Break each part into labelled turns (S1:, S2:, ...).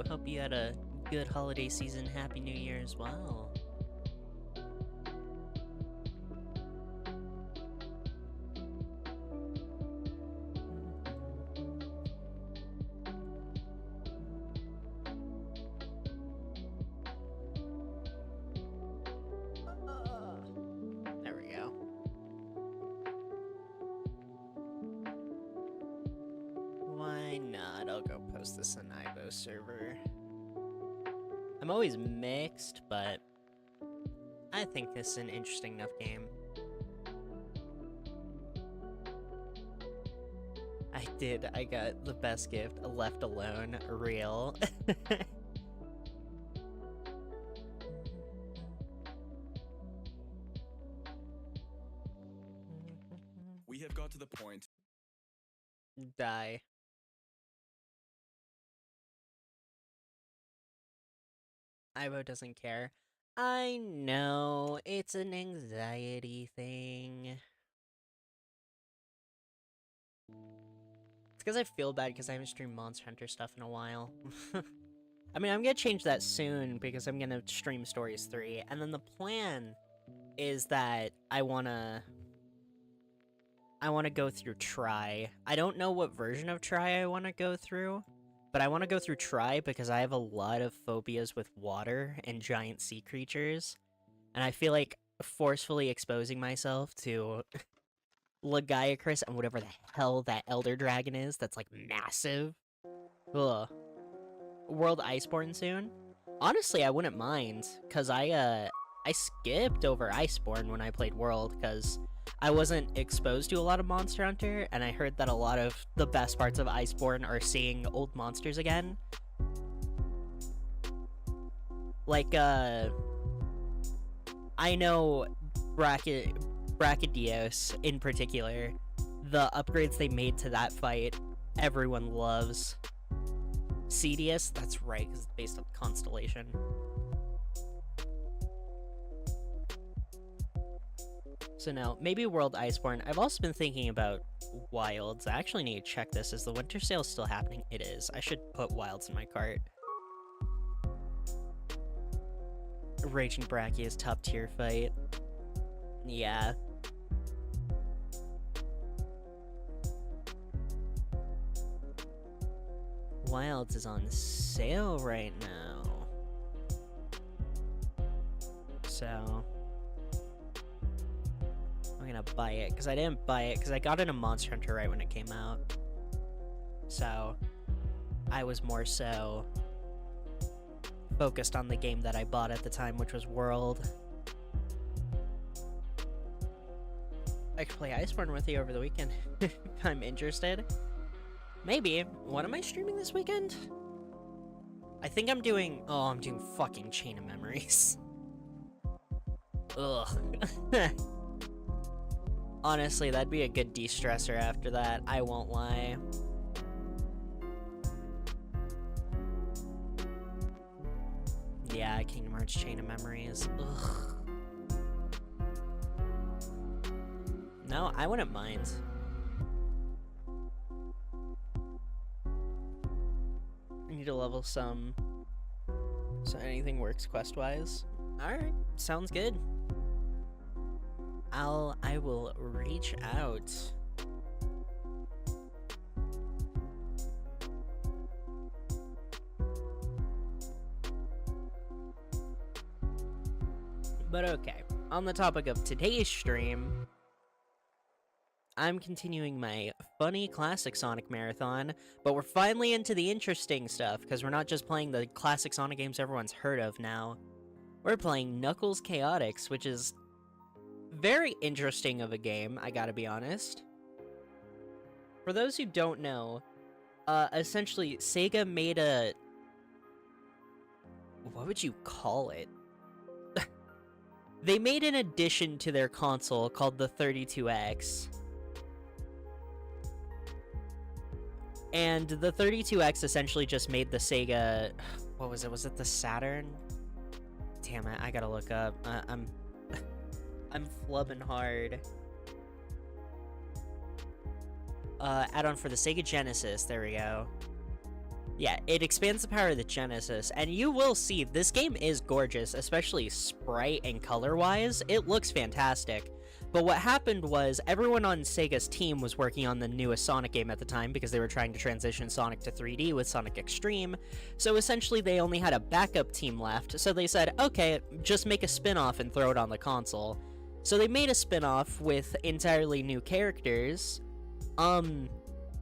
S1: Hope you had a good holiday season. Happy New Year as well. There we go. Why not? I'll go post this on Ivo server. I'm always mixed, but I think this is an interesting enough game. I did. I got the best gift. Left alone. Real.
S2: We have got to the point.
S1: Die. Ivo doesn't care. I know. It's an anxiety thing. It's because I feel bad because I haven't streamed Monster Hunter stuff in a while. I mean, I'm gonna change that soon because I'm gonna stream Stories 3, and then the plan is that I wanna go through Try. I don't know what version of Try I wanna go through, but I wanna go through Try because I have a lot of phobias with water and giant sea creatures, and I feel like forcefully exposing myself to Lagiacrus and whatever the hell that Elder Dragon is that's like massive. Ugh. World Iceborne soon? Honestly, I wouldn't mind, cause I skipped over Iceborne when I played World, cause I wasn't exposed to a lot of Monster Hunter, and I heard that a lot of the best parts of Iceborne are seeing old monsters again. Like, I know Brachydios in particular, the upgrades they made to that fight, everyone loves. Cedius, that's right, because it's based on Constellation. So now, maybe World Iceborne. I've also been thinking about Wilds. I actually need to check this. Is the winter sale still happening? It is. I should put Wilds in my cart. Raging Brachio's top tier fight. Yeah. Wilds is on sale right now. So I'm gonna buy it, because I didn't buy it, because I got into Monster Hunter right when it came out. So I was more so focused on the game that I bought at the time, which was World. I could play Iceborne with you over the weekend if I'm interested. Maybe. What am I streaming this weekend? I think I'm doing... Oh, I'm doing fucking Chain of Memories. Ugh. Honestly, that'd be a good de-stressor after that. I won't lie. Yeah, Kingdom Hearts Chain of Memories. Ugh. No, I wouldn't mind. I need to level some, so anything works quest-wise. Alright, sounds good. I will reach out. But okay, on the topic of today's stream, I'm continuing my funny classic Sonic marathon, but we're finally into the interesting stuff, because we're not just playing the classic Sonic games everyone's heard of now. We're playing Knuckles Chaotix, which is very interesting of a game, I gotta be honest. For those who don't know, essentially, Sega made a... What would you call it? They made an addition to their console called the 32X. And the 32X essentially just made the Sega... What was it? Was it the Saturn? Damn it, I gotta look up. I'm flubbing hard. Add-on for the Sega Genesis, there we go. Yeah, it expands the power of the Genesis, and you will see this game is gorgeous, especially sprite and color-wise. It looks fantastic. But what happened was everyone on Sega's team was working on the newest Sonic game at the time because they were trying to transition Sonic to 3D with Sonic Extreme. So essentially they only had a backup team left, so they said, okay, just make a spin-off and throw it on the console. So they made a spin-off with entirely new characters.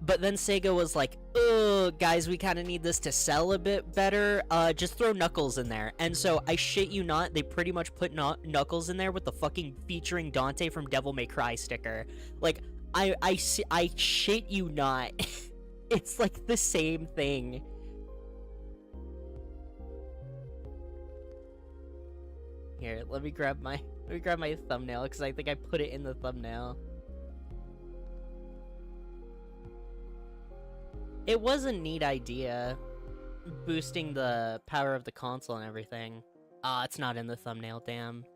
S1: But then Sega was like, ugh, guys, we kind of need this to sell a bit better. Just throw Knuckles in there. And so, I shit you not, they pretty much put Knuckles in there with the fucking featuring Dante from Devil May Cry sticker. Like, I shit you not. It's like the same thing. Here, let me grab my thumbnail, because I think I put it in the thumbnail. It was a neat idea, boosting the power of the console and everything. Ah, it's not in the thumbnail, damn.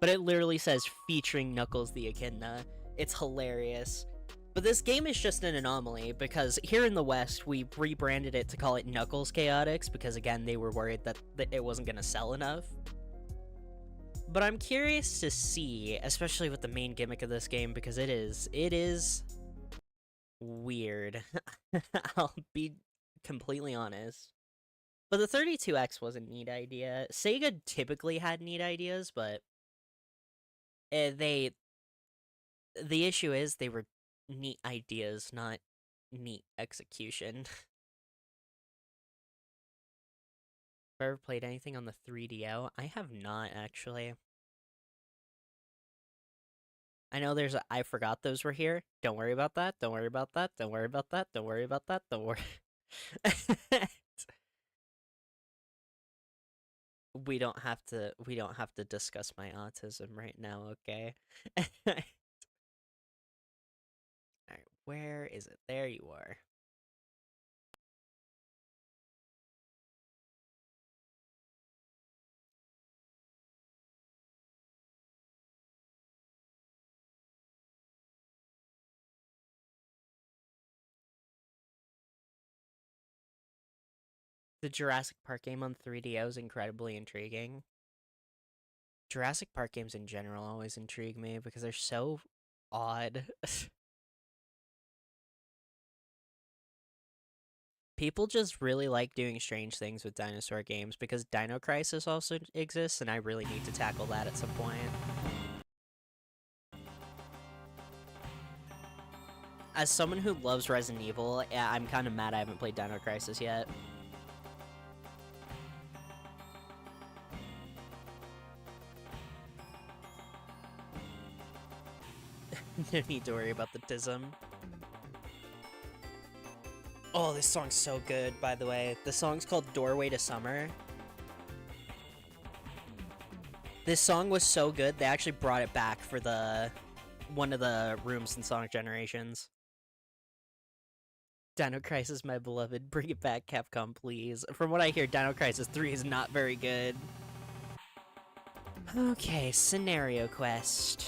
S1: But it literally says featuring Knuckles the Echidna. It's hilarious. But this game is just an anomaly, because here in the West, we rebranded it to call it Knuckles Chaotix, because again, they were worried that it wasn't going to sell enough. But I'm curious to see, especially with the main gimmick of this game, because it is weird. I'll be completely honest. But the 32X was a neat idea. Sega typically had neat ideas, but the issue is they were neat ideas, not neat execution. Have I ever played anything on the 3DO? I have not, actually. I know there's I forgot those were here. Don't worry about that. Don't worry about that. Don't worry about that. Don't worry about that. Don't worry. We don't have to discuss my autism right now, okay? Alright, where is it? There you are. The Jurassic Park game on 3DO is incredibly intriguing. Jurassic Park games in general always intrigue me because they're so odd. People just really like doing strange things with dinosaur games because Dino Crisis also exists, and I really need to tackle that at some point. As someone who loves Resident Evil, yeah, I'm kind of mad I haven't played Dino Crisis yet. No need to worry about the tism. Oh, this song's so good, by the way. The song's called Doorway to Summer. This song was so good, they actually brought it back for one of the rooms in Sonic Generations. Dino Crisis, my beloved. Bring it back, Capcom, please. From what I hear, Dino Crisis 3 is not very good. Okay, Scenario Quest.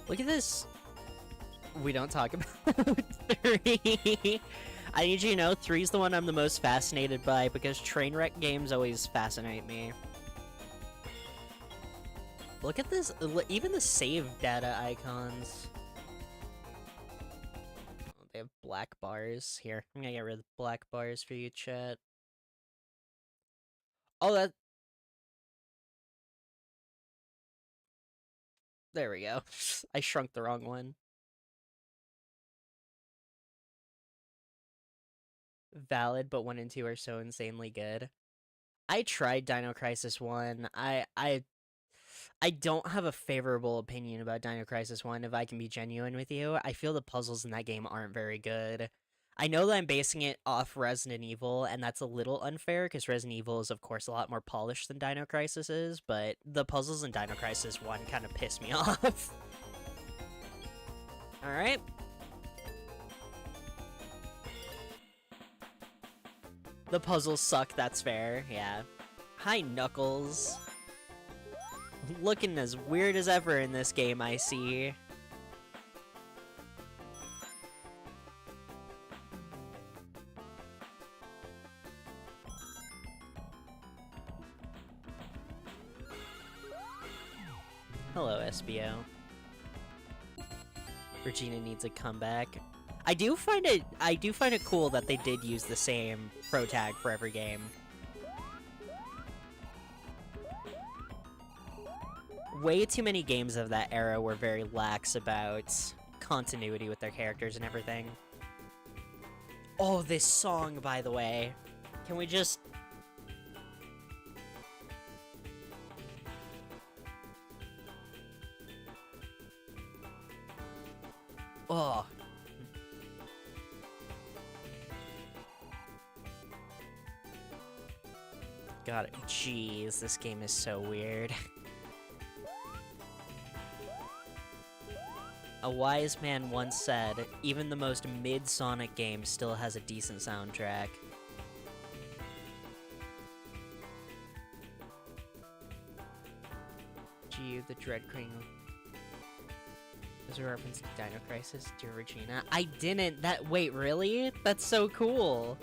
S1: Look at this. We don't talk about 3. I need you to know 3's the one I'm the most fascinated by because train wreck games always fascinate me. Look at this. Even the save data icons. Oh, they have black bars. Here, I'm gonna get rid of the black bars for you, chat. Oh, that... There we go. I shrunk the wrong one. Valid, but 1 and 2 are so insanely good. I tried Dino Crisis 1. I don't have a favorable opinion about Dino Crisis 1, if I can be genuine with you. I feel the puzzles in that game aren't very good. I know that I'm basing it off Resident Evil, and that's a little unfair, because Resident Evil is, of course, a lot more polished than Dino Crisis is, but the puzzles in Dino Crisis 1 kind of piss me off. Alright. The puzzles suck, that's fair, yeah. Hi, Knuckles. Looking as weird as ever in this game, I see. Hello, SBO. Regina needs a comeback. I do find it cool that they did use the same pro tag for every game. Way too many games of that era were very lax about continuity with their characters and everything. Oh, this song, by the way. Can we just... Oh. God, jeez, this game is so weird. A wise man once said, even the most mid-Sonic game still has a decent soundtrack. Gee, the Dread Crane. As a reference to Dino Crisis, dear Regina. I didn't! Wait, really? That's so cool!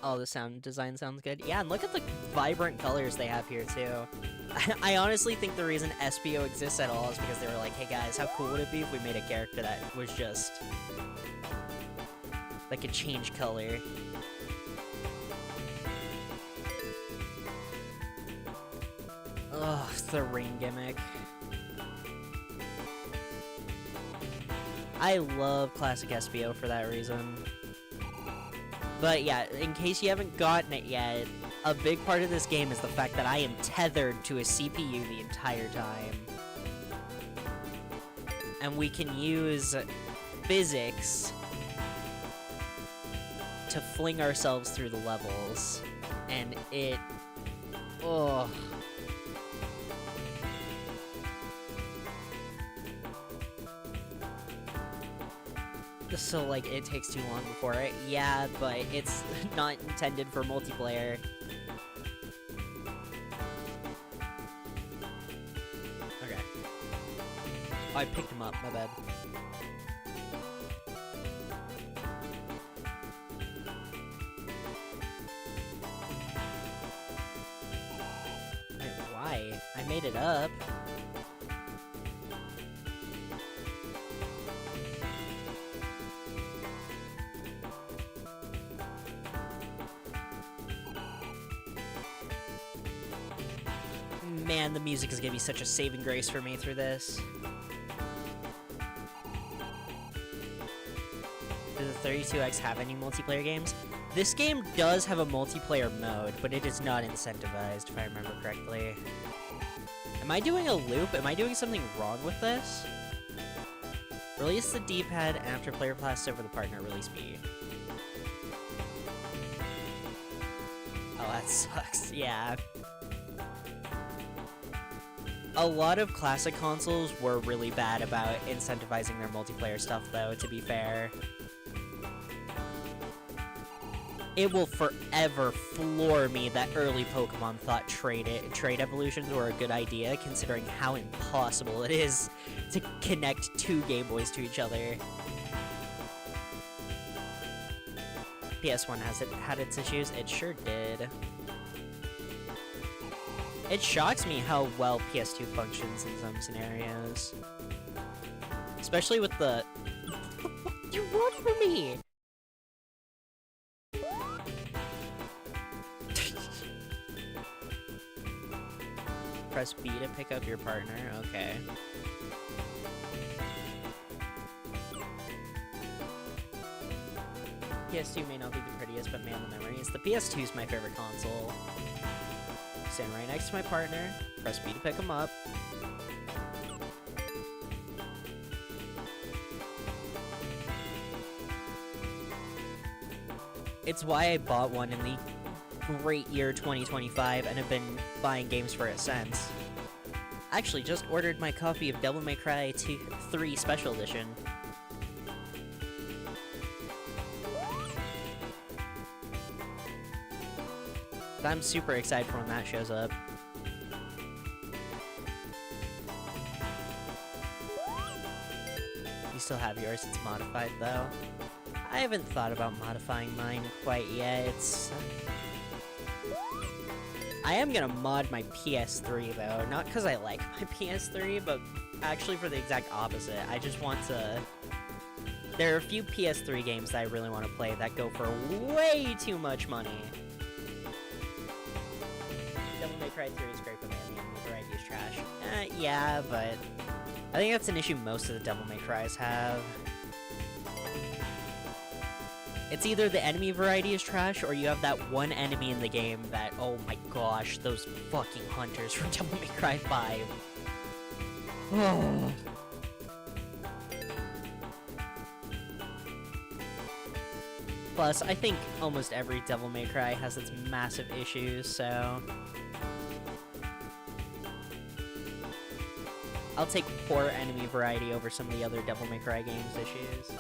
S1: Oh, the sound design sounds good. Yeah, and look at the vibrant colors they have here, too. I honestly think the reason SBO exists at all is because they were like, hey guys, how cool would it be if we made a character that was just... like, could change color? Ugh, it's the ring gimmick. I love classic SBO for that reason. But yeah, in case you haven't gotten it yet, a big part of this game is the fact that I am tethered to a CPU the entire time. And we can use physics to fling ourselves through the levels. And it... oh... So, like, it takes too long before it. Yeah, but it's not intended for multiplayer. Okay. Oh, I picked him up, my bad. Wait, why? I made it up. Man, the music is gonna be such a saving grace for me through this. Do the 32X have any multiplayer games? This game does have a multiplayer mode, but it is not incentivized, if I remember correctly. Am I doing a loop? Am I doing something wrong with this? Release the D-pad, and after player passes over the partner, release B. Oh, that sucks. Yeah. A lot of classic consoles were really bad about incentivizing their multiplayer stuff, though, to be fair. It will forever floor me that early Pokemon thought trade evolutions were a good idea, considering how impossible it is to connect two Game Boys to each other. PS1 had its issues. It sure did. It shocks me how well PS2 functions in some scenarios. Especially with the... You want for me! Press B to pick up your partner, okay. PS2 may not be the prettiest, but man, the memories. The PS2 is my favorite console. Stand right next to my partner, press B to pick him up. It's why I bought one in the great year 2025 and have been buying games for it since. Actually, just ordered my copy of Devil May Cry 3 Special Edition. I'm super excited for when that shows up. You still have yours, it's modified though. I haven't thought about modifying mine quite yet. I am gonna mod my PS3 though, not because I like my PS3, but actually for the exact opposite. I just want to... There are a few PS3 games that I really want to play that go for way too much money. Devil May Cry 3 is great, but man, the enemy variety is trash. Yeah, but I think that's an issue most of the Devil May Cries have. It's either the enemy variety is trash, or you have that one enemy in the game that, oh my gosh, those fucking hunters from Devil May Cry 5. Oh. Plus, I think almost every Devil May Cry has its massive issues, so... I'll take poor enemy variety over some of the other Devil May Cry games' issues.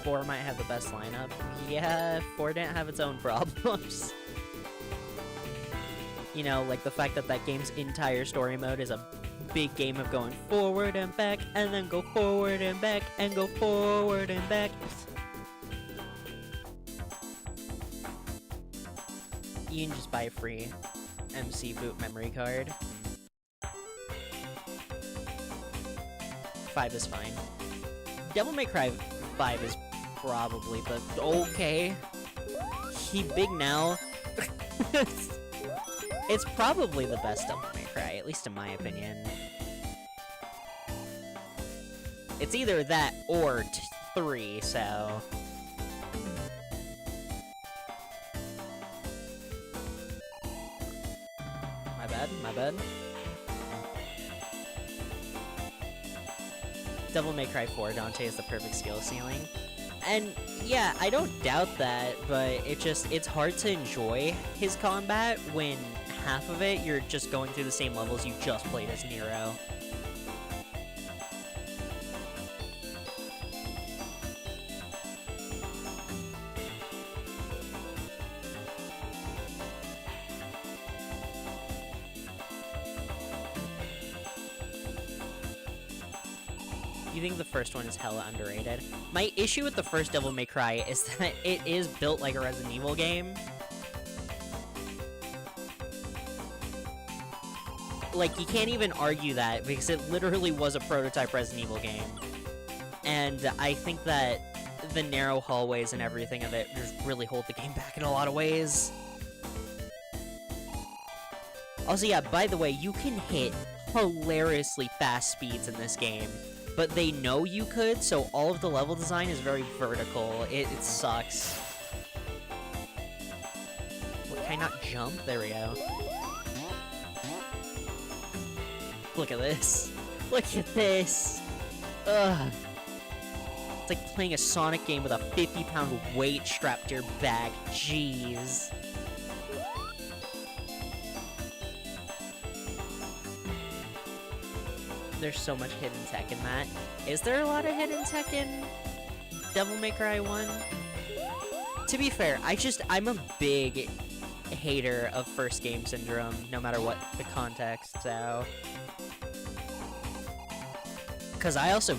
S1: 4 might have the best lineup. Yeah, 4 didn't have its own problems. You know, like the fact that that game's entire story mode is a big game of going forward and back, and then go forward and back, and go forward and back. You can just buy a free MC boot memory card. 5 is fine. Devil May Cry 5 is probably the... Okay. He big now. It's probably the best Devil May Cry, at least in my opinion. It's either that or 3, so... My bad. Devil May Cry 4 Dante is the perfect skill ceiling. And yeah, I don't doubt that, but it's hard to enjoy his combat when half of it you're just going through the same levels you just played as Nero. You think the first one is hella underrated? My issue with the first Devil May Cry is that it is built like a Resident Evil game. Like, you can't even argue that, because it literally was a prototype Resident Evil game. And I think that the narrow hallways and everything of it just really hold the game back in a lot of ways. Also, yeah, by the way, you can hit hilariously fast speeds in this game. But they know you could, so all of the level design is very vertical. It sucks. What, can I not jump? There we go. Look at this. Look at this. Ugh. It's like playing a Sonic game with a 50-pound weight strapped to your back. Jeez. There's so much hidden tech in that. Is there a lot of hidden tech in Devil May Cry 1? To be fair, I'm a big hater of first game syndrome, no matter what the context, so... Because I also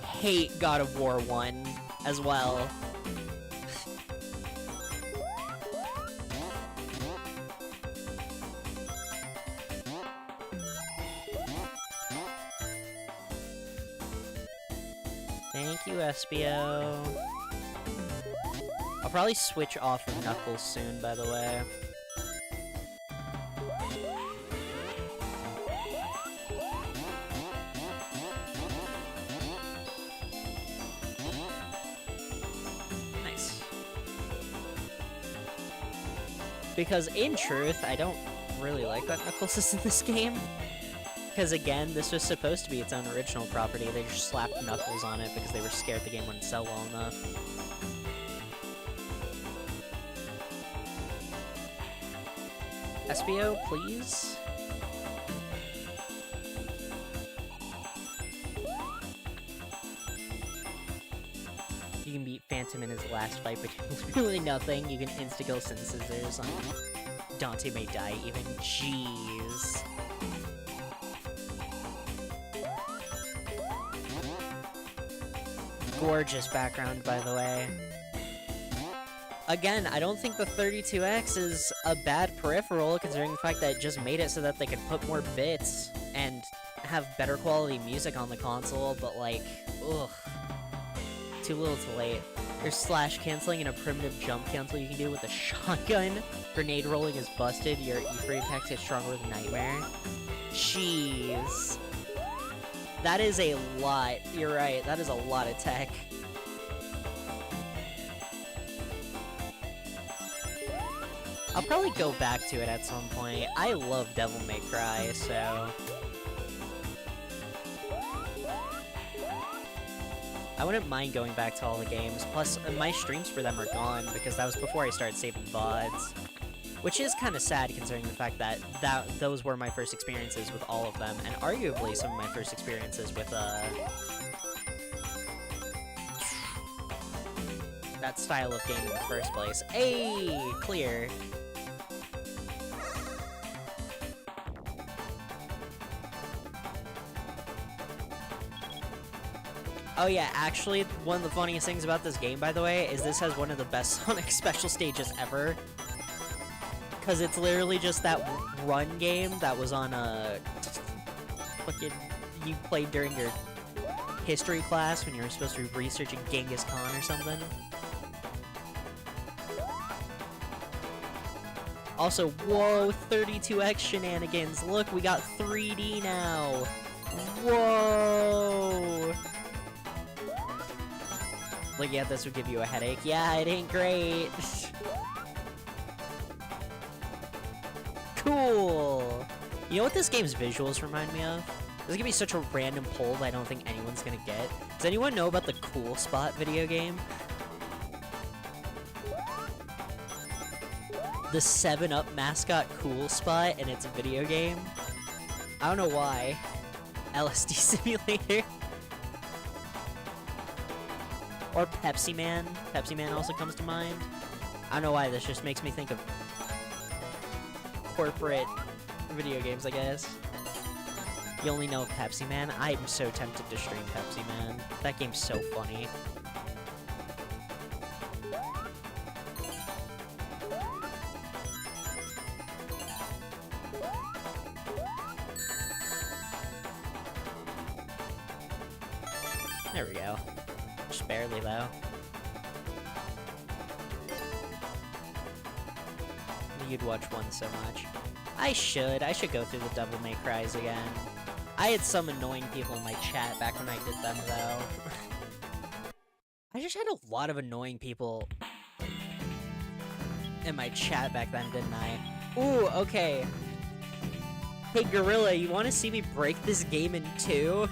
S1: hate God of War 1 as well. Thank you, Espio. I'll probably switch off of Knuckles soon, by the way. Nice. Because in truth, I don't really like that Knuckles is in this game. Because again, this was supposed to be its own original property. They just slapped Knuckles on it because they were scared the game wouldn't sell well enough. Espio, please? You can beat Phantom in his last fight, but literally nothing. You can insta-kill Sin Scissors on Dante may die even. Jeez. Gorgeous background, by the way. Again, I don't think the 32X is a bad peripheral, considering the fact that it just made it so that they could put more bits and have better quality music on the console, but like, ugh. Too little too late. There's slash canceling and a primitive jump cancel you can do with a shotgun. Grenade rolling is busted. Your E3 attack hits stronger with Nightmare. Jeez. That is a lot. You're right. That is a lot of tech. I'll probably go back to it at some point. I love Devil May Cry, so... I wouldn't mind going back to all the games. Plus, my streams for them are gone, because that was before I started saving VODs. Which is kind of sad, considering the fact that, those were my first experiences with all of them, and arguably some of my first experiences with, that style of game in the first place. Hey, clear. Oh yeah, actually, one of the funniest things about this game, by the way, is this has one of the best Sonic special stages ever. Because it's literally just that run game that was on a... fucking... you played during your history class when you were supposed to be researching Genghis Khan or something. Also, whoa, 32X shenanigans. Look, we got 3D now. Whoa! Like, yeah, this would give you a headache. Yeah, it ain't great. Cool. You know what this game's visuals remind me of? This is gonna be such a random poll that I don't think anyone's gonna get. Does anyone know about the Cool Spot video game? The 7-Up mascot Cool Spot, and it's a video game? I don't know why. LSD Simulator? Or Pepsi Man. Pepsi Man also comes to mind. I don't know why, this just makes me think of corporate video games, I guess. You only know Pepsi Man? I'm so tempted to stream Pepsi Man. That game's so funny. There we go. Just barely, though. You'd watch one so much. I should go through the Devil May Cries again. I had some annoying people in my chat back when I did them, though. I just had a lot of annoying people in my chat back then, didn't I? Ooh, okay. Hey, Gorilla, you want to see me break this game in two?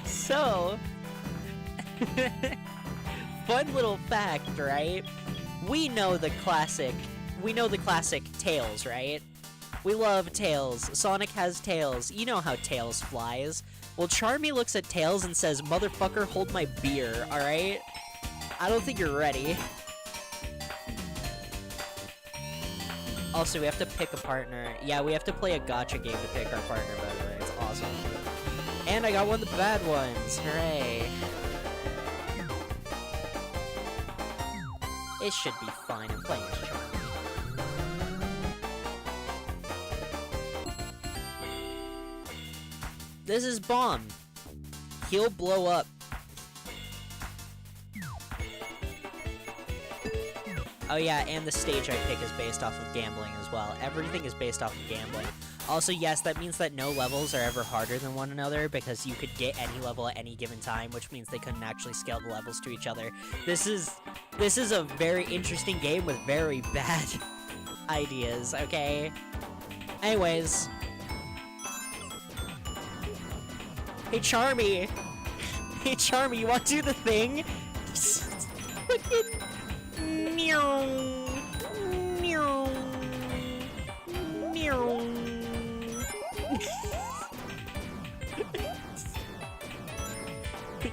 S1: So... fun little fact, right? We know the classic Tails, right? We love Tails. Sonic has Tails. You know how Tails flies. Well, Charmy looks at Tails and says, "Motherfucker, hold my beer," alright? I don't think you're ready. Also, we have to pick a partner. Yeah, we have to play a gacha game to pick our partner, by the way. It's awesome. And I got one of the bad ones. Hooray. It should be fine. I'm playing as Charmy. This is Bomb. He'll blow up. Oh yeah, and the stage I pick is based off of gambling as well. Everything is based off of gambling. Also, yes, that means that no levels are ever harder than one another, because you could get any level at any given time, which means they couldn't actually scale the levels to each other. This is a very interesting game with very bad ideas, okay? Anyways. Hey, Charmy! Hey, Charmy, you want to do the thing? Fucking... Meow. Meow. Meow.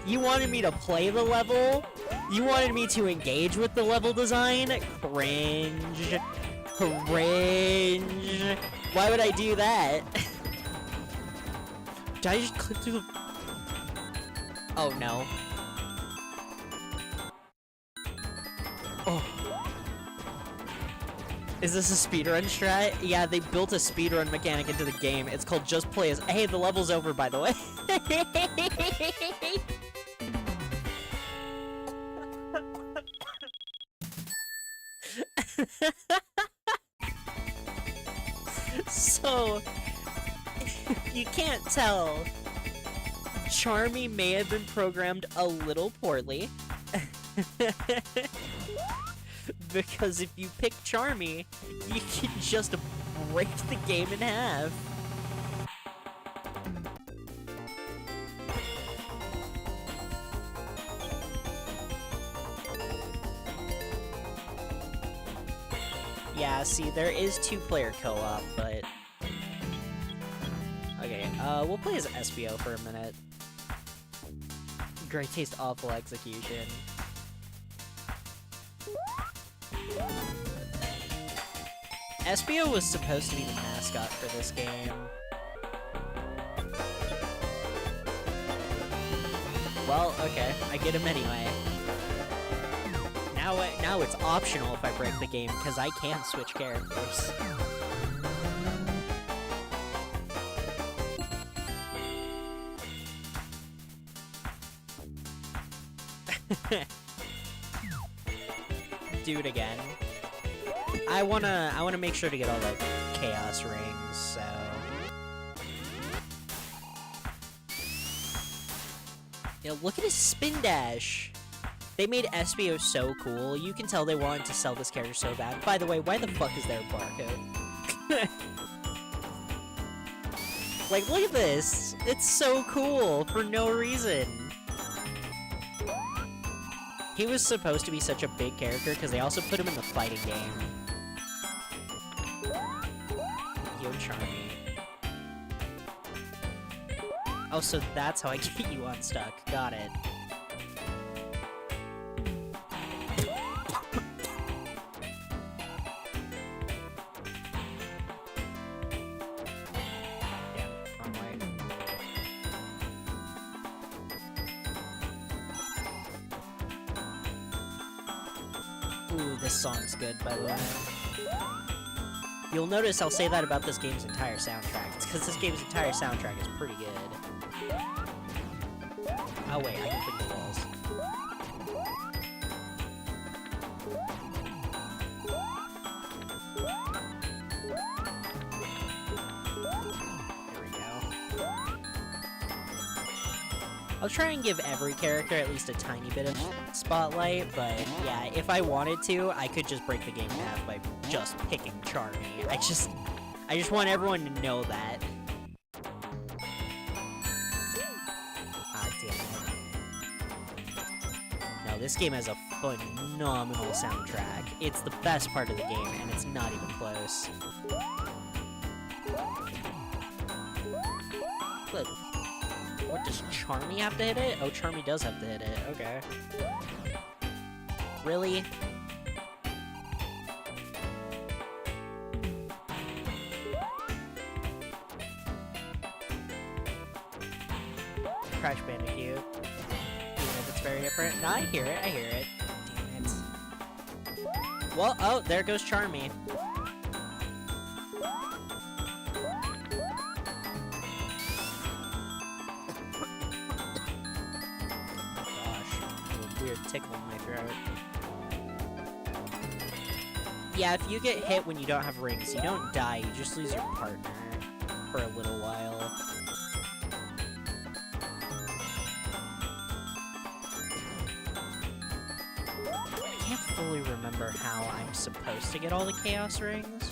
S1: You wanted me to play the level? You wanted me to engage with the level design? Cringe. Cringe. Why would I do that? Did I just click through the Oh no. Oh. Is this a speedrun strat? Yeah, they built a speedrun mechanic into the game. It's called Just Play As... Hey, the level's over, by the way. So, you can't tell. Charmy may have been programmed a little poorly. Because if you pick Charmy, you can just break the game in half. Yeah, see, there is two-player co-op, but... Okay, we'll play as SBO for a minute. Great taste, awful execution. SBO was supposed to be the mascot for this game. Well, okay, I get him anyway. Now it's optional if I break the game, because I can switch characters. Do it again. I wanna make sure to get all the chaos rings, so... Yo, look at his spin dash! They made SBO so cool. You can tell they wanted to sell this character so bad. By the way, why the fuck is there a barcode? Like, look at this! It's so cool, for no reason! He was supposed to be such a big character, because they also put him in the fighting game. Yo, Charmy. Oh, so that's how I get you unstuck. Got it. Ooh, this song's good, by the way. You'll notice I'll say that about this game's entire soundtrack. It's because this game's entire soundtrack is pretty good. Oh wait, I can pick the walls. There we go. I'll try and give every character at least a tiny bit of spotlight, but yeah, if I wanted to, I could just break the game in half by just picking Charmy. I just want everyone to know that. Ah, damn it. No, this game has a phenomenal soundtrack. It's the best part of the game, and it's not even close. Look. What, does Charmy have to hit it? Oh, Charmy does have to hit it. Okay. Really? Crash Bandicoot. Even if it's very different. No, I hear it. I hear it. Damn it. Well, oh, there goes Charmy. Weird tickle in my throat. Yeah, if you get hit when you don't have rings, you don't die, you just lose your partner for a little while. I can't fully remember how I'm supposed to get all the chaos rings.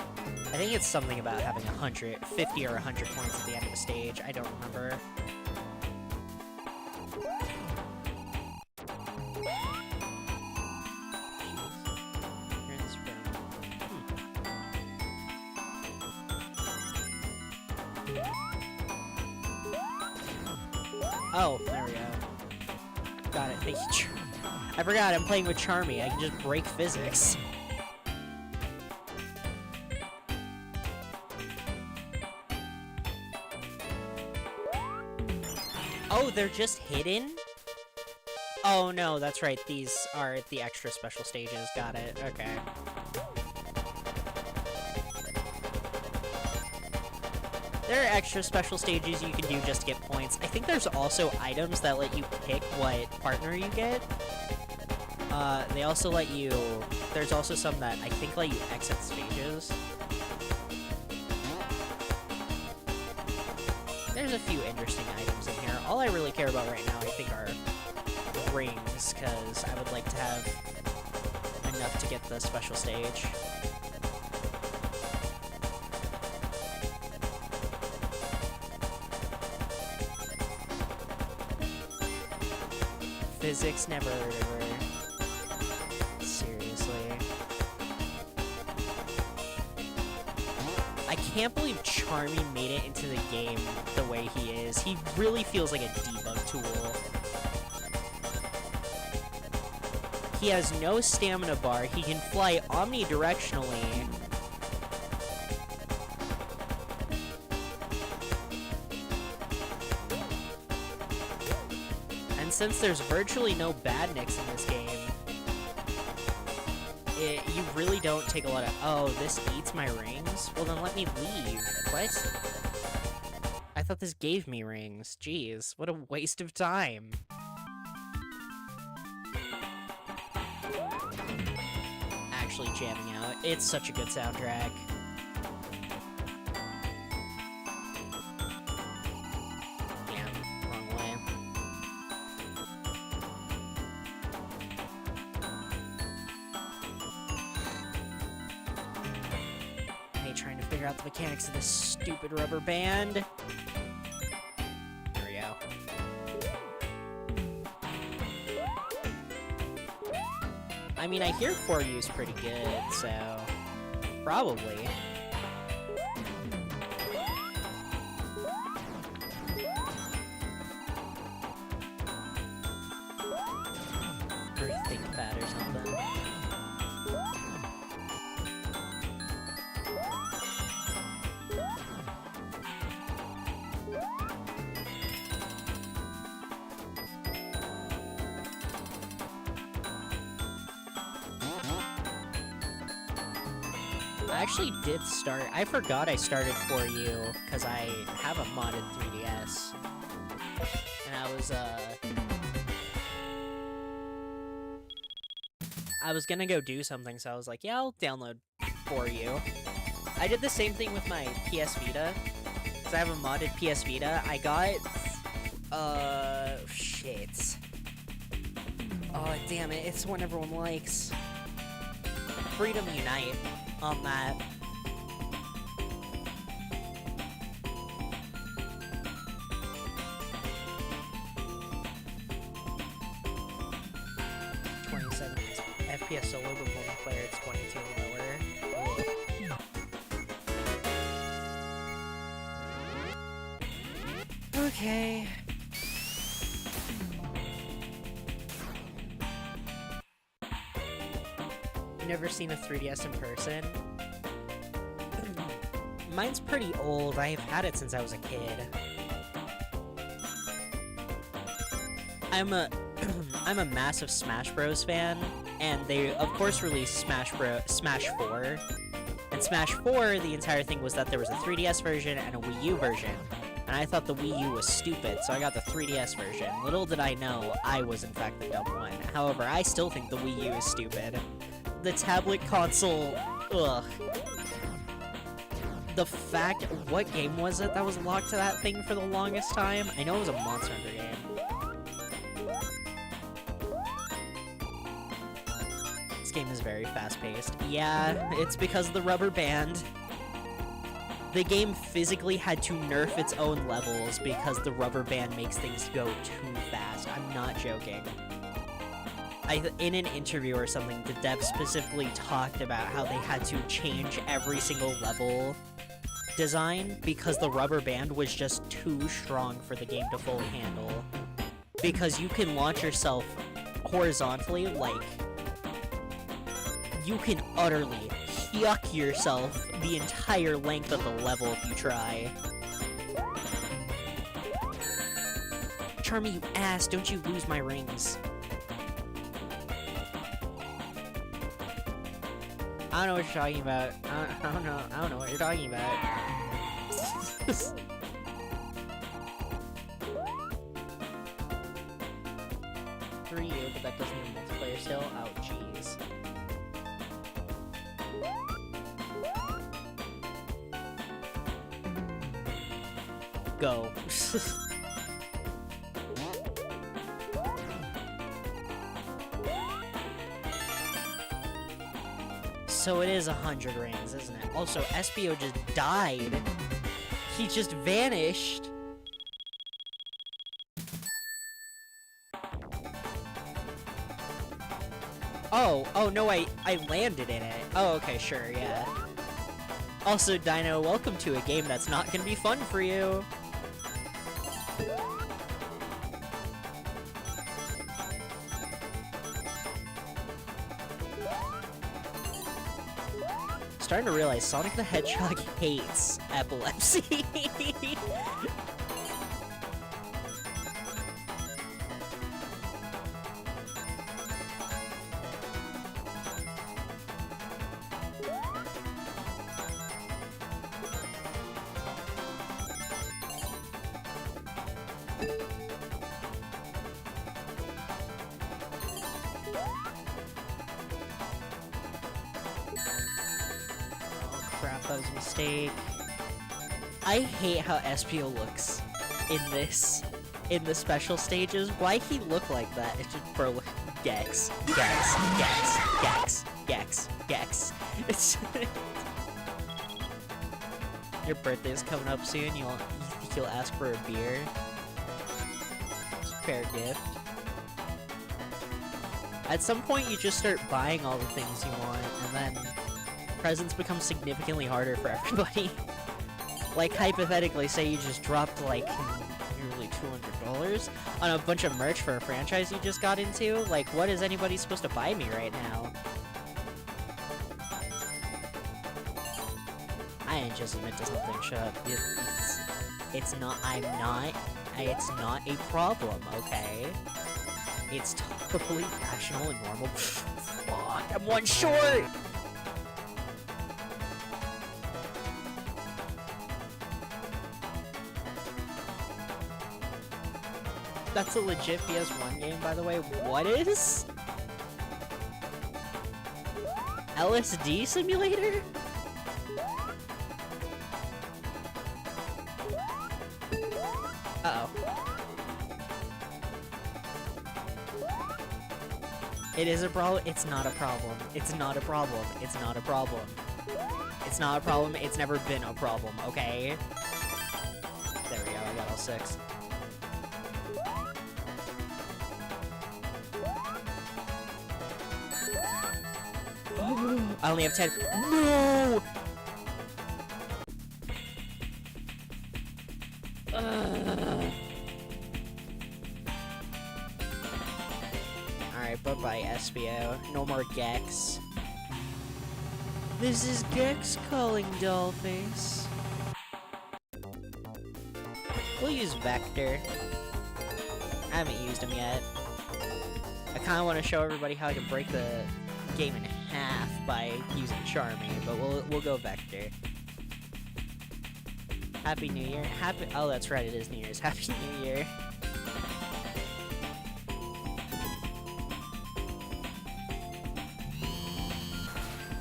S1: I think it's something about having 50 or 100 points at the end of the stage. I don't remember. Oh, there we go. Got it. Thank you. I forgot, I'm playing with Charmy. I can just break physics. Oh, they're just hidden? Oh no, that's right. These are the extra special stages. Got it. Okay. There are extra special stages you can do just to get points. I think there's also items that let you pick what partner you get. They also let you... There's also some that I think let you exit stages. There's a few interesting items in here. All I really care about right now, I think, are rings, because I would like to have enough to get the special stage. Physics never... Seriously. I can't believe Charmy made it into the game the way he is. He really feels like a debug tool. He has no stamina bar. He can fly omnidirectionally. And since there's virtually no badniks in this game, you really don't take a lot of... Oh, this eats my rings? Well, then let me leave. What? I thought this gave me rings. Jeez, what a waste of time. Actually jamming out. It's such a good soundtrack. Yeah, wrong way. Hey, trying to figure out the mechanics of this stupid rubber band. There we go. I mean, I hear 4U's pretty good, so... Probably. Or ThinkPad or something. I actually did start... I forgot I started 4U, because I have a modded 3DS. And I was gonna go do something, so I was like, yeah, I'll download 4U. I did the same thing with my PS Vita, because I have a modded PS Vita. I got... shit. Oh, damn it, it's one everyone likes. Freedom Unite. On that. FPS solo, but multiplayer it's 22 lower. Ugh. Okay. Never seen a 3DS in person. Mine's pretty old. I've had it since I was a kid. I'm a massive Smash Bros fan, and they of course released Smash 4. And Smash 4, the entire thing was that there was a 3DS version and a Wii U version. And I thought the Wii U was stupid, so I got the 3DS version. Little did I know, I was in fact the dumb one. However, I still think the Wii U is stupid. The tablet console, ugh. The fact, what game was it that was locked to that thing for the longest time? I know it was a Monster Hunter game. This game is very fast-paced. Yeah, it's because of the rubber band. The game physically had to nerf its own levels because the rubber band makes things go too fast. I'm not joking. In an interview or something, the devs specifically talked about how they had to change every single level design because the rubber band was just too strong for the game to fully handle. Because you can launch yourself horizontally, like, you can utterly yuck yourself the entire length of the level if you try. Charmy, you ass, don't you lose my rings. I don't know what you're talking about. I don't know. I don't know what you're talking about. For you, but that doesn't mean multiplayer still. Oh, jeez. Go. So it is 100 rings, isn't it? Also, SBO just died. He just vanished. Oh no, I landed in it. Oh, okay, sure, yeah. Also, Dino, welcome to a game that's not gonna be fun for you. Starting to realize Sonic the Hedgehog hates epilepsy. Crap, that was a mistake. I hate how SPO looks in the special stages. Why he look like that? It's just for Gex. Gex. It's your birthday's coming up soon. You think you'll ask for a beer? It's a fair gift. At some point, you just start buying all the things you want, and then presents become significantly harder for everybody. Like, hypothetically, say you just dropped, like, nearly $200 on a bunch of merch for a franchise you just got into. Like, what is anybody supposed to buy me right now? I didn't just admit to something, shut up. It's not a problem, okay? It's totally rational and normal. Fuck, I'm one short! That's a legit PS1 game, by the way. What is? LSD simulator? Uh-oh. It is a problem. It's not a problem. It's not a problem. It's not a problem. It's not a problem. It's never been a problem, okay? There we go. I got all 6. I only have 10. No! Alright, bye-bye, SBO. No more Gex. This is Gex calling, Dollface. We'll use Vector. I haven't used him yet. I kind of want to show everybody how I can break the game in half by using Charming, but we'll go Vector. Happy New Year. Oh, that's right, it is New Year's. Happy New Year.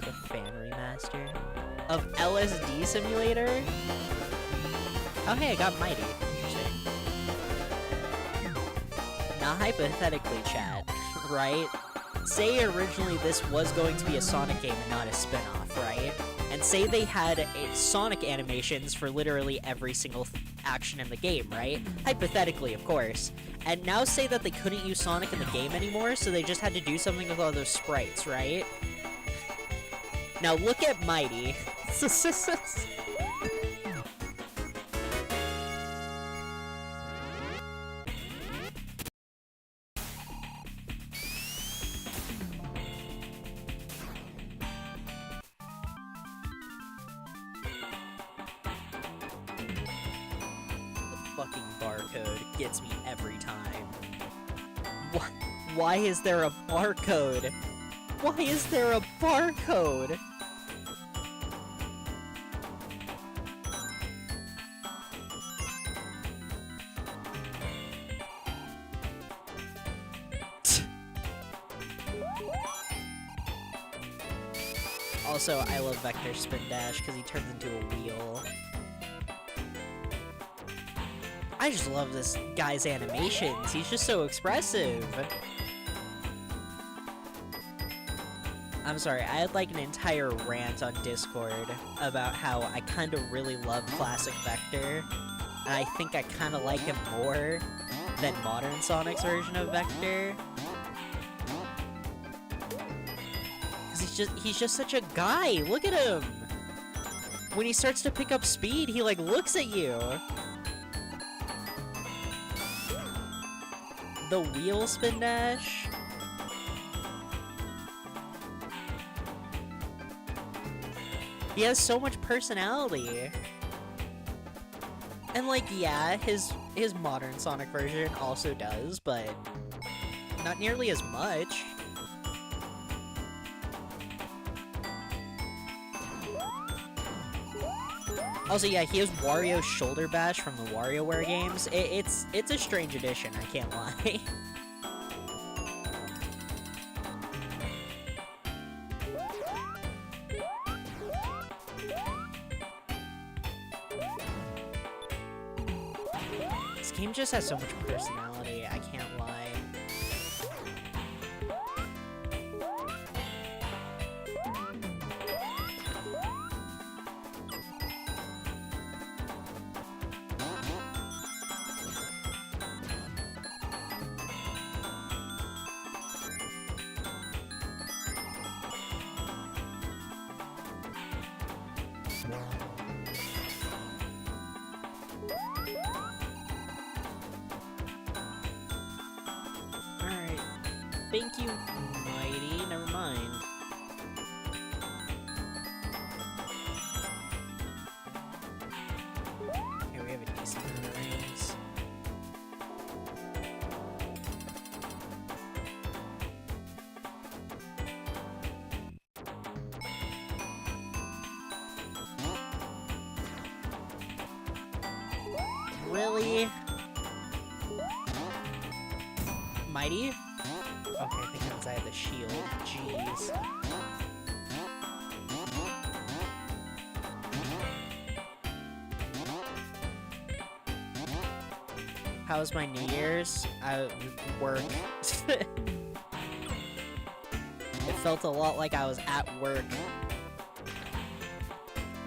S1: The fan remaster of LSD Simulator? Oh hey, I got Mighty. Interesting. Now hypothetically, chat, right? Say originally this was going to be a Sonic game and not a spin-off, right? And say they had Sonic animations for literally every single action in the game, right? Hypothetically, of course. And now say that they couldn't use Sonic in the game anymore, so they just had to do something with all those sprites, right? Now look at Mighty. Fucking barcode gets me every time. Why is there a barcode? Why is there a barcode? Also, I love Vector Spin Dash because he turns into a wheel. I just love this guy's animations. He's just so expressive. I'm sorry, I had like an entire rant on Discord about how I kind of really love Classic Vector, and I think I kind of like him more than modern Sonic's version of Vector. Because he's just such a guy. Look at him. When he starts to pick up speed, he like looks at you. The wheel spin dash. He has so much personality. And like, yeah, his modern Sonic version also does, but not nearly as much. Also, yeah, he has Wario's shoulder bash from the WarioWare games. It's a strange addition, I can't lie. This game just has so much personality, I can't lie. Alright. Thank you, Mighty. Never mind. Here, we have a decent amount of rings. Really? Mighty? Okay, because I have the shield. Jeez. How was my New Year's? Work. It felt a lot like I was at work.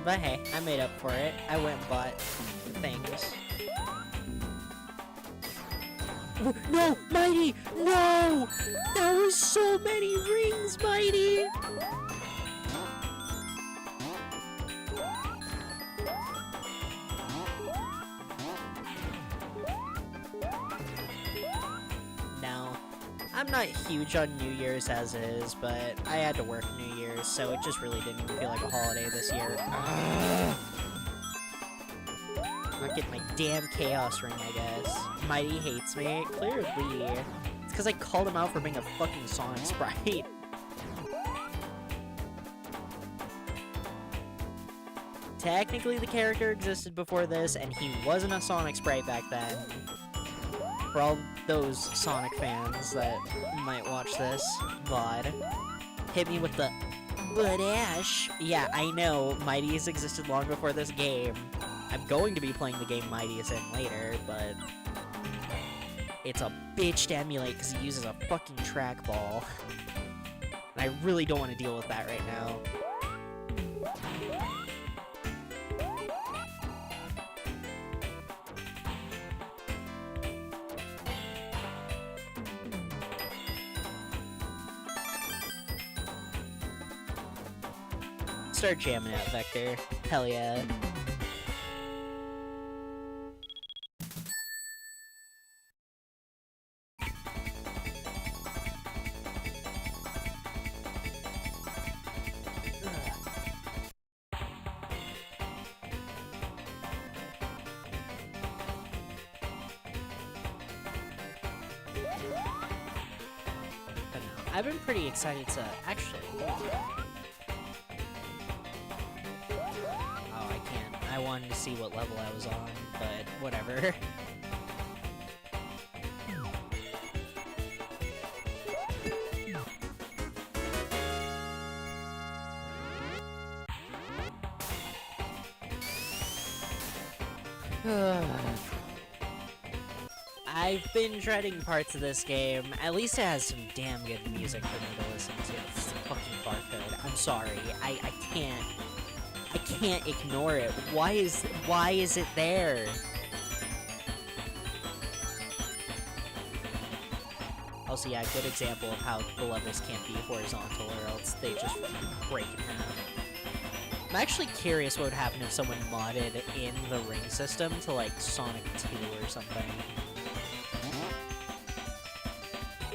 S1: But hey, I made up for it. I went and bought things. No! Mighty! No! There were so many rings, Mighty! No. I'm not huge on New Year's as is, but I had to work New Year's, so it just really didn't even feel like a holiday this year. Ugh. I'm not getting my damn Chaos Ring, I guess. Mighty hates me. Clearly. It's because I called him out for being a fucking Sonic sprite. Technically, the character existed before this, and he wasn't a Sonic sprite back then. For all those Sonic fans that might watch this VOD, hit me with the, "But Ash." Yeah, I know, Mighty's existed long before this game. I'm going to be playing the game Mighty is in later, but it's a bitch to emulate because he uses a fucking trackball. And I really don't want to deal with that right now. Start jamming out, Vector. Hell yeah. I've been pretty excited to actually. Oh, I can't. I wanted to see what level I was on, but whatever. I've been dreading parts of this game. At least it has some damn good music for me to listen to. It's a fucking barcode. I'm sorry. I can't ignore it. Why is it there? Also, yeah, good example of how the levels can't be horizontal or else they just break in half. I'm actually curious what would happen if someone modded in the ring system to, like, Sonic 2 or something.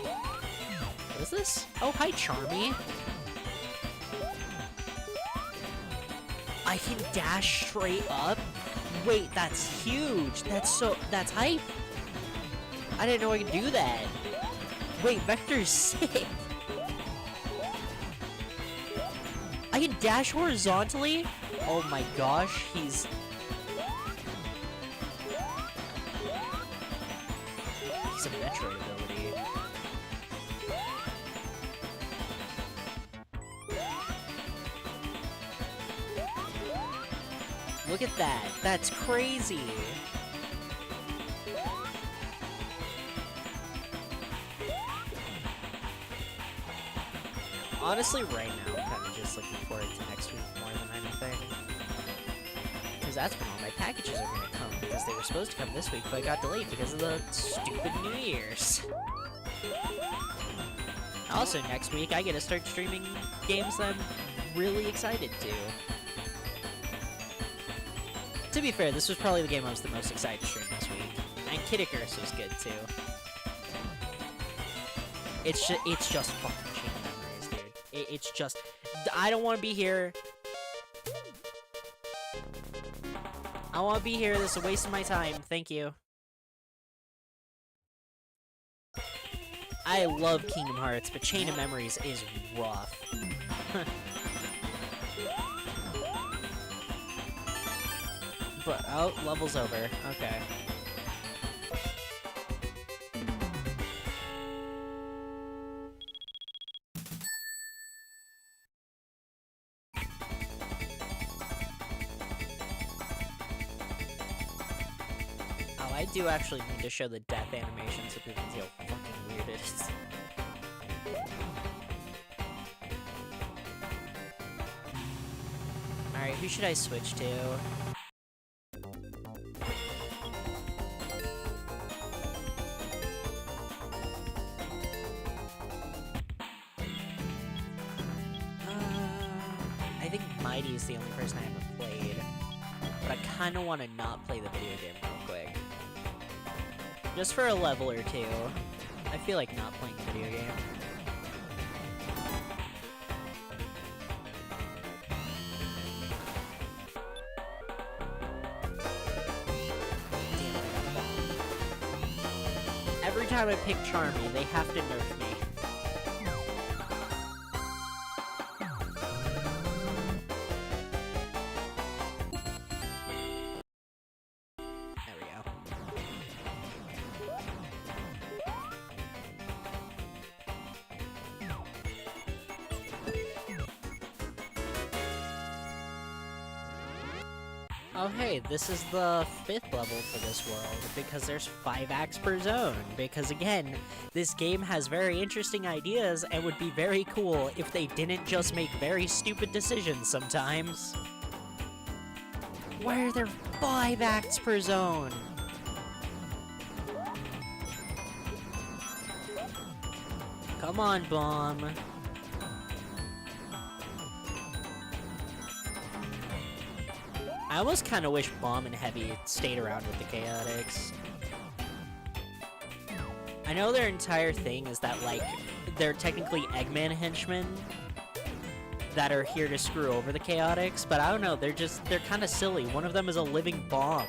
S1: What is this? Oh, hi, Charmy. I can dash straight up? Wait, that's huge. That's hype. I didn't know I could do that. Wait, Vector's sick. I can dash horizontally? Oh my gosh, he's a Metroid ability. Look at that. That's crazy. Honestly, right now, I'm kind of just looking forward to next week more than anything. Because that's when all my packages are going to come, because they were supposed to come this week, but got delayed because of the stupid New Year's. Also, next week, I get to start streaming games that I'm really excited to. To be fair, this was probably the game I was the most excited to stream this week. And Kid Icarus was good, too. It's just fucking Chain of Memories, dude. It's just... I don't want to be here. I want to be here. This is a waste of my time. Thank you. I love Kingdom Hearts, but Chain of Memories is rough. But, oh, level's over. Okay. Oh, I do actually need to show the death animation so people can see how fucking weird it is. Alright, who should I switch to? I think Mighty is the only person I haven't played. But I kinda wanna not play the video game real quick. Just for a level or two. I feel like not playing the video game. Damn it, I got bombed. Every time I pick Charmy, they have to nerf me. Oh hey, this is the 5th level for this world, because there's 5 acts per zone, because again, this game has very interesting ideas and would be very cool if they didn't just make very stupid decisions sometimes. Why are there 5 acts per zone? Come on, Bomb. I almost kind of wish Bomb and Heavy stayed around with the Chaotix. I know their entire thing is that, like, they're technically Eggman henchmen that are here to screw over the Chaotix, but I don't know, they're kind of silly. One of them is a living bomb.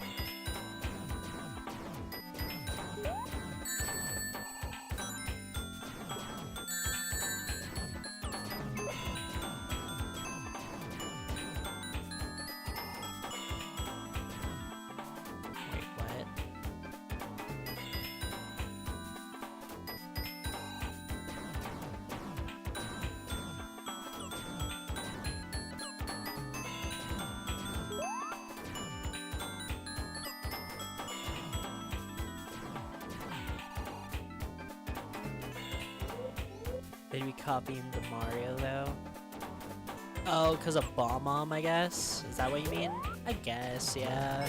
S1: They'd be copying the Mario, though. Oh, because of Bomb-Omb, I guess? Is that what you mean? I guess, yeah.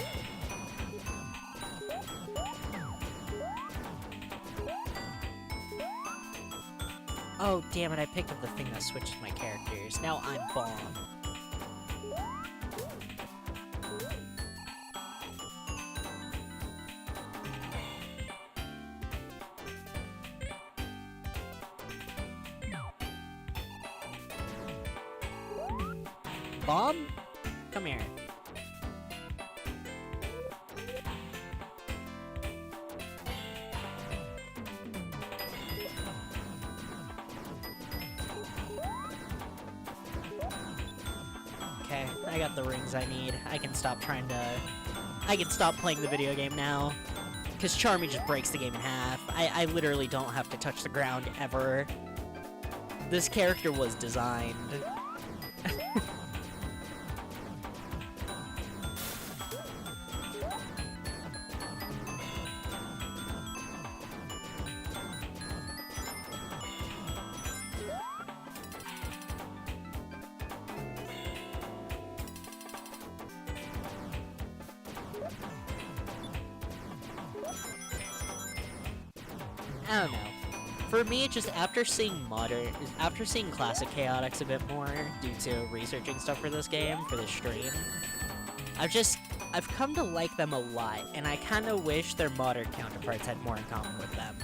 S1: Oh, damn it, I picked up the thing that switches my characters. Now I'm Bomb. Bomb? Come here. Okay, I got the rings I need. I can stop playing the video game now. Because Charmy just breaks the game in half. I literally don't have to touch the ground ever. This character was designed. I don't know. For me, just after seeing classic Chaotix a bit more, due to researching stuff for this game, for this stream, I've come to like them a lot, and I kind of wish their modern counterparts had more in common with them.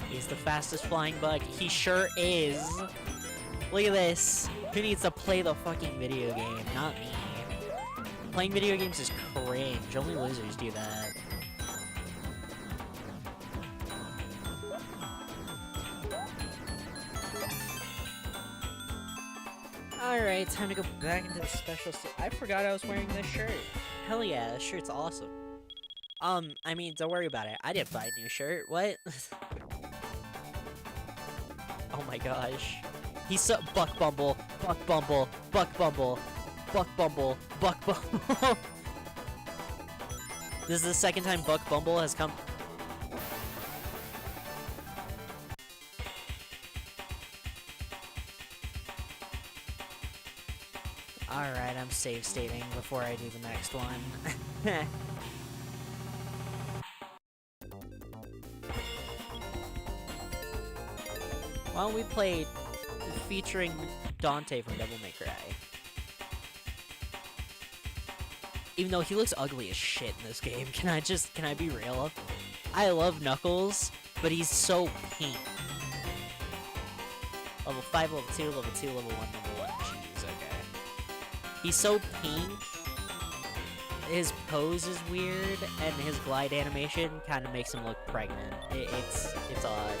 S1: He's the fastest flying bug. He sure is. Look at this. Who needs to play the fucking video game? Not me. Playing video games is cringe. Only losers do that. Alright, time to go back into the special I forgot I was wearing this shirt. Hell yeah, this shirt's awesome. I mean, don't worry about it. I didn't buy a new shirt. What? Oh my gosh. He's so- Buck Bumble, Buck Bumble, Buck Bumble, Buck Bumble, Buck Bumble. This is the second time Buck Bumble has come- Alright, I'm save stating before I do the next one. Why don't we play featuring Dante from Devil May Cry? Even though he looks ugly as shit in this game, can I be real? I love Knuckles, but he's so pink. Level 5, level 2, level 2, level 1, level 1. Jeez, okay. He's so pink. His pose is weird, and his glide animation kind of makes him look pregnant. It's odd.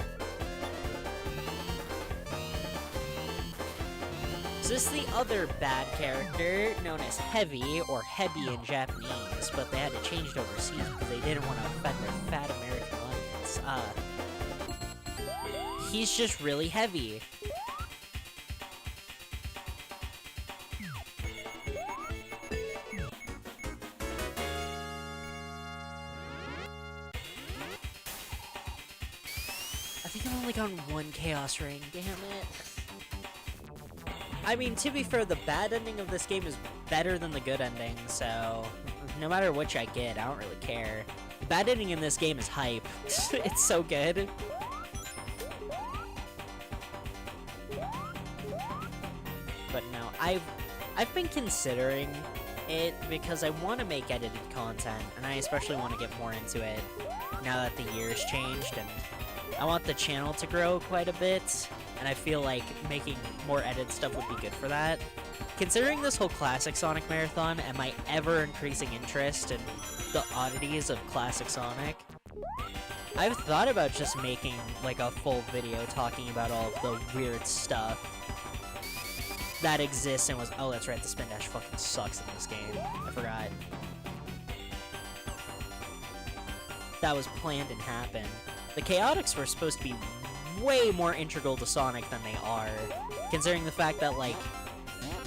S1: This is the other bad character, known as Heavy, or Hebi in Japanese, but they had to change it overseas because they didn't want to offend their fat American audience. He's just really heavy. I think I've only gotten one Chaos Ring, damn it. I mean, to be fair, the bad ending of this game is better than the good ending, so no matter which I get, I don't really care. The bad ending in this game is hype. It's so good. But no, I've been considering it because I want to make edited content, and I especially want to get more into it now that the year's changed, and I want the channel to grow quite a bit. And I feel like making more edited stuff would be good for that. Considering this whole Classic Sonic Marathon and my ever-increasing interest in the oddities of Classic Sonic, I've thought about just making, like, a full video talking about all of the weird stuff that exists and was- oh, that's right, the spin dash fucking sucks in this game. I forgot. That was planned and happened. The Chaotix were supposed to be way more integral to Sonic than they are, considering the fact that, like,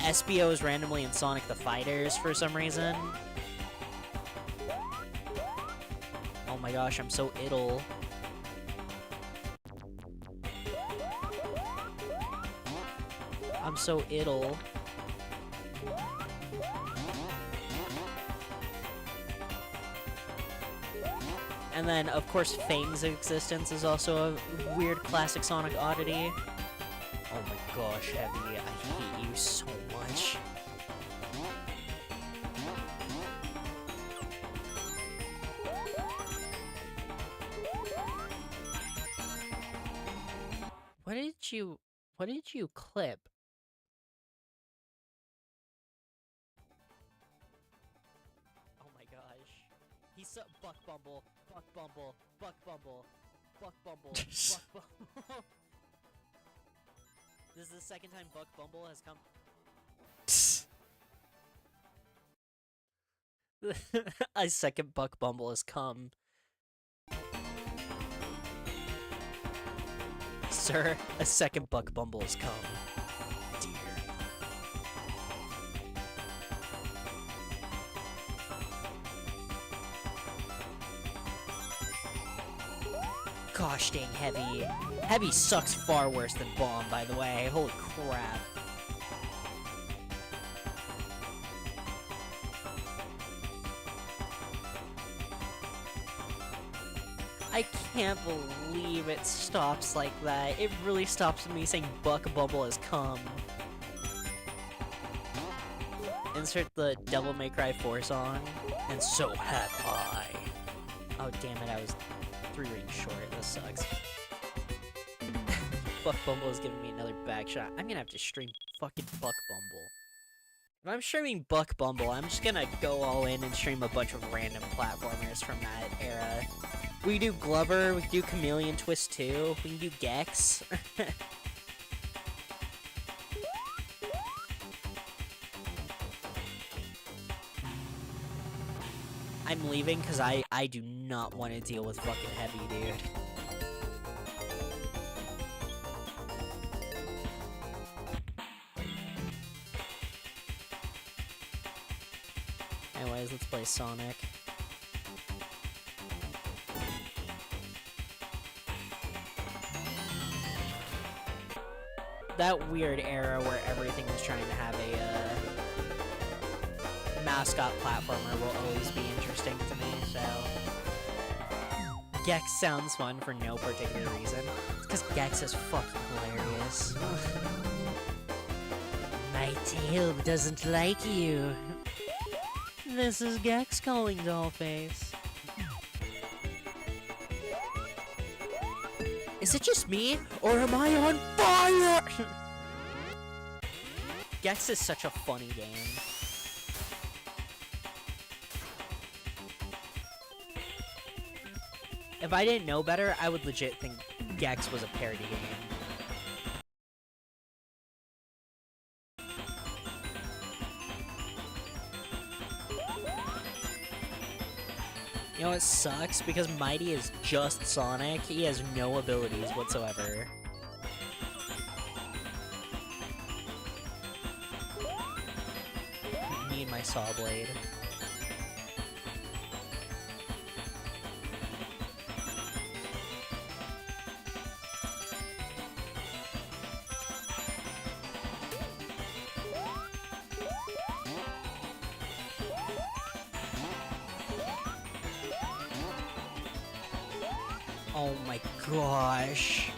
S1: SBO is randomly in Sonic the Fighters for some reason. Oh my gosh, I'm so iddle. I'm so iddle. And then, of course, Fang's existence is also a weird classic Sonic oddity. Oh my gosh, Heavy, I hate you so much. What did you clip? Oh my gosh. He's so Buck Bumble, Buck Bumble, Buck Bumble, Buck Bumble, Buck Bumble. This is the second time Buck Bumble has come. A second Buck Bumble has come. Sir, a second Buck Bumble has come. Dear. Gosh dang Heavy. Heavy sucks far worse than Bomb, by the way. Holy crap. I can't believe it stops like that. It really stops me saying Buck Bumble has come. Insert the Devil May Cry 4 song. And so have I. Oh damn it, I was 3 rings short. This sucks. Buck Bumble is giving me another back shot. I'm gonna have to stream fucking Buck Bumble. If I'm streaming Buck Bumble, I'm just gonna go all in and stream a bunch of random platformers from that era. We can do Glover, we can do Chameleon Twist 2, we can do Gex. I'm leaving because I do not want to deal with fucking Heavy, dude. Anyways, let's play Sonic. That weird era where everything was trying to have a mascot platformer will always be interesting to me, so... Gex sounds fun for no particular reason. It's because Gex is fucking hilarious. My tail doesn't like you. This is Gex calling Dollface. Is it just me, or am I on fire? Gex is such a funny game. If I didn't know better, I would legit think Gex was a parody game. You know what sucks? Because Mighty is just Sonic, he has no abilities whatsoever. Me and my saw blade. Oh my gosh.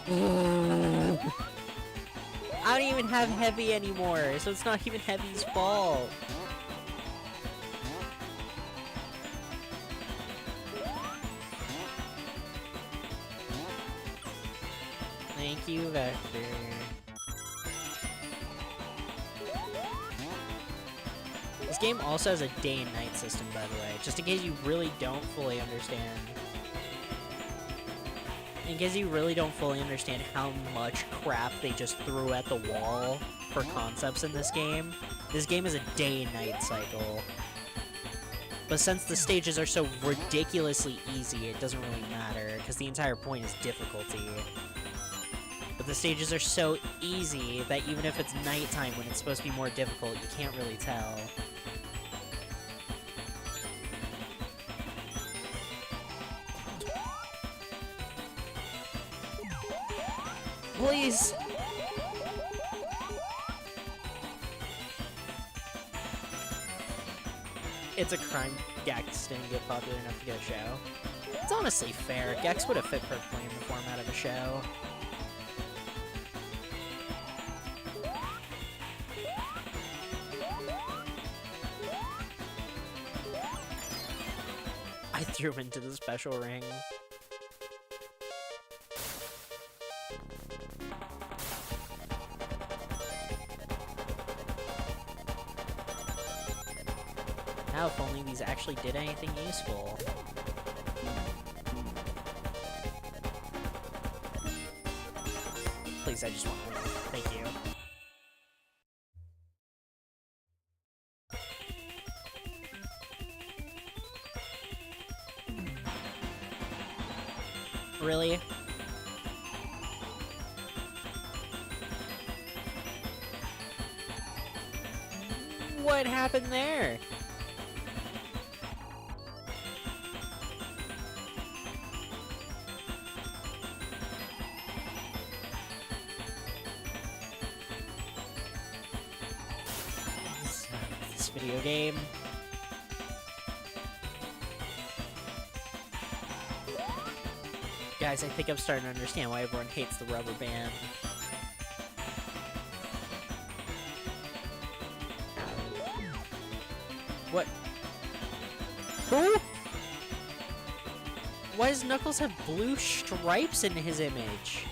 S1: I don't even have Heavy anymore, so it's not even Heavy's fault. Thank you, Vector. This game also has a day and night system, by the way, just in case you really don't fully understand. In case you really don't fully understand how much crap they just threw at the wall for concepts in this game is a day and night cycle. But since the stages are so ridiculously easy, it doesn't really matter, because the entire point is difficulty. But the stages are so easy that even if it's nighttime when it's supposed to be more difficult, you can't really tell. Please! It's a crime Gex didn't get popular enough to get a show. It's honestly fair. Gex would have fit perfectly in the format of a show. I threw him into the special ring. Now, if only these actually did anything useful. Please, I just want to win. Thank you. Really? What happened there? This video game. Guys, I think I'm starting to understand why everyone hates the rubber band. What? Who? Why does Knuckles have blue stripes in his image?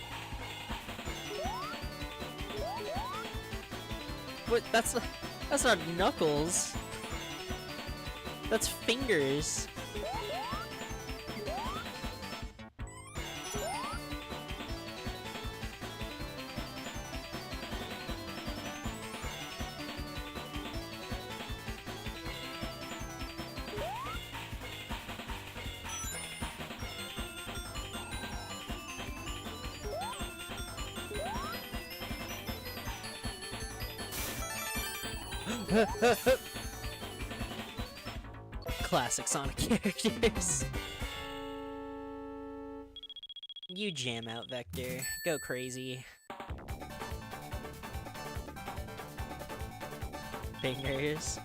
S1: What? That's not Knuckles. That's Fingers. Classic Sonic characters. You jam out, Vector. Go crazy. Fingers.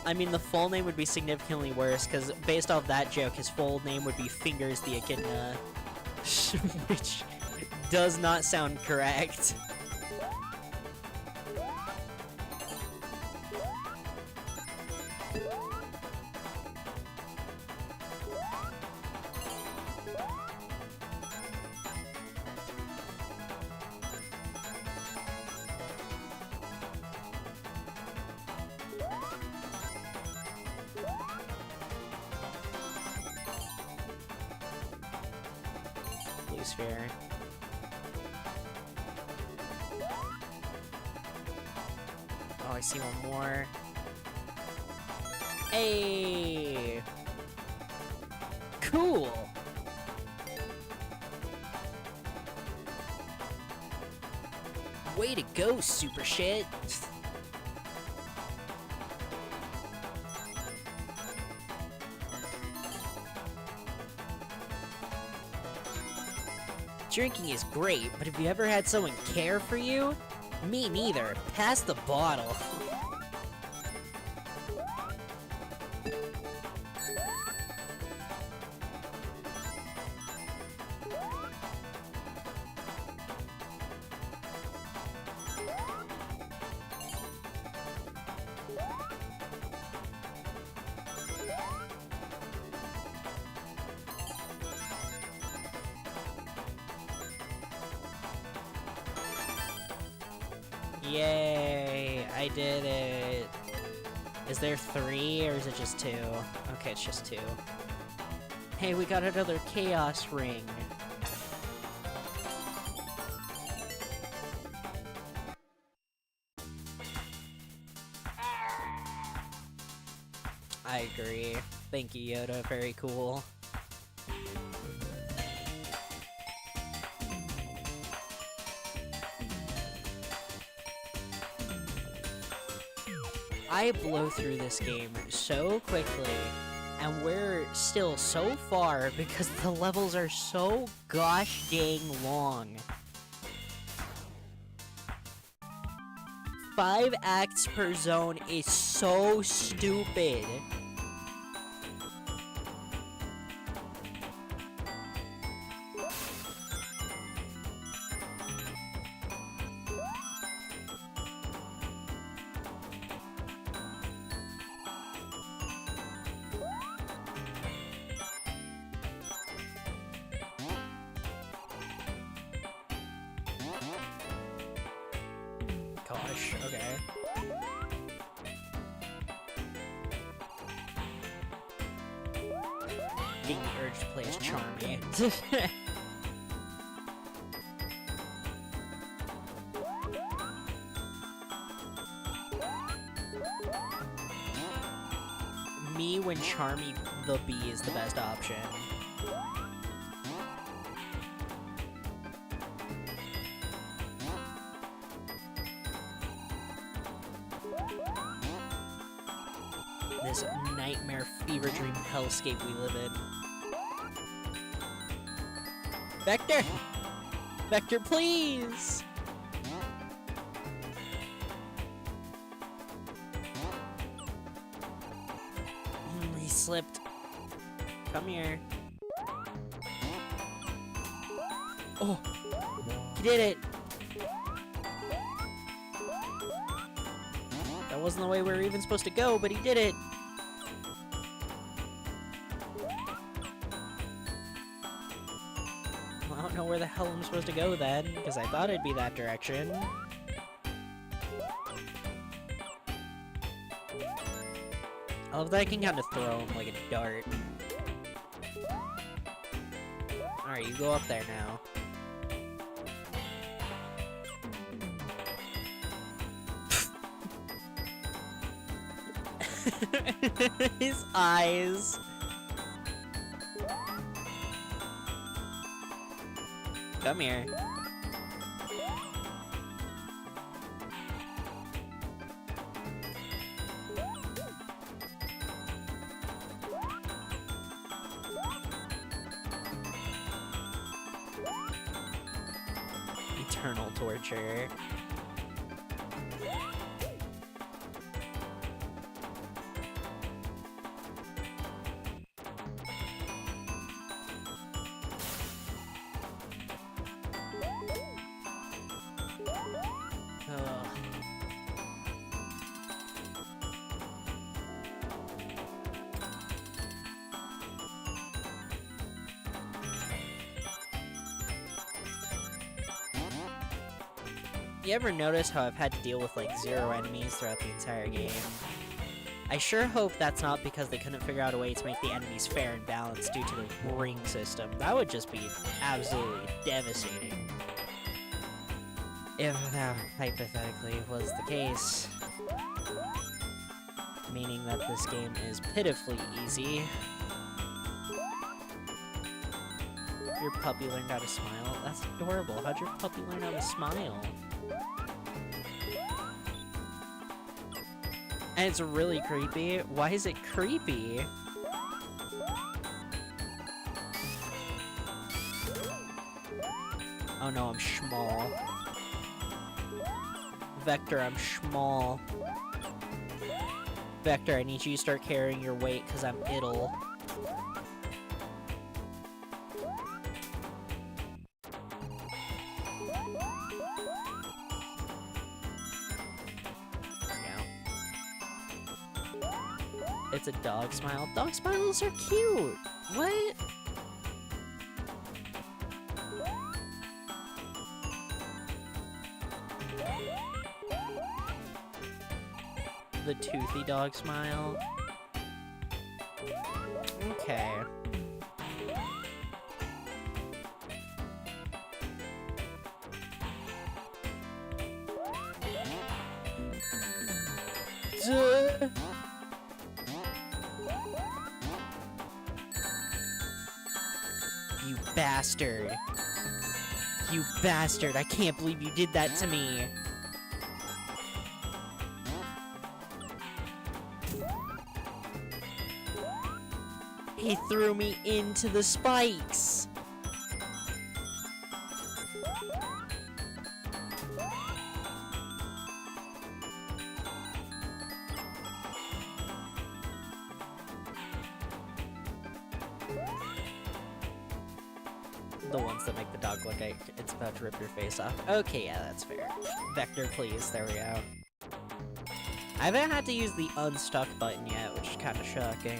S1: I mean, the full name would be significantly worse, because based off that joke, his full name would be Fingers the Echidna. Which does not sound correct. Blue sphere. Oh, I see one more. Hey! Cool! Way to go, super shit! Drinking is great, but have you ever had someone care for you? Me neither. Pass the bottle. Yay, I did it. Is there 3 or is it just 2? Okay, it's just 2. Hey, we got another Chaos Ring. I agree. Thank you, Yoda. Very cool. I blow through this game so quickly, and we're still so far because the levels are so gosh dang long. 5 acts per zone is so stupid. Gosh, okay. Getting the urge to play as Charmy. Me when Charmy the Bee is the best option. This nightmare fever dream hellscape we live in. Vector! Vector, please! He slipped. Come here. Oh! He did it! That wasn't the way we were even supposed to go, but he did it! Well, I don't know where the hell I'm supposed to go then, because I thought it'd be that direction. I love that I can kind of throw him like a dart. Alright, you go up there now. His eyes. Come here. Eternal torture. You ever notice how I've had to deal with like 0 enemies throughout the entire game? I sure hope that's not because they couldn't figure out a way to make the enemies fair and balanced due to the ring system. That would just be absolutely devastating. If that hypothetically was the case. Meaning that this game is pitifully easy. Your puppy learned how to smile? That's adorable. How'd your puppy learn how to smile? And it's really creepy. Why is it creepy? Oh no, I'm small. Vector, I'm small. Vector, I need you to start carrying your weight because I'm iddle. It's a dog smile. Dog smiles are cute! What? The toothy dog smile. Okay. Duh. You bastard. You bastard. I can't believe you did that to me. He threw me into the spikes! The ones that make the dog look like it's about to rip your face off. Okay, yeah, that's fair. Vector, please. There we go. I haven't had to use the unstuck button yet, which is kind of shocking.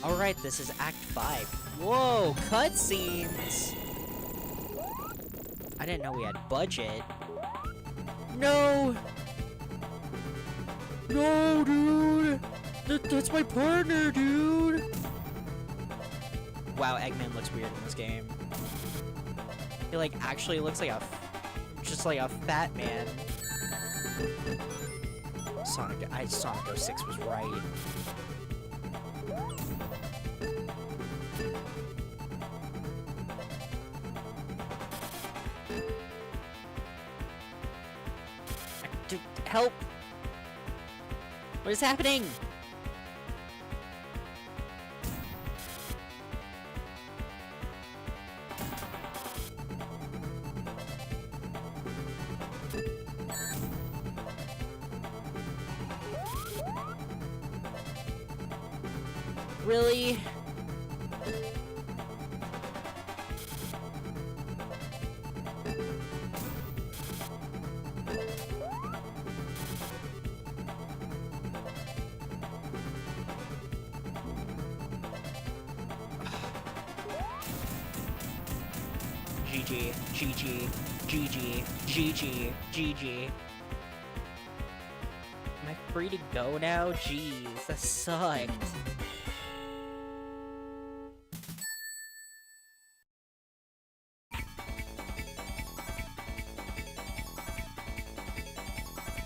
S1: Alright, this is Act 5. Whoa, cutscenes! I didn't know we had budget. No! No, dude! That's my partner, dude! Wow, Eggman looks weird in this game. He, like, actually looks like just like a fat man. Sonic 06 was right. Help! What is happening? Really? GG, GG, GG, GG, GG. Am I free to go now? Jeez, that sucked.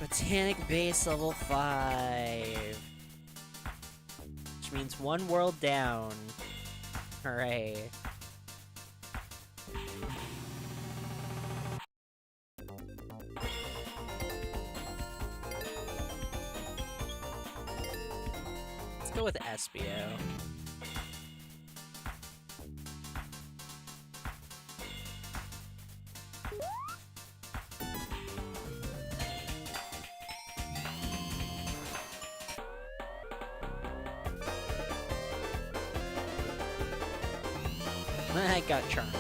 S1: Botanic base level 5. Which means one world down. Hooray. Let's go with Espio. I got charmed.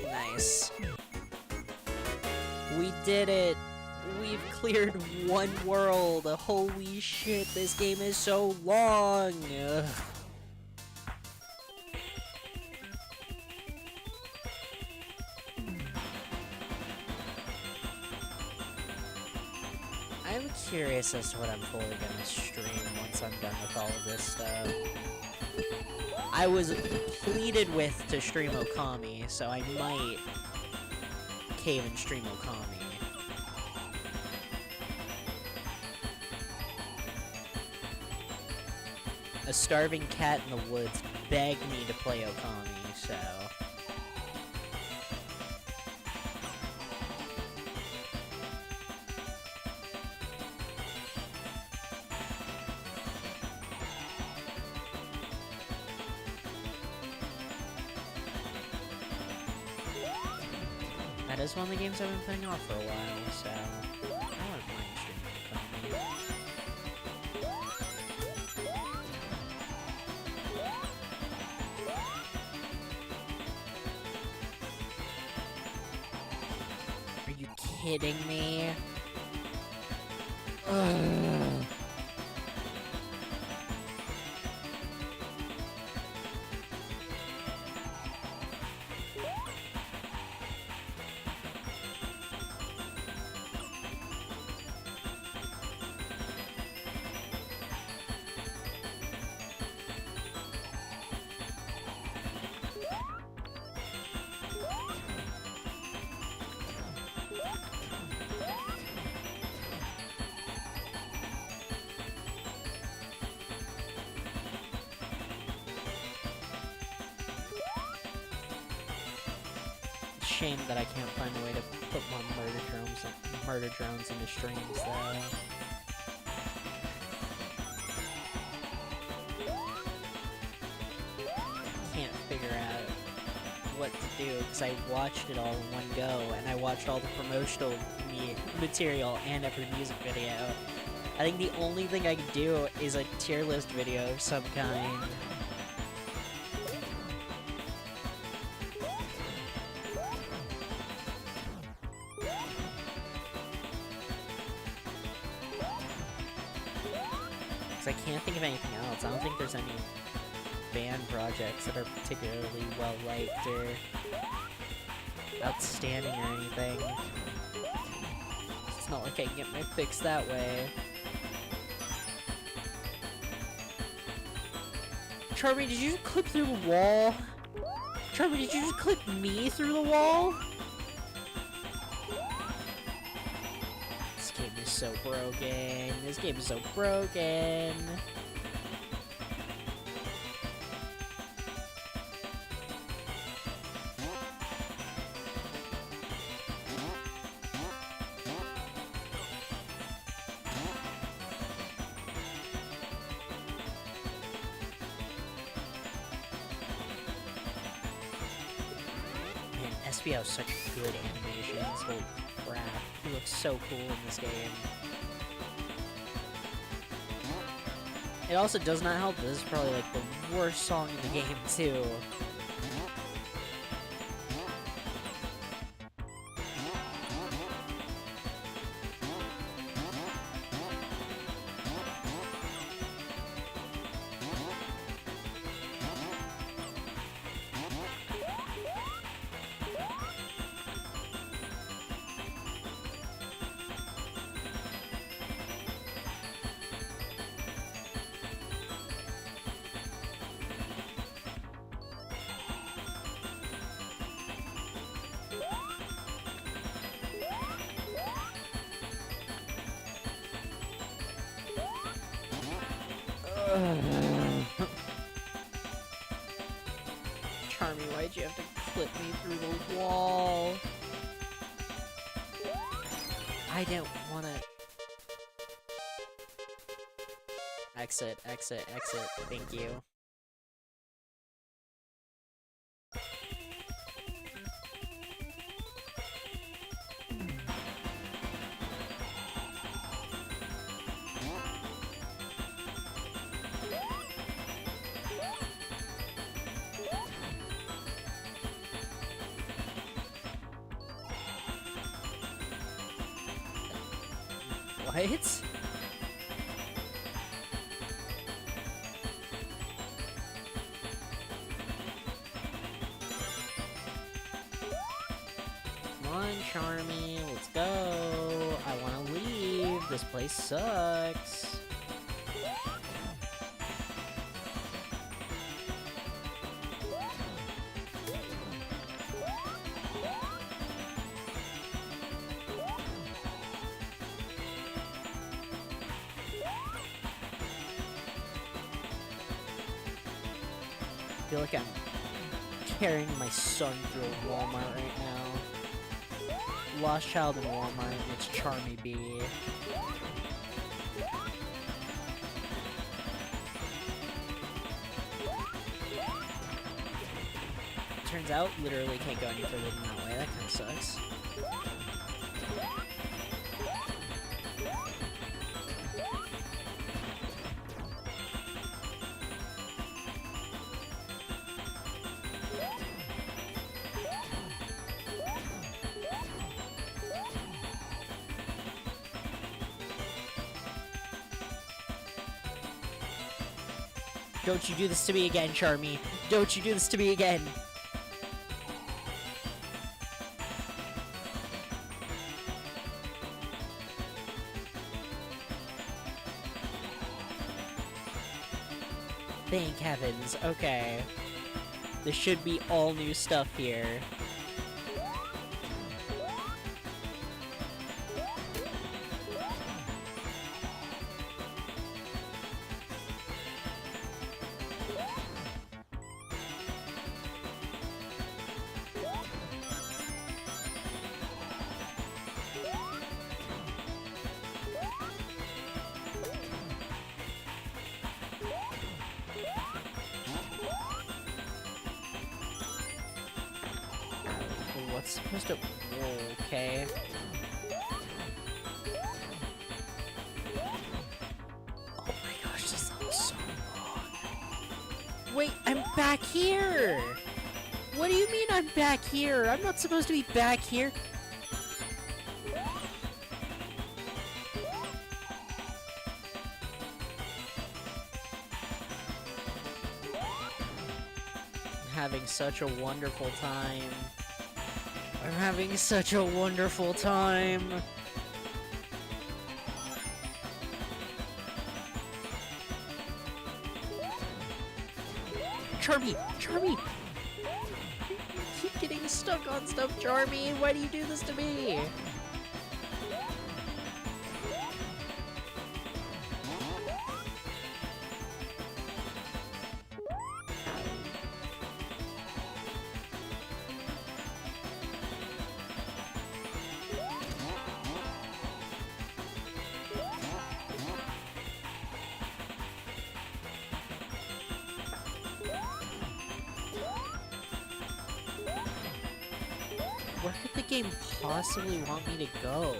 S1: Nice. We did it! We've cleared one world! Holy shit, this game is so long! Ugh. I'm curious as to what I'm fully gonna stream once I'm done with all of this stuff. I was pleaded with to stream Okami, so I might cave and stream Okami. A starving cat in the woods begged me to play Okami, so... That is one of the games I've been playing off for a while, so I wouldn't mind streaming Okami. Are you kidding me? Ugh. shame that I can't find a way to put more murder drones into streams, though. Can't figure out what to do, because I watched it all in one go, and I watched all the promotional material and every music video. I think the only thing I could do is a tier list video of some kind. Because I can't think of anything else. I don't think there's any band projects that are particularly well liked or outstanding or anything. It's not like I can get my fix that way. Charmy, did you just clip through the wall? Charmy, did you just clip me through the wall? This game is so broken. This game is so broken. SBO has such good animations, holy crap. He looks so cool in this game. It also does not help that this is probably like the worst song in the game too. Charmy, why'd you have to clip me through the wall? I don't wanna... Exit, exit, exit. Thank you. What? Come on, Charmy, let's go. I wanna leave. This place sucks. I feel like I'm carrying my son through a Walmart right now. Lost child in Walmart, and it's Charmy B. Turns out, literally can't go any further than that way. That kind of sucks. Don't you do this to me again, Charmy. Don't you do this to me again. Thank heavens. Okay. There should be all new stuff here. It's supposed to... Whoa, okay. Oh my gosh, this level's so long. Wait, I'm back here! What do you mean I'm back here? I'm not supposed to be back here. I'm having such a wonderful time. I'm having such a wonderful time. Charmy! Charmy! Keep getting stuck on stuff, Charmy! Why do you do this to me? Where could the game possibly want me to go?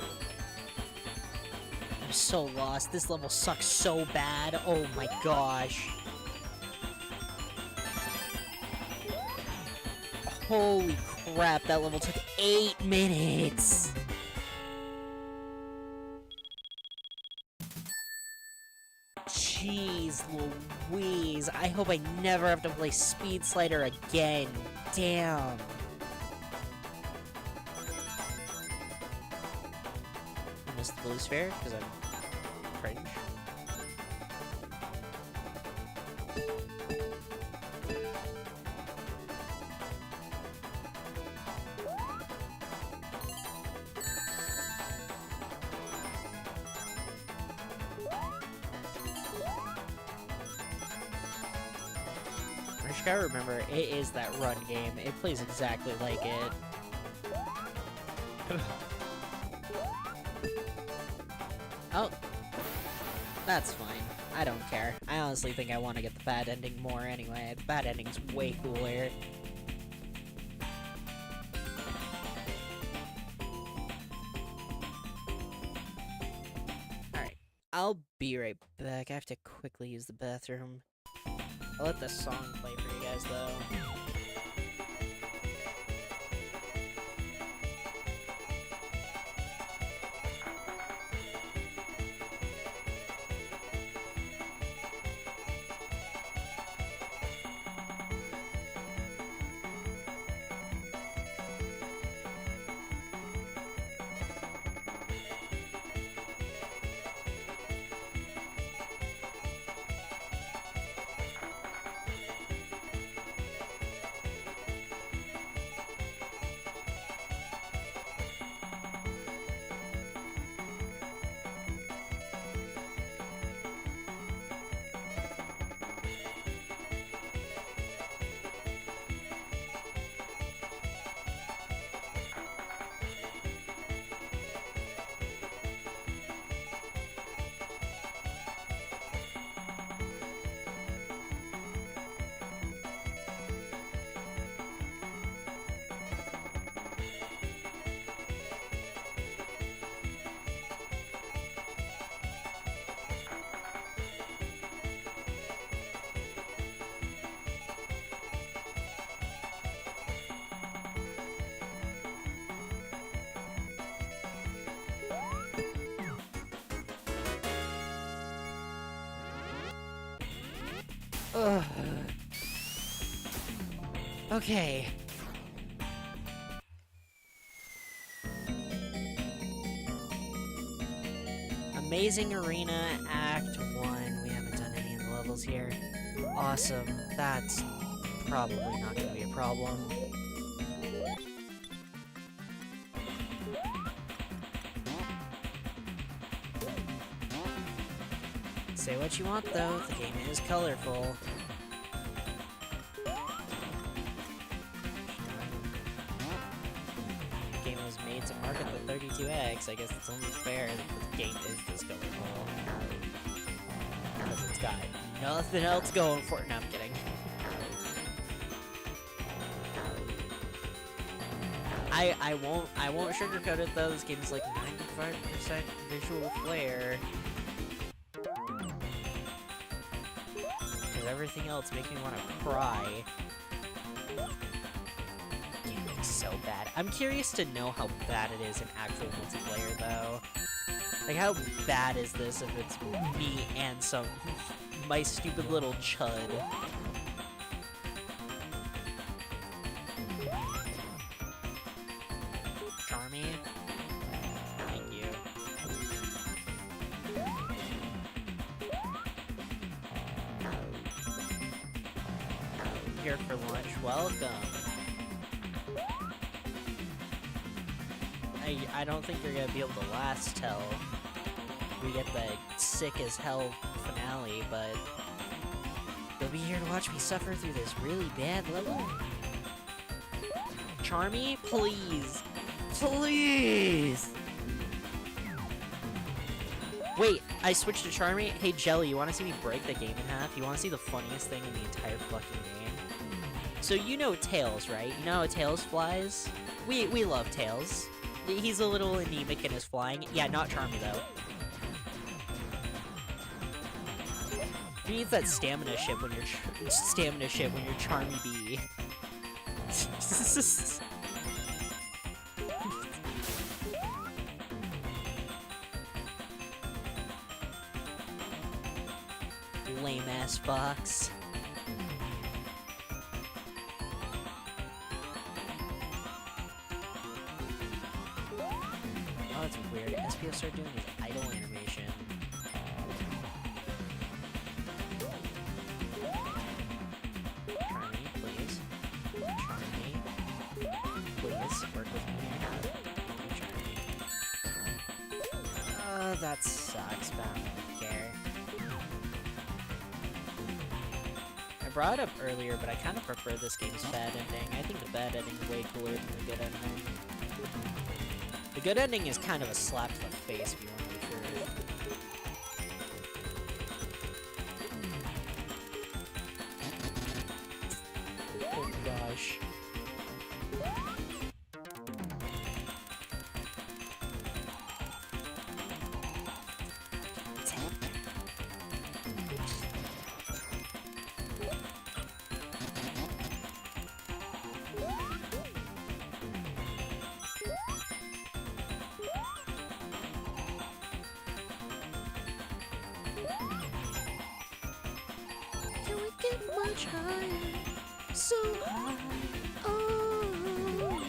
S1: I'm so lost. This level sucks so bad. Oh my gosh. Holy crap, that level took 8 minutes! Jeez Louise, I hope I never have to play Speed Slider again. Damn. I missed the blue sphere because I'm cringe. I just gotta remember, it is that run game. It plays exactly like it. Oh. That's fine. I don't care. I honestly think I want to get the bad ending more anyway. The bad ending's way cooler. Alright. I'll be right back. I have to quickly use the bathroom. I'll let the song play for you guys, though. Ugh. Okay. Amazing Arena Act 1. We haven't done any of the levels here. Awesome. That's probably not going to be a problem. Say what you want, though. The game is colorful. The game was made to market the 32X. I guess it's only fair that the game is this colorful. Because it's got nothing else going for it. No, I'm kidding. I won't sugarcoat it though. This game is like 95% visual flair. Because everything else makes me want to cry. Game looks so bad. I'm curious to know how bad it is in actual multiplayer though. Like how bad is this if it's me and my stupid little chud? Charmy? Thank you. Here for lunch. Welcome. I don't think you're gonna be able to last till we get the sick as hell finale, but you'll be here to watch me suffer through this really bad level. Charmy, please. Please! Wait, I switched to Charmy? Hey Jelly, you wanna see me break the game in half? You wanna see the funniest thing in the entire fucking game? So you know Tails, right? You know how Tails flies? We love Tails. He's a little anemic in his flying. Yeah, not Charmy though. He needs that stamina ship when you're Charmy B. Lame ass fox. Oh, it's weird. SPS started doing his idle animation. Charmy, please. Charmy. Please, work with me. Charmy. That sucks, but I don't care. I brought it up earlier, but I kind of prefer this game's bad ending. I think the bad ending is way cooler than the good ending. The good ending is kind of a slap to the face, if you want to be sure. Oh gosh. Much higher, so high, oh.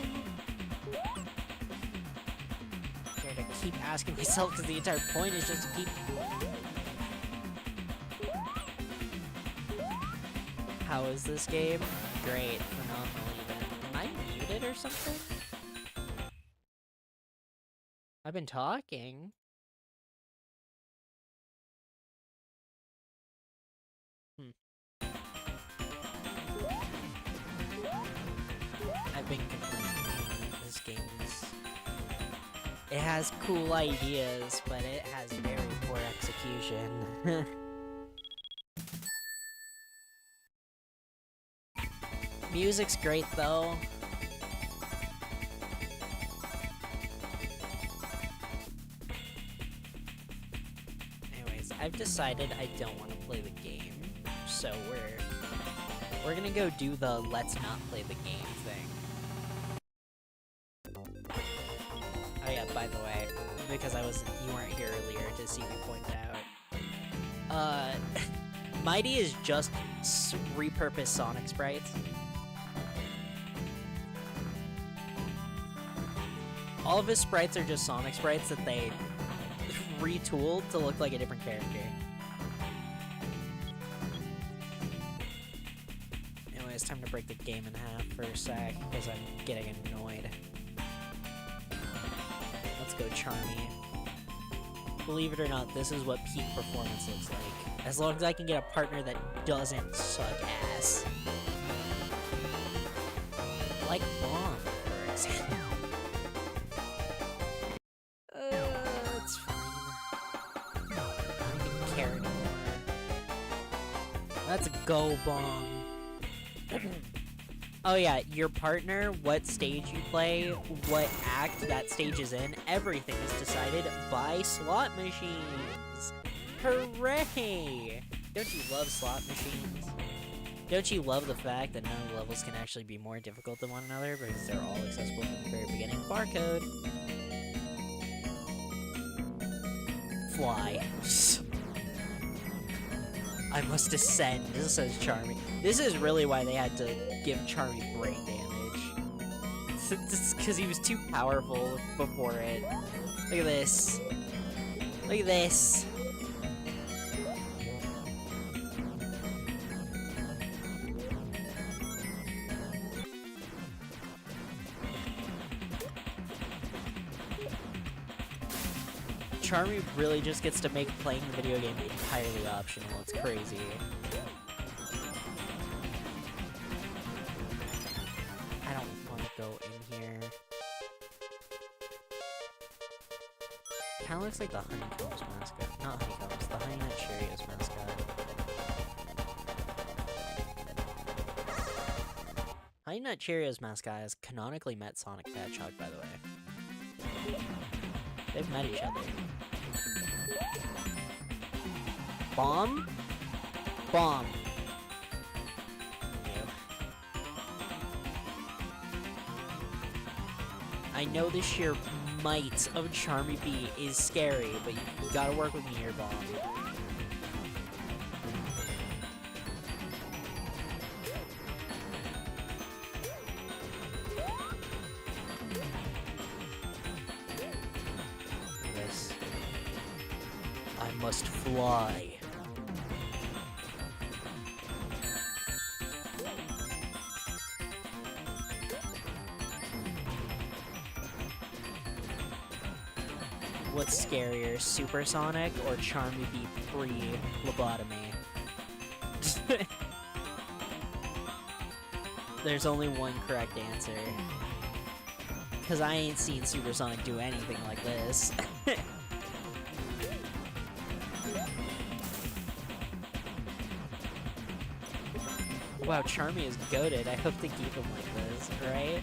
S1: Okay, to keep asking myself because the entire point is just to keep. How is this game? Great, phenomenal even. Am I muted or something? I've been talking. I've been complaining. This game is... It has cool ideas, but it has very poor execution. Music's great, though. Anyways, I've decided I don't want to play the game, so we're gonna go do the let's not play the game thing. Oh yeah, by the way, because you weren't here earlier to see me point out. Mighty is just repurposed Sonic sprites. All of his sprites are just Sonic sprites that they retooled to look like a different character. Anyway, it's time to break the game in half for a sec, because I'm getting annoyed. Let's go, Charmy. Believe it or not, this is what peak performance looks like. As long as I can get a partner that doesn't suck ass. Like Mom, for example. It's fine. I don't even care anymore. Let's go, Bong. Oh yeah, your partner, what stage you play, what act that stage is in, everything is decided by slot machines. Hooray! Don't you love slot machines? Don't you love the fact that none of the levels can actually be more difficult than one another because they're all accessible from the very beginning? Barcode. Fly. I must ascend, says Charmy. This is really why they had to give Charmy brain damage. It's because he was too powerful before it. Look at this. Look at this. Charmy really just gets to make playing the video game entirely optional. It's crazy. I don't want to go in here. Kinda looks like the Honeycombs mascot. Not Honeycombs, the Honey Nut Cheerios mascot. Honey Nut Cheerios mascot has canonically met Sonic the Hedgehog, by the way. They've met each other. Bomb? Bomb. I know the sheer might of Charmy B is scary, but you gotta work with me here, Bomb. This. I must fly. What's scarier, Supersonic or Charmy B pre-lobotomy? There's only one correct answer. Because I ain't seen Supersonic do anything like this. Wow, Charmy is goated. I hope they keep him like this, right?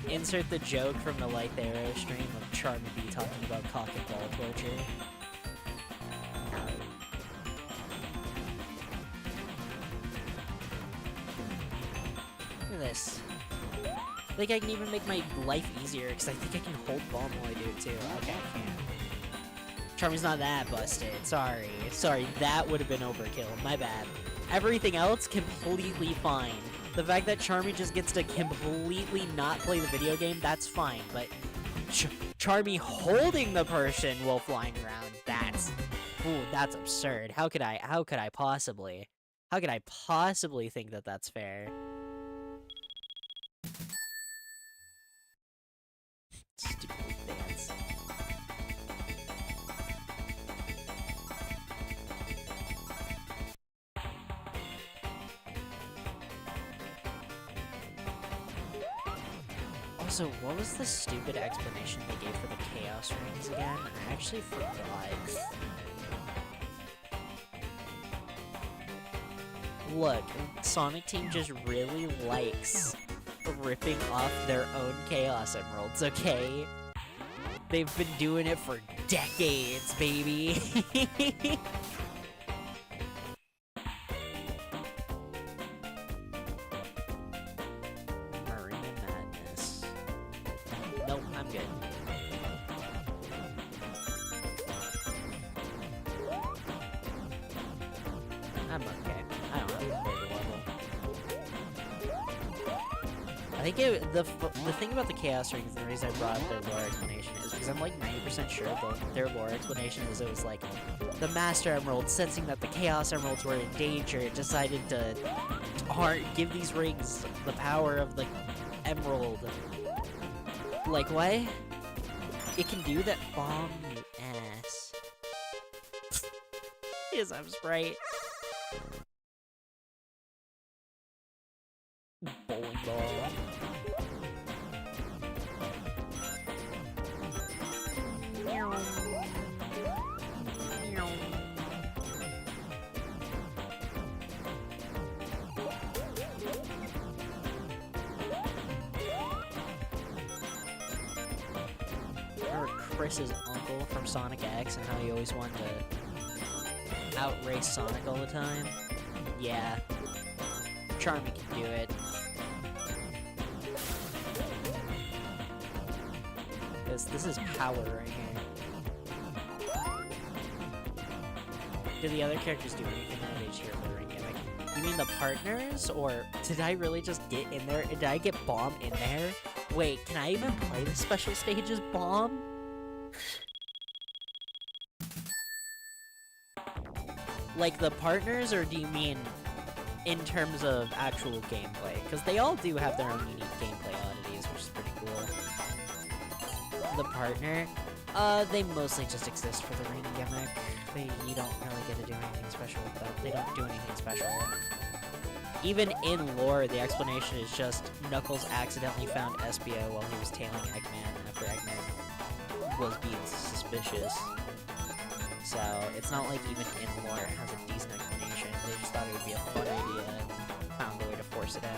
S1: Insert the joke from the Light the Arrow stream of Charmy B talking about cock and ball torture. Look at this. I think I can even make my life easier, because I think I can hold bomb while I do it too. Okay, I can't. Charmy's not that busted. Sorry. Sorry, that would have been overkill. My bad. Everything else, completely fine. The fact that Charmy just gets to completely not play the video game, that's fine, but Charmy holding the person while flying around, that's absurd. How could I possibly think that that's fair? Stupid dance. Also, what was the stupid explanation they gave for the Chaos Rings again? I actually forgot. Look, Sonic Team just really likes ripping off their own Chaos Emeralds, okay? They've been doing it for decades, baby! I'm okay. I don't have to play the level. I think the thing about the Chaos Rings, the reason I brought up their lore explanation is because I'm like 90% sure their lore explanation is it was like the Master Emerald, sensing that the Chaos Emeralds were in danger, decided to give these rings the power of the Emerald. Like, what? It can do that? Bomb, you ass. Yes, I'm Sprite. Bowling ball. Chris's uncle from Sonic X and how he always wanted to outrace Sonic all the time? Yeah. Charmy can do it. This is power right here. Do the other characters do anything related to your ordering gimmick? You mean the partners? Or did I really just get in there? Did I get Bomb in there? Wait, can I even play the special stage as Bomb? Like the partners, or do you mean in terms of actual gameplay? Because they all do have their own unique gameplay oddities, which is pretty cool. The partner, they mostly just exist for the ring gimmick. You don't really get to do anything special with them. They don't do anything special. Even in lore, the explanation is just Knuckles accidentally found SBO while he was tailing Eggman after Eggman was being suspicious. So, it's not like even in lore it has a decent explanation. They just thought it would be a fun idea and found a way to force it in.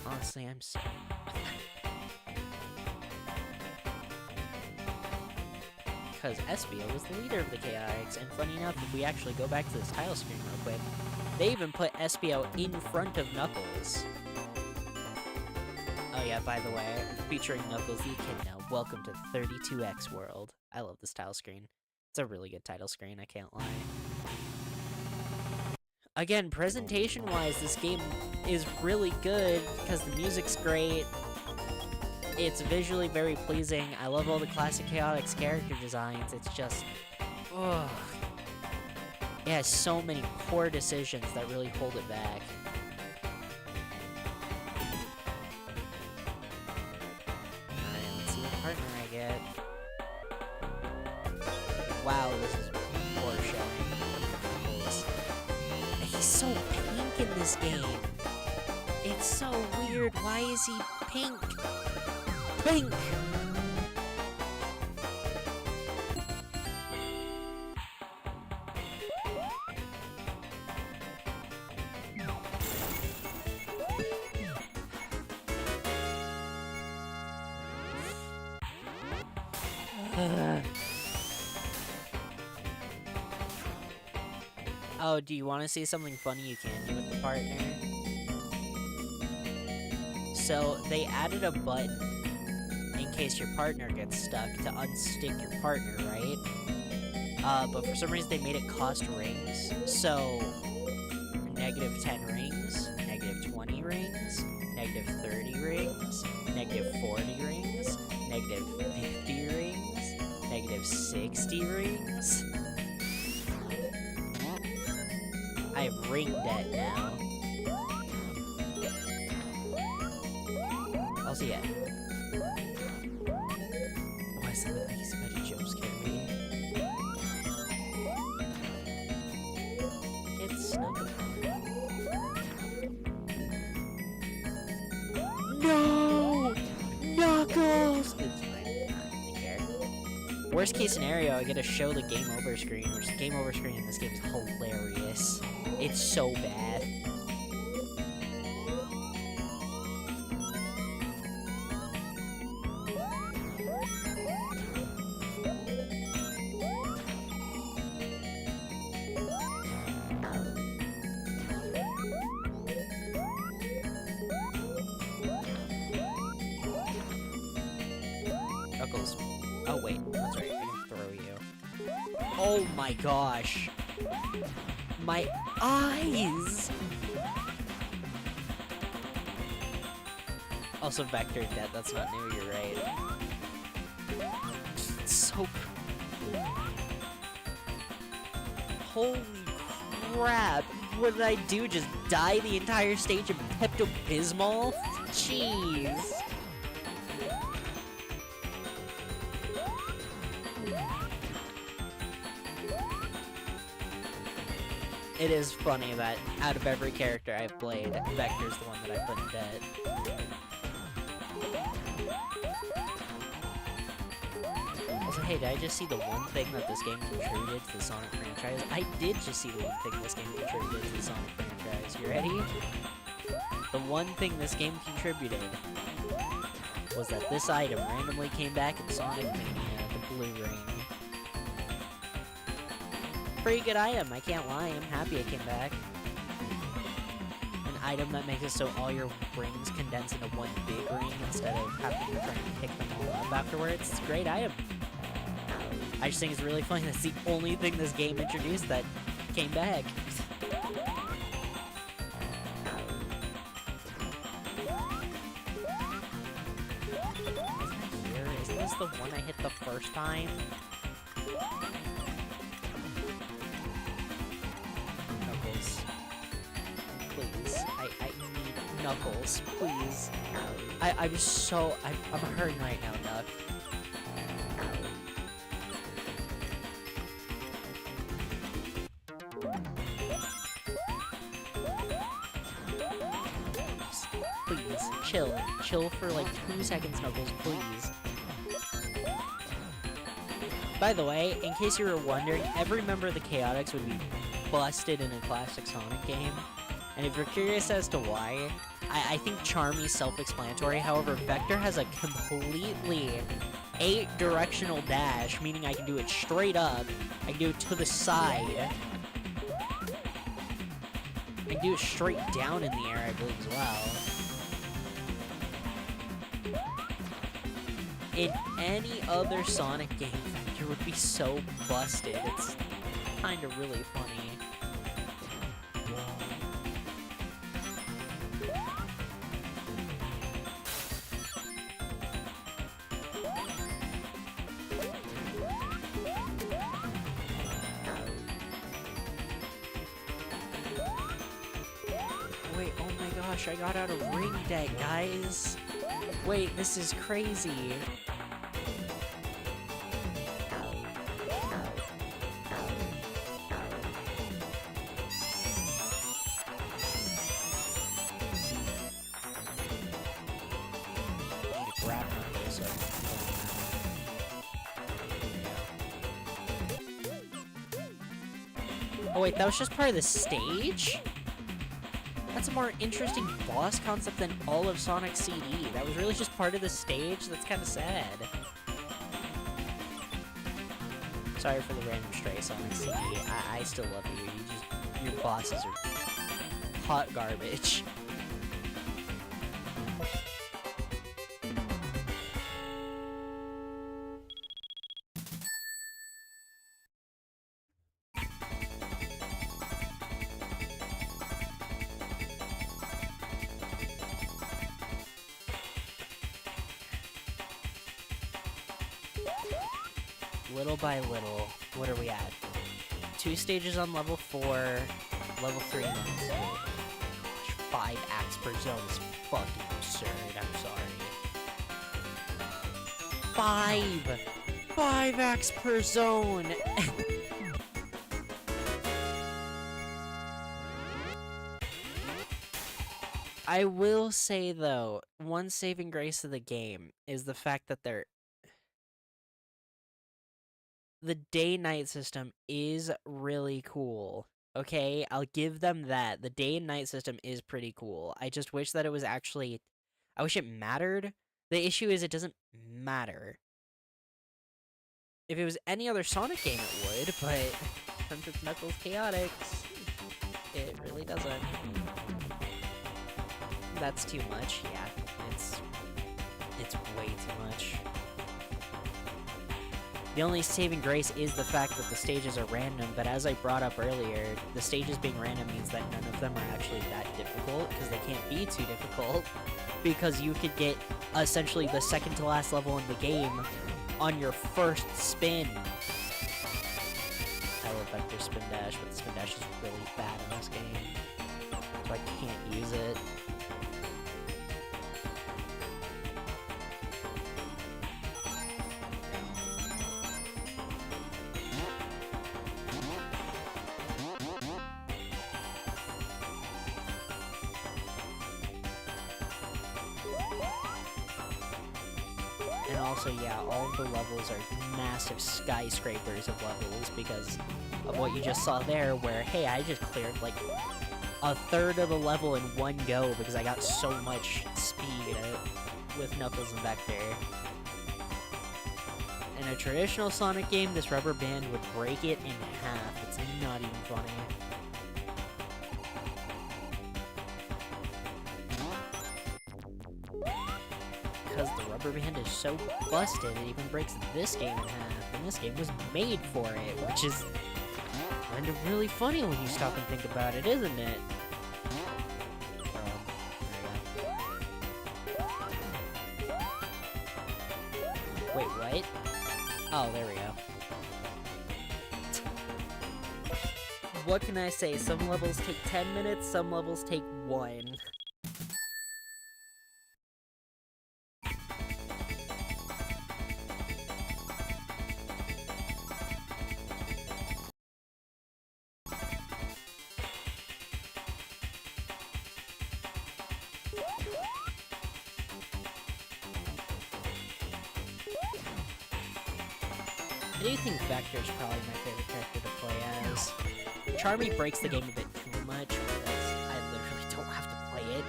S1: Honestly, I'm so because SBO was the leader of the Chaotix, and funny enough, if we actually go back to this title screen real quick, they even put SBO in front of Knuckles. Oh yeah, by the way, featuring Knuckles the Echidna, welcome to 32X World. I love this title screen. It's a really good title screen, I can't lie. Again, presentation-wise, this game is really good because the music's great. It's visually very pleasing. I love all the classic Chaotix character designs. It's just, ugh. It has so many poor decisions that really hold it back. Alright, let's see what partner I get. Wow, this is poor showing. He's so pink in this game. It's so weird. Why is he pink? Pink! Oh, do you want to see something funny you can do with the partner? So, they added a button in case your partner gets stuck to unstick your partner, right? But for some reason they made it cost rings. So, -10 rings, -20 rings, -30 rings, -40 rings, -50 rings, -60 rings. I have ring debt now. Also, yeah. Why does it look like he's about to jump scare me? Get snug upon. No! Knuckles! It's fine. I don't really care. Worst case scenario, I get to show the game over screen, which the game over screen in this game is hilarious. It's so bad. Knuckles. Oh wait, that's right, I can throw you. Oh my gosh. My eyes! Also vector debt, that's not new, you're right. It's so... Holy crap! What did I do? Just die the entire stage of Pepto-Bismol? Jeez! It is funny that out of every character I've played, Vector's the one that I put in debt. Also, hey, did I just see the one thing that this game contributed to the Sonic franchise? I did just see the one thing this game contributed to the Sonic franchise. guys. You ready? The one thing this game contributed was that this item randomly came back in Sonic Mania, the blue ring. Pretty good item, I can't lie. I'm happy it came back. An item that makes it so all your rings condense into one big ring instead of having to try and pick them all up afterwards. It's a great item. I just think it's really funny that's the only thing this game introduced that came back. Isn't this the one I hit the first time? Knuckles. Please. I need Knuckles. Please. I'm hurting right now, Duck. Please, chill. Chill for like 2 seconds, Knuckles, please. By the way, in case you were wondering, every member of the Chaotix would be busted in a classic Sonic game. And if you're curious as to why, I think Charmy's self-explanatory. However, Vector has a completely 8-directional dash, meaning I can do it straight up, I can do it to the side, I can do it straight down in the air, I believe, as well. In any other Sonic game, Vector would be so busted. It's kind of really funny. Wait, oh my gosh, I got out of ring deck, guys. Wait, this is crazy. Oh wait, that was just part of the stage? That's a more interesting boss concept than all of Sonic CD. That was really just part of the stage? That's kind of sad. Sorry for the random stray, Sonic CD. I still love you. Your bosses are hot garbage. Little by little, what are we at? 2 stages on level 4, level 3 on level 2. 5 acts per zone is fucking absurd, I'm sorry. 5 acts per zone! I will say though, one saving grace of the game is the fact that the day-night system is really cool. Okay, I'll give them that. The day and night system is pretty cool. I just wish that it was actually... I wish it mattered. The issue is it doesn't matter. If it was any other Sonic game, it would, but since it's Knuckles Chaotix, it really doesn't. That's too much, yeah. It's way too much. The only saving grace is the fact that the stages are random, but as I brought up earlier, the stages being random means that none of them are actually that difficult, because they can't be too difficult, because you could get essentially the second to last level in the game on your first spin. I love Vector Spin Dash, but the Spin Dash is really bad in this game, so I can't use it. And also, yeah, all of the levels are massive skyscrapers of levels because of what you just saw there, where, hey, I just cleared, like, a third of the level in one go because I got so much speed with Knuckles and Vector. In a traditional Sonic game, this rubber band would break it in half. It's not even funny. Because the rubber band is so busted, it even breaks this game in half. And this game was made for it, which is kind of really funny when you stop and think about it, isn't it? Wait, what? Oh, there we go. What can I say? Some levels take 10 minutes, some levels take 1. I do think Vector's probably my favorite character to play as. Charmy breaks the game a bit too much, whereas I literally don't have to play it.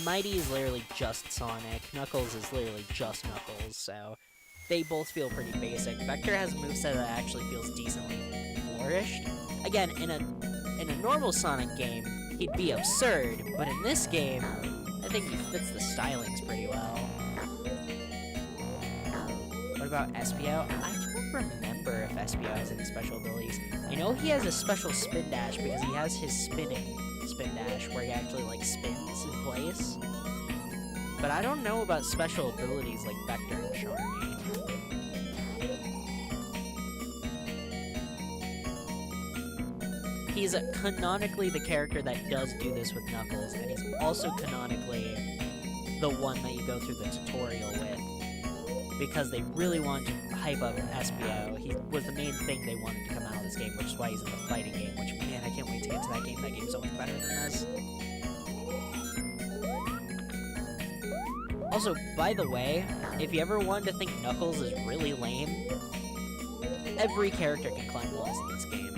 S1: Mighty is literally just Sonic, Knuckles is literally just Knuckles, so they both feel pretty basic. Vector has a moveset that actually feels decently flourished. Again, in a normal Sonic game, he'd be absurd, but in this game, I think he fits the stylings pretty well. What about Espio? I don't remember if Espio has any special abilities. I know he has a special spin dash because he has his spinning spin dash where he actually like spins in place. But I don't know about special abilities like Vector and Charmy. He's canonically the character that does do this with Knuckles, and he's also canonically the one that you go through the tutorial with. Because they really wanted to hype up Espio. He was the main thing they wanted to come out of this game, which is why he's in the fighting game, which, man, I can't wait to get to that game. That game's so much better than this. Also, by the way, if you ever wanted to think Knuckles is really lame, every character can climb walls in this game.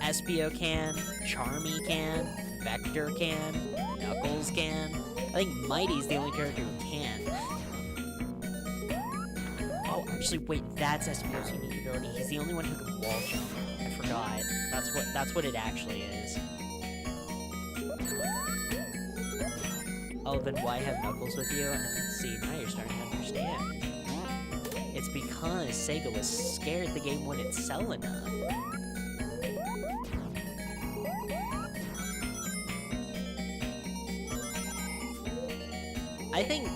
S1: Espio can, Charmy can, Vector can, Knuckles can. I think Mighty's the only character who can. Oh, actually, wait, that's Espio's unique ability. He's the only one who can wall jump. I forgot. That's what it actually is. Oh, then why have Knuckles with you? See, now you're starting to understand. It's because Sega was scared the game wouldn't sell enough. I think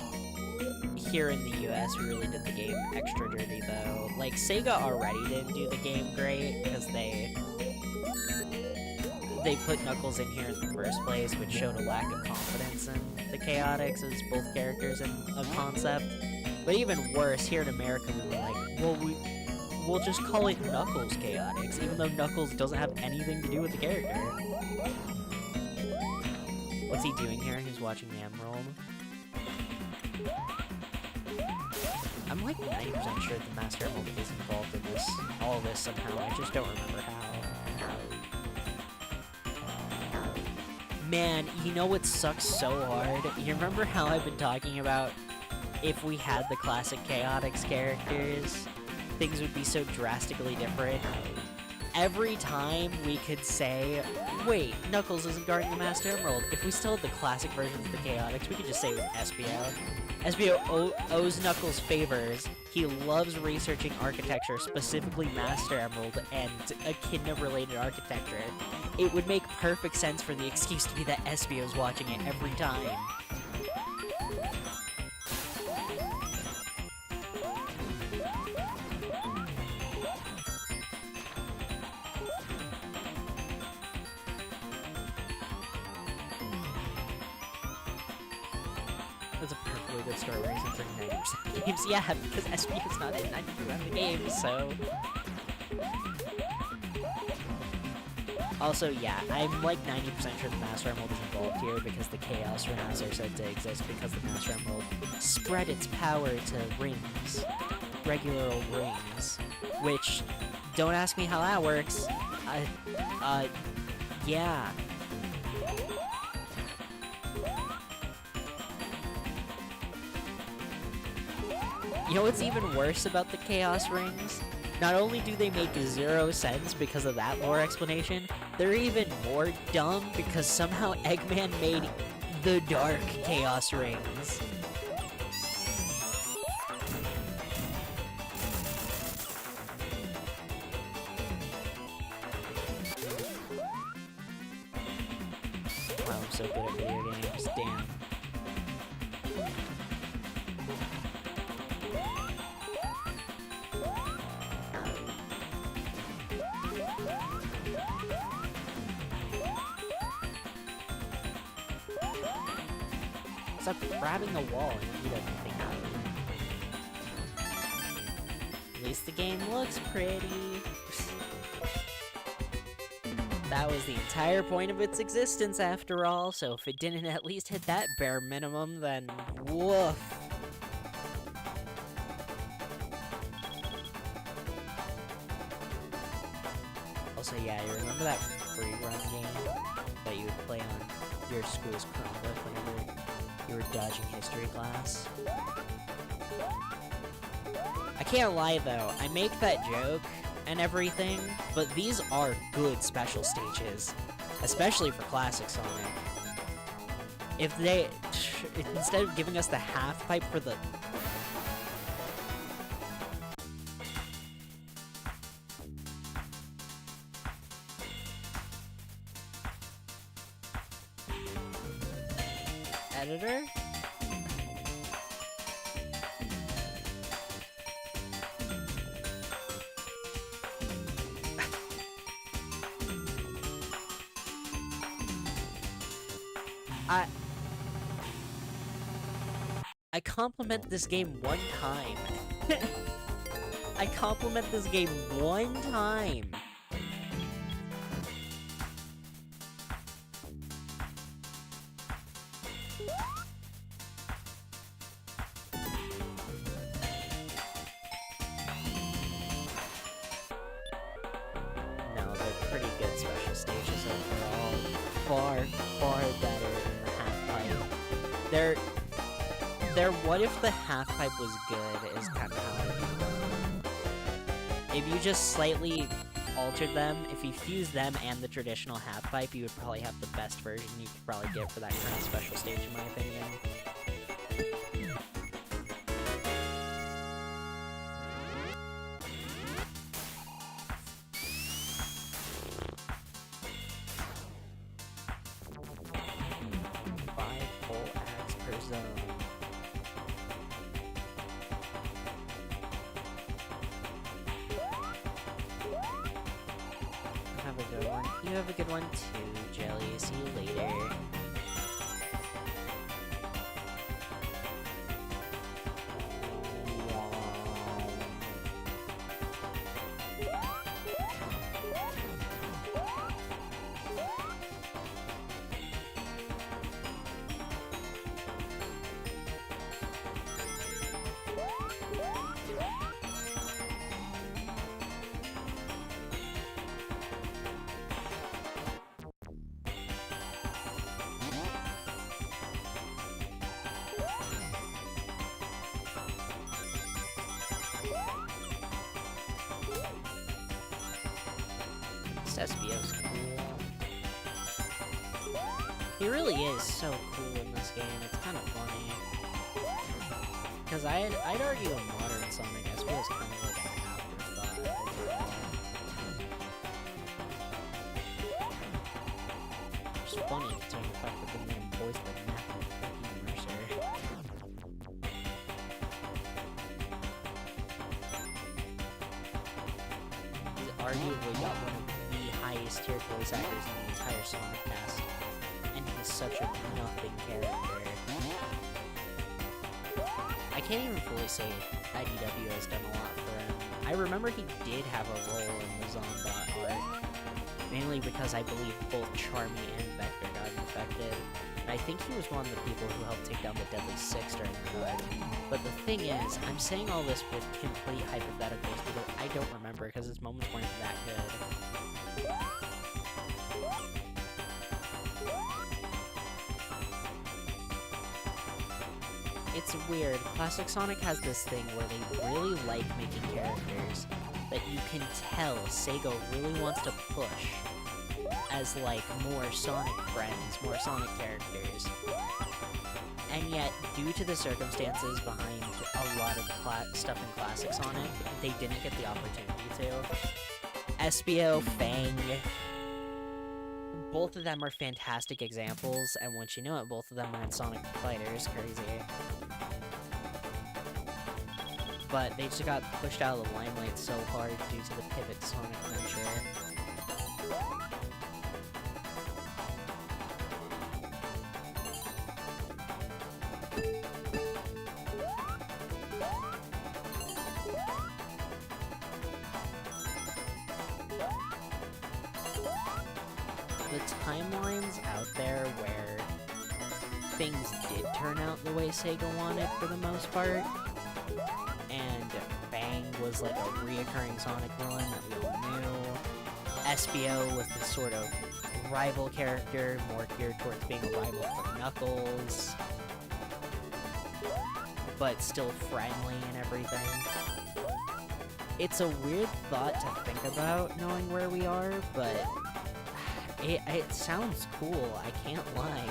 S1: here in the US, we really did the game extra dirty, though. Like, Sega already didn't do the game great, because they put Knuckles in here in the first place, which showed a lack of confidence in the Chaotix as both characters in a concept. But even worse, here in America, we were like, well, we'll just call it Knuckles Chaotix, even though Knuckles doesn't have anything to do with the character. What's he doing here? He's watching the Emerald. I'm like 90% sure the Master Emerald is involved in this, all this somehow. I just don't remember how. Man, you know what sucks so hard? You remember how I've been talking about if we had the classic Chaotix characters, things would be so drastically different? Every time we could say, wait, Knuckles isn't guarding the Master Emerald. If we still had the classic versions of the Chaotix, we could just say with Espio. Espio owes Knuckles favors. He loves researching architecture, specifically Master Emerald and Echidna-related architecture. It would make perfect sense for the excuse to be that Espio's watching it every time. That's a perfectly good story where he's in 90% of the games. Yeah, because Espio's not in 90% of the games, so... Also, yeah, I'm like 90% sure the Master Emerald is involved here because the Chaos Rings are said to exist because the Master Emerald spread its power to rings, regular old rings, which Don't ask me how that works. Yeah. You know what's even worse about the Chaos Rings? Not only do they make 0 sense because of that lore explanation, they're even more dumb because somehow Eggman made the Dark Chaos Rings. Wow, I'm so good at video games, damn. Stop grabbing the wall and eat everything out. At least the game looks pretty. That was the entire point of its existence after all, so if it didn't at least hit that bare minimum, then woof. Also, yeah, you remember that free run game that you would play on your school's Chromebook whenever you were dodging history class? I can't lie though, I make that joke and everything, but these are good special stages, especially for classic Sonic. If they, instead of giving us the half pipe for the... Editor? I compliment this game one time. I compliment this game one time. No, they're pretty good special stages overall. Far, far better than the half pipe. Their what if the half pipe was good is kind of how I view them. If you just slightly altered them, if you fused them and the traditional half pipe, you would probably have the best version you could probably get for that current special stage, in my opinion. You have a good one too, Jelly. See you later. Espio's cool. He really is so cool in this game. It's kind of funny. Because I'd argue a modern Sonic Espio's kind of like an afterthought overall. It's funny considering the fact that the name voiced by Matthew fucking Mercer. He's arguably got one of highest tier voice actors in the entire Sonic cast, and he's such a nothing character. I can't even fully say IDW has done a lot for him. I remember he did have a role in the Zombot art, mainly because I believe both Charmy and Vector got infected. And I think he was one of the people who helped take down the Deadly Six during the hood. But the thing is, I'm saying all this with complete hypotheticals because I don't remember because his moments weren't that good. It's weird. Classic Sonic has this thing where they really like making characters that you can tell Sega really wants to push as, like, more Sonic friends, more Sonic characters. And yet, due to the circumstances behind a lot of stuff in Classic Sonic, they didn't get the opportunity to. Espio, Fang, both of them are fantastic examples, and once you know it, both of them are in Sonic Fighters. Crazy. But they just got pushed out of the limelight so hard due to the pivot to Sonic Adventure. The timelines out there where things did turn out the way Sega wanted for the most part, and Fang was like a reoccurring Sonic villain that we all knew. Espio was this sort of rival character, more geared towards being a rival for Knuckles, but still friendly and everything. It's a weird thought to think about, knowing where we are, but it sounds cool, I can't lie.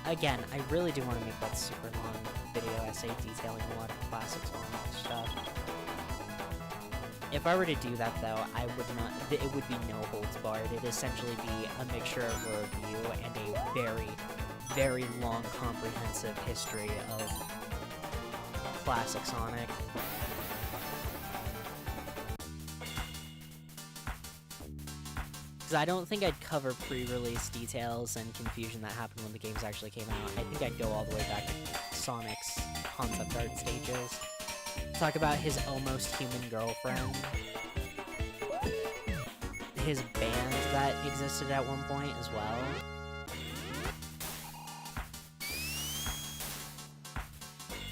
S1: Again, I really do want to make that super long video essay detailing a lot of classic Sonic stuff. If I were to do that, though, I would not. It would be no holds barred. It'd essentially be a mixture of a review and a very, very long, comprehensive history of classic Sonic. Because I don't think I'd cover pre-release details and confusion that happened when the games actually came out. I think I'd go all the way back to Sonic's concept art stages. Talk about his almost human girlfriend. His band that existed at one point as well.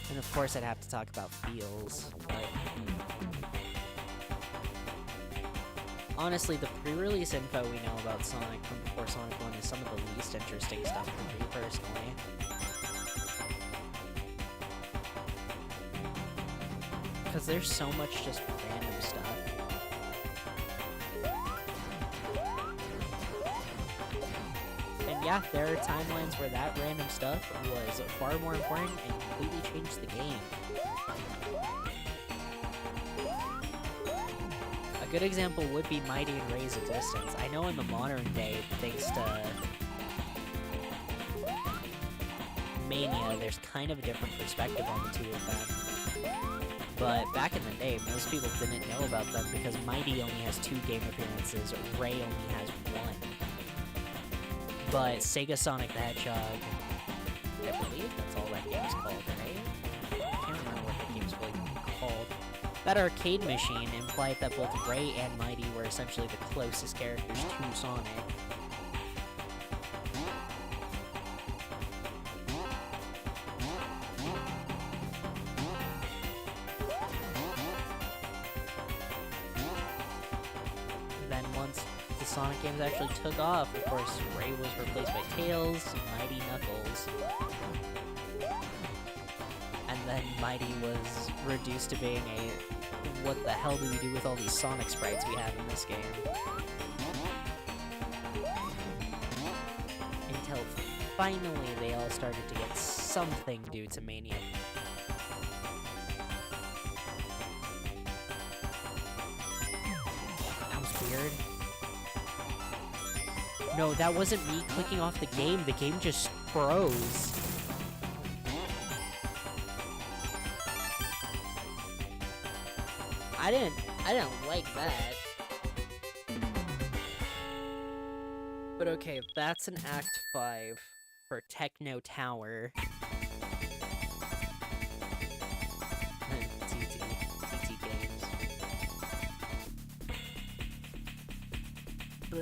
S1: And of course I'd have to talk about feels, but... honestly, the pre-release info we know about Sonic from before Sonic 1 is some of the least interesting stuff for me, personally. Because there's so much just random stuff. And yeah, there are timelines where that random stuff was far more important and completely changed the game. A good example would be Mighty and Ray's existence. I know in the modern day, thanks to Mania, there's kind of a different perspective on the two of them. But back in the day, most people didn't know about them because Mighty only has 2 game appearances, Ray only has 1. But Sega Sonic the Hedgehog, I believe that's all that game's called, right? I can't remember what that game's really called. That arcade machine implied that both Ray and Mighty were essentially the closest characters to Sonic. Then once the Sonic games actually took off, of course, Ray was replaced by Tails, Mighty Knuckles. And then Mighty was reduced to being a what the hell do we do with all these Sonic sprites we have in this game? Until finally they all started to get something due to Mania. That was weird. No, that wasn't me clicking off the game just froze. I didn't like that. But okay, that's an Act 5 for Techno Tower. TT Games.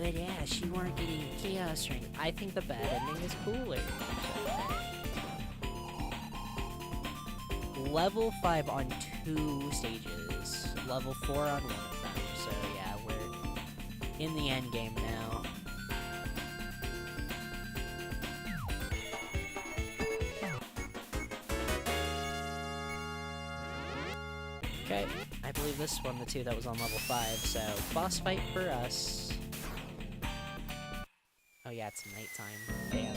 S1: Ash, you weren't getting Chaos Ring. I think the bad ending is cooler. Level 5 on 2 stages. Level 4 on 1 of them. So yeah, we're in the end game now. Okay, I believe this one, the 2 that was on level 5, so boss fight for us. Oh yeah, it's nighttime. Damn.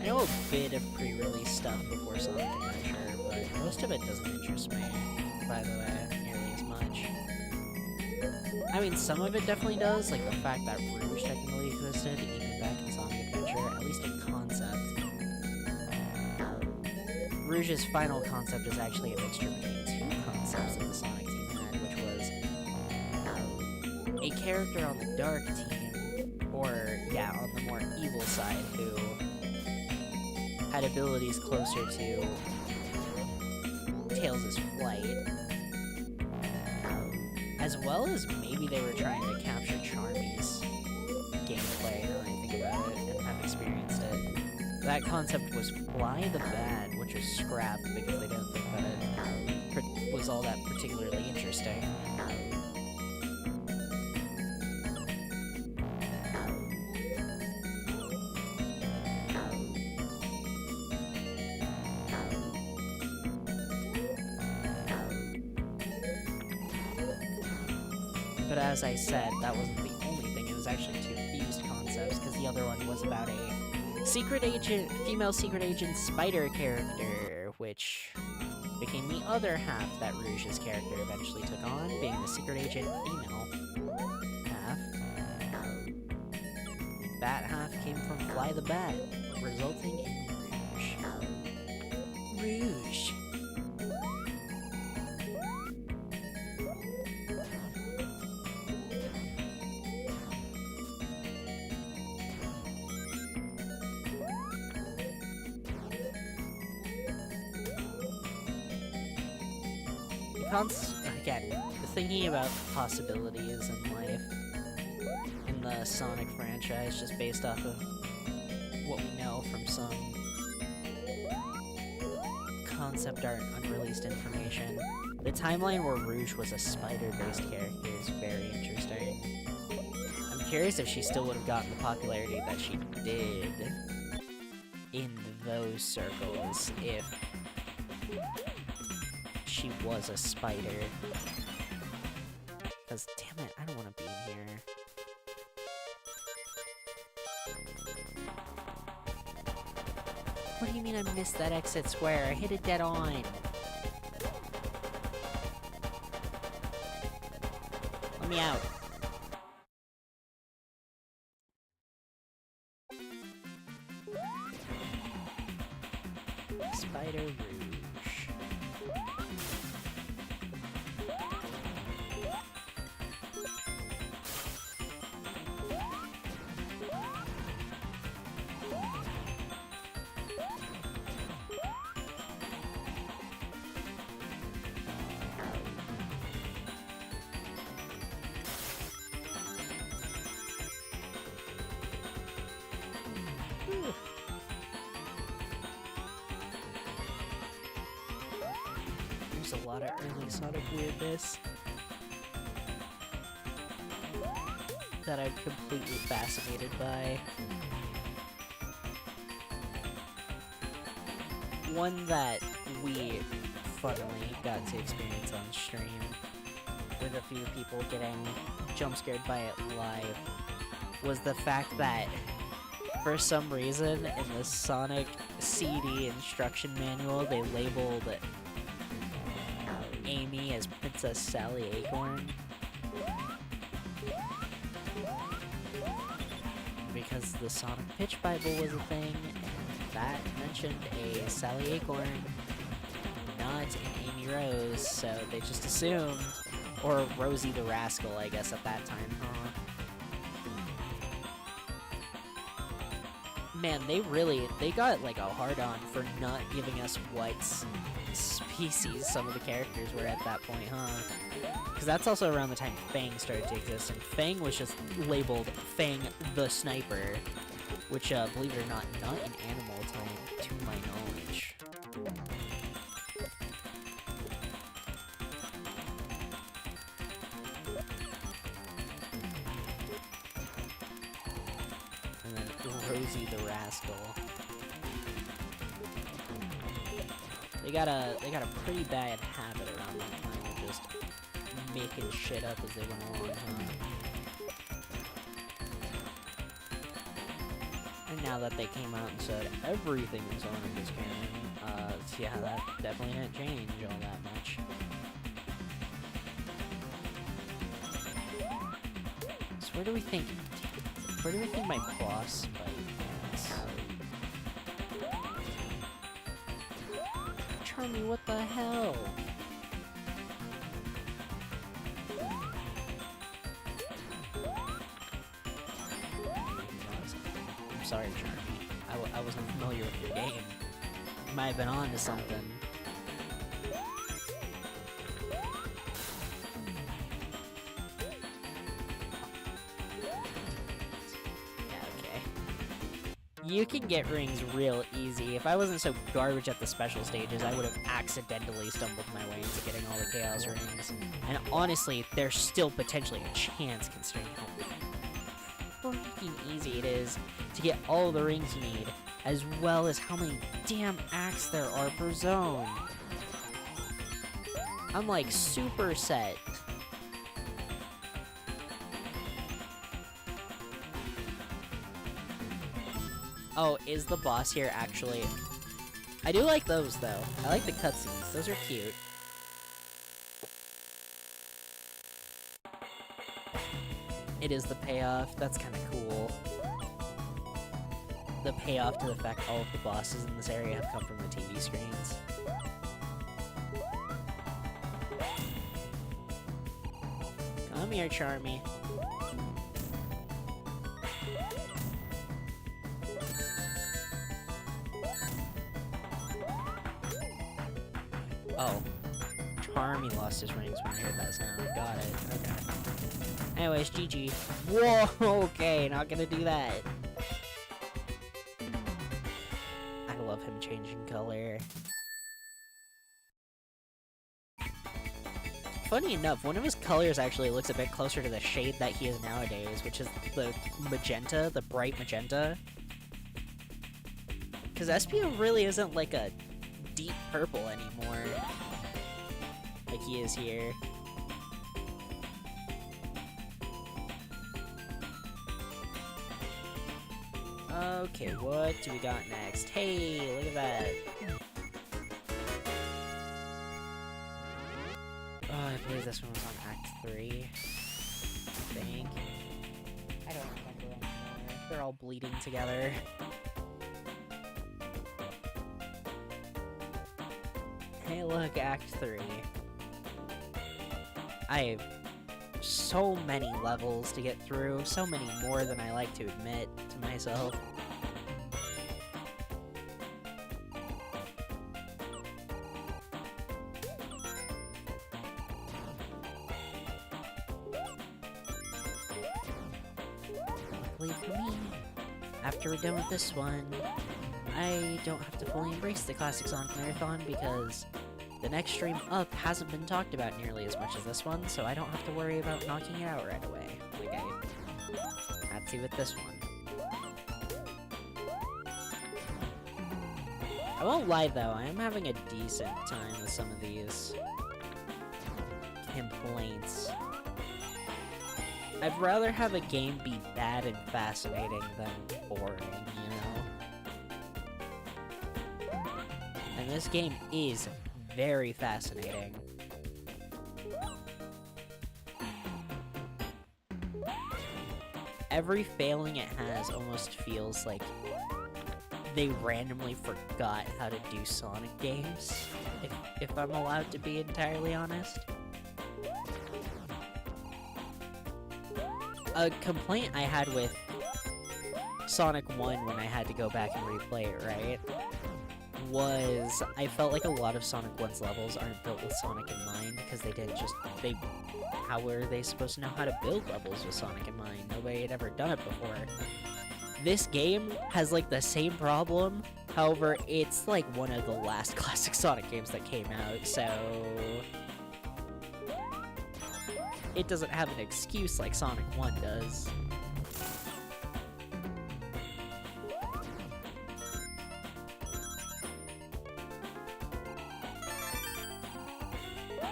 S1: I know a bit of pre-release stuff before Sonic Adventure, but most of it doesn't interest me, by the way, nearly as much. I mean, some of it definitely does, like the fact that Rouge technically existed, even back in Sonic Adventure, at least in concept. Rouge's final concept is actually a mixture between 2 concepts that the Sonic team had, which was a character on the dark team, or, yeah, on the more evil side, who had abilities closer to Tails' flight, as well as maybe they were trying to capture Charmy's gameplay, now that I think about it, and have experienced it. That concept was Fly the Bad, which was scrapped because they didn't think that it was all that particularly interesting. But as I said, that wasn't the only thing, it was actually 2 fused concepts, because the other one was about a secret agent, female secret agent spider character, which became the other half that Rouge's character eventually took on, being the secret agent female half. That half came from Fly the Bat, resulting in Rouge. Rouge! Again, thinking about possibilities in life in the Sonic franchise, just based off of what we know from some concept art and unreleased information, the timeline where Rouge was a spider-based character is very interesting. I'm curious if she still would have gotten the popularity that she did in those circles if she was a spider. Because, damn it, I don't want to be in here. What do you mean I missed that exit square? I hit it dead on. Let me out. Spider Rouge. There's a lot of early Sonic weirdness that I'm completely fascinated by. one that we funnily got to experience on stream, with a few people getting jump scared by it live, was the fact that for some reason in the Sonic CD instruction manual they labeled Amy as Princess Sally Acorn. Because the Sonic Pitch Bible was a thing, and that mentioned a Sally Acorn, not an Amy Rose, so they just assumed, or Rosie the Rascal, I guess, at that time, huh? Man, they got like a hard-on for not giving us what species some of the characters were at that point, huh? Because that's also around the time Fang started to exist, and Fang was just labeled Fang the Sniper, which, believe it or not an animal type, to my knowledge. And then Rosie the Rascal. They got a pretty bad habit around that time of just making shit up as they went along, huh? And now that they came out and said everything in Sonic is canon, yeah, that definitely didn't change all that much. So where do we think my boss fight is? Charmy, what the hell? I'm sorry, Charmy. I wasn't familiar with your game. You might have been on to something. You can get rings real easy. If I wasn't so garbage at the special stages, I would have accidentally stumbled my way into getting all the Chaos Rings. And honestly, there's still potentially a chance considering how freaking easy it is to get all the rings you need, as well as how many damn acts there are per zone. I'm like super set. Oh, is the boss here actually? I do like those, though. I like the cutscenes. Those are cute. It is the payoff. That's kind of cool. The payoff to the fact all of the bosses in this area have come from the TV screens. Come here, Charmy. Oh. Charmy lost his rings when I heard that sound. Got it. Okay. Anyways, GG. Whoa, okay, not gonna do that. I love him changing color. Funny enough, one of his colors actually looks a bit closer to the shade that he is nowadays, which is the magenta, the bright magenta. Because Espio really isn't like a deep purple anymore, like he is here. Okay, what do we got next? Hey, look at that. Oh, I believe this one was on Act 3. I think. I don't remember anymore. They're all bleeding together. Hey, look, Act 3. I have so many levels to get through, so many more than I like to admit to myself. Luckily for me, after we're done with this one, I don't have to fully embrace the Classic Sonic Marathon because the next stream up hasn't been talked about nearly as much as this one, so I don't have to worry about knocking it out right away, like I had to with this one. I won't lie though, I am having a decent time with some of these complaints. I'd rather have a game be bad and fascinating than boring, you know? And this game is very fascinating. Every failing it has almost feels like they randomly forgot how to do Sonic games, if I'm allowed to be entirely honest. A complaint I had with Sonic 1 when I had to go back and replay it, right, was I felt like a lot of Sonic 1's levels aren't built with Sonic in mind, because how were they supposed to know how to build levels with Sonic in mind? Nobody had ever done it before. This game has, like, the same problem, however, it's, like, one of the last classic Sonic games that came out, so it doesn't have an excuse like Sonic 1 does.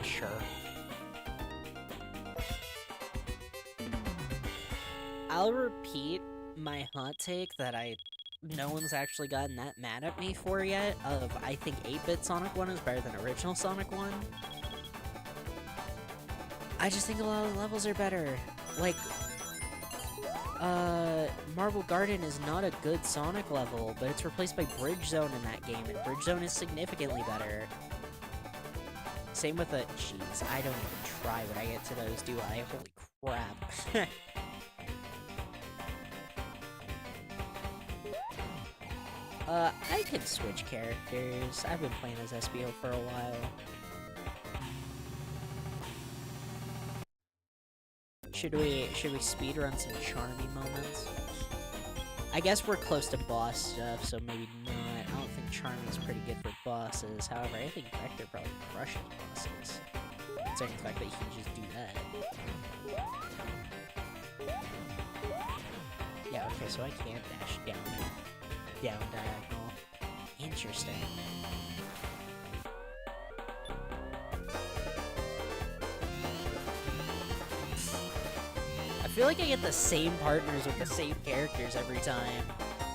S1: Sure. I'll repeat my hot take that no one's actually gotten that mad at me for yet, of I think 8-bit Sonic 1 is better than original Sonic 1. I just think a lot of the levels are better. Like, Marble Garden is not a good Sonic level, but it's replaced by Bridge Zone in that game, and Bridge Zone is significantly better. Same with the... Jeez, I don't even try when I get to those, do I? Holy crap. I can switch characters. I've been playing as SBO for a while. Should we speedrun some charmy moments? I guess we're close to boss stuff, so maybe not. I don't think charmy's pretty good for bosses. However, I think Vector probably crushes bosses. Considering the fact that he can just do that. Yeah, okay, so I can't dash down diagonal. Interesting. I feel like I get the same partners with the same characters every time.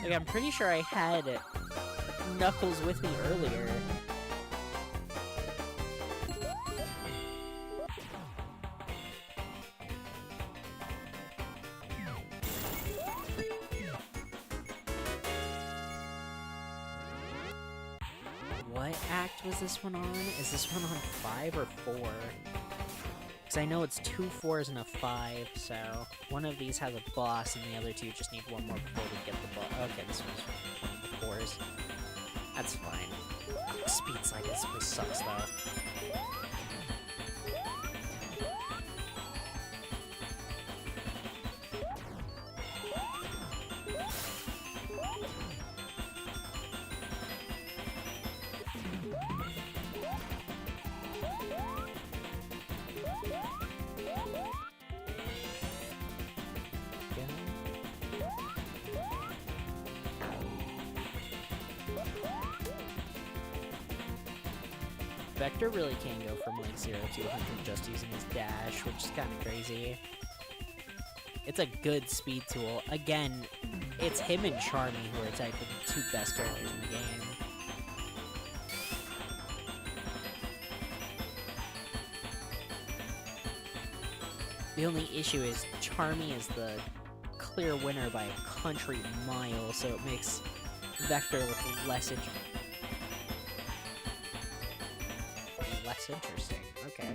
S1: Like, I'm pretty sure I had Knuckles with me earlier. What act was this one on? Is this one on 5 or 4? Because I know it's 2 4s and a 5, so one of these has a boss and the other two just need one more before we get the boss. Okay, this one's one of the 4s. That's fine. Speed slide this sucks though. Vector really can go from like 0 to 100 just using his dash, which is kind of crazy. It's a good speed tool. Again, it's him and Charmy who are type of the 2 best characters in the game. The only issue is Charmy is the clear winner by a country mile, so it makes Vector look less interesting. Okay.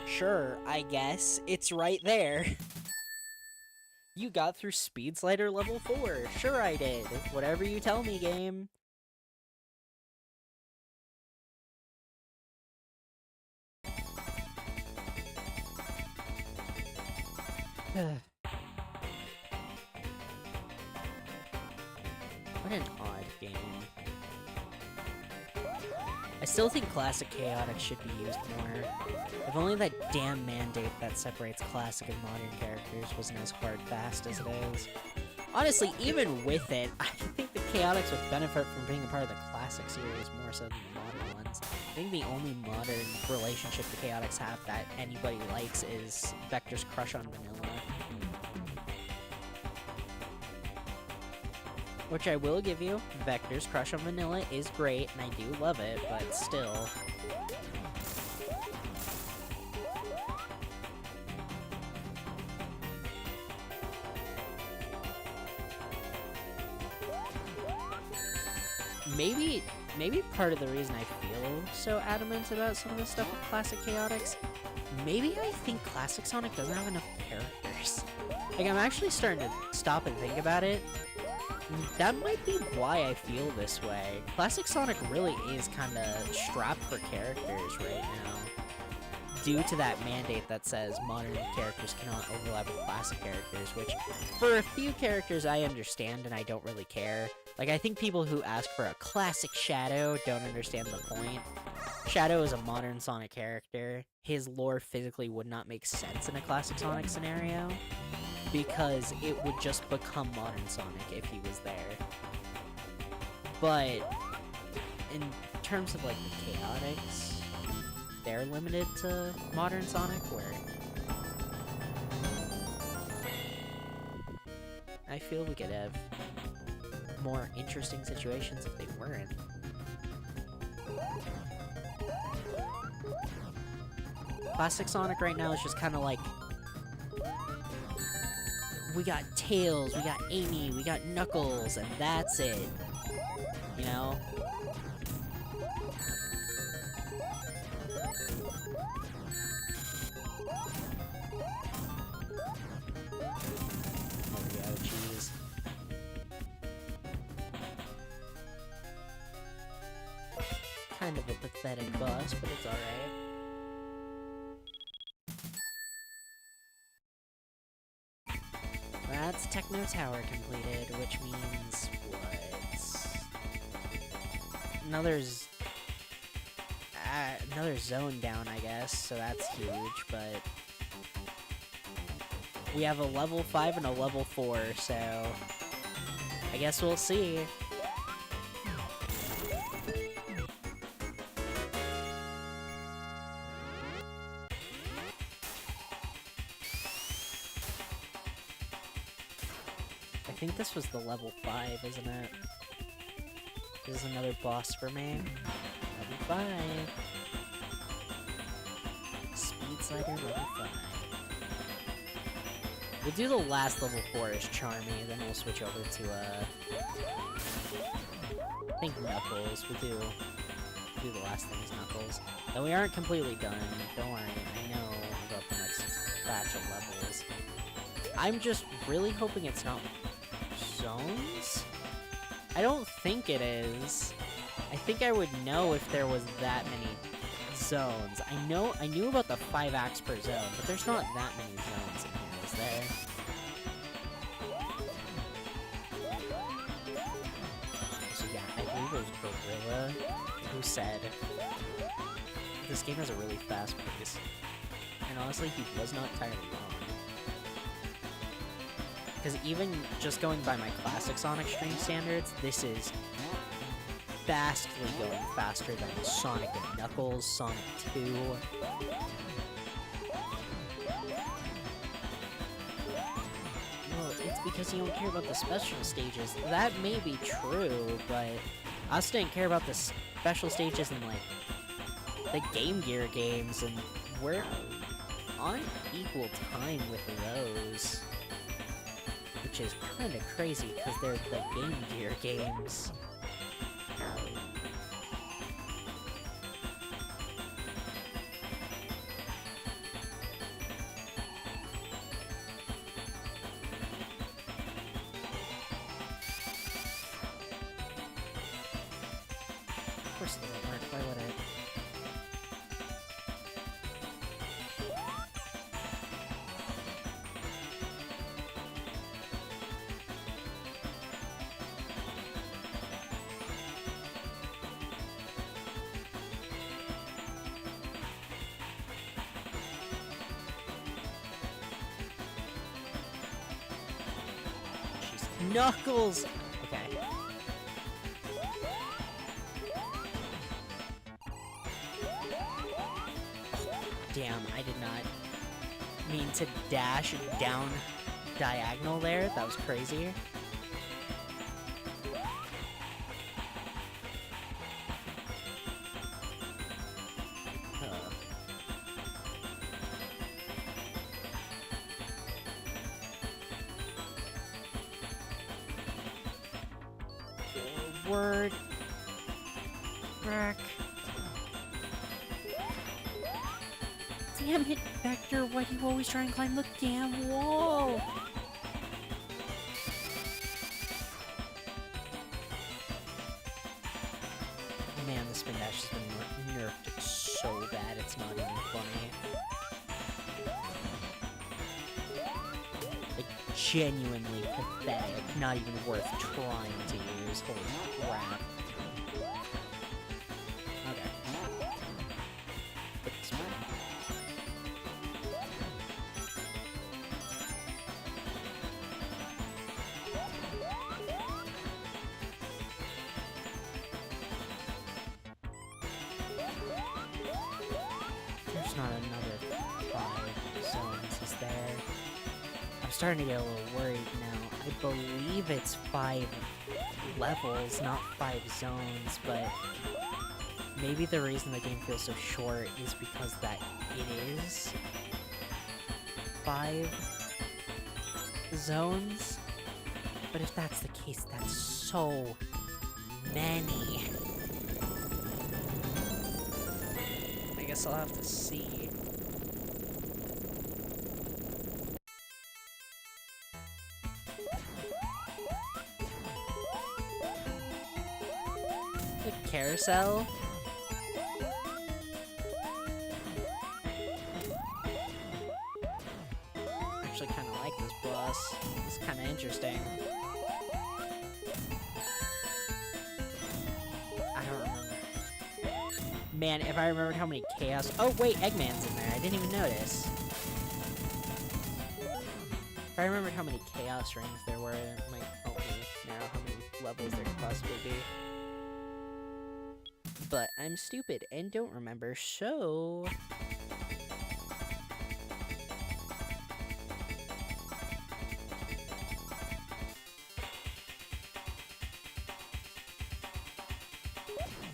S1: Sure, I guess. It's right there. You got through Speed Slider level 4. Sure I did. Whatever you tell me, game. What an odd game. I still think Classic Chaotix should be used more. If only that damn mandate that separates classic and modern characters wasn't as hard fast as it is. Honestly, even with it, I think the Chaotix would benefit from being a part of the classic series more so than the modern ones. I think the only modern relationship the Chaotix have that anybody likes is Vector's crush on Vanilla. Which I will give you, Vector's crush on Vanilla is great, and I do love it, but still. Maybe part of the reason I feel so adamant about some of the stuff with Classic Chaotix, maybe I think Classic Sonic doesn't have enough characters. Like, I'm actually starting to stop and think about it. That might be why I feel this way. Classic Sonic really is kinda strapped for characters right now, due to that mandate that says modern characters cannot overlap with classic characters, which, for a few characters I understand and I don't really care. Like, I think people who ask for a classic Shadow don't understand the point. Shadow is a modern Sonic character. His lore physically would not make sense in a classic Sonic scenario, because it would just become modern Sonic if he was there. But in terms of, like, the Chaotix, they're limited to modern Sonic, where I feel we could have more interesting situations if they weren't. Classic Sonic right now is just kind of like, we got Tails, we got Amy, we got Knuckles, and that's it. You know? Oreo cheese. Kind of a pathetic boss, but it's alright. That's Techno Tower completed, which means what? Another zone down, I guess, so that's huge, but we have a level 5 and a level 4, so I guess we'll see. I think this was the level 5, isn't it? This is another boss for me. Level 5. Speed Slider, level 5. We'll do the last level 4 as Charmy, then we'll switch over to, I think Knuckles. We'll do the last thing as Knuckles. Though we aren't completely done, don't worry, I know about the next batch of levels. I'm just really hoping it's not zones? I don't think it is. I think I would know if there was that many zones. I knew about the 5 acts per zone, but there's not that many zones in here, is there? So yeah, I believe it was Gorilla who said this game has a really fast pace. And honestly, he was not entirely wrong. Because even just going by my classic Sonic stream standards, this is vastly going faster than Sonic and Knuckles, Sonic 2. Well, it's because you don't care about the special stages. That may be true, but I also didn't care about the special stages in, like, the Game Gear games, and we're on equal time with those. Which is kind of crazy, because they're the Game Gear games. Of course it doesn't work, why would it? Knuckles! Okay. Damn, I did not mean to dash down diagonal there. That was crazy. Forward. Back. Damn it, Vector, why do you always try and climb the damn wall? Man, the spin dash has been nerfed so bad, it's not even funny. Like, genuinely pathetic, not even worth trying to use. Holy crap. Okay. Put this one. There's not another 5 zones, is there? I'm starting to get a little worried now. I believe it's 5 levels, not 5 zones, but maybe the reason the game feels so short is because that it is 5 zones. But if that's the case, that's so many. I guess I'll have to see. The carousel? I actually kind of like this boss. It's kind of interesting. I don't remember. Man, if I remembered how many chaos... Oh, wait, Eggman's in there. I didn't even notice. If I remembered how many chaos rings there were, it might help me narrow how many levels there could possibly be. But I'm stupid and don't remember, so...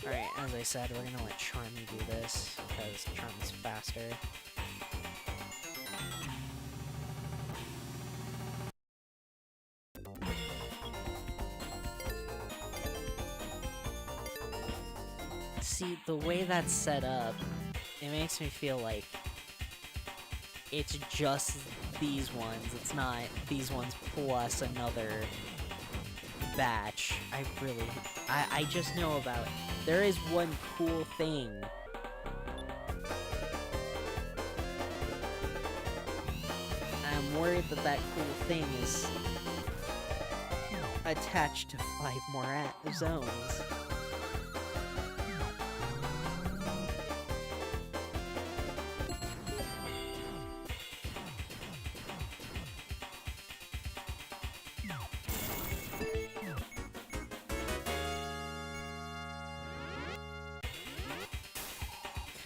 S1: Alright, as I said, we're gonna let Charmy do this, because Charmy's faster. See, the way that's set up, it makes me feel like it's just these ones. It's not these ones plus another batch. I just know about... There is one cool thing. I'm worried that that cool thing is attached to 5 more zones.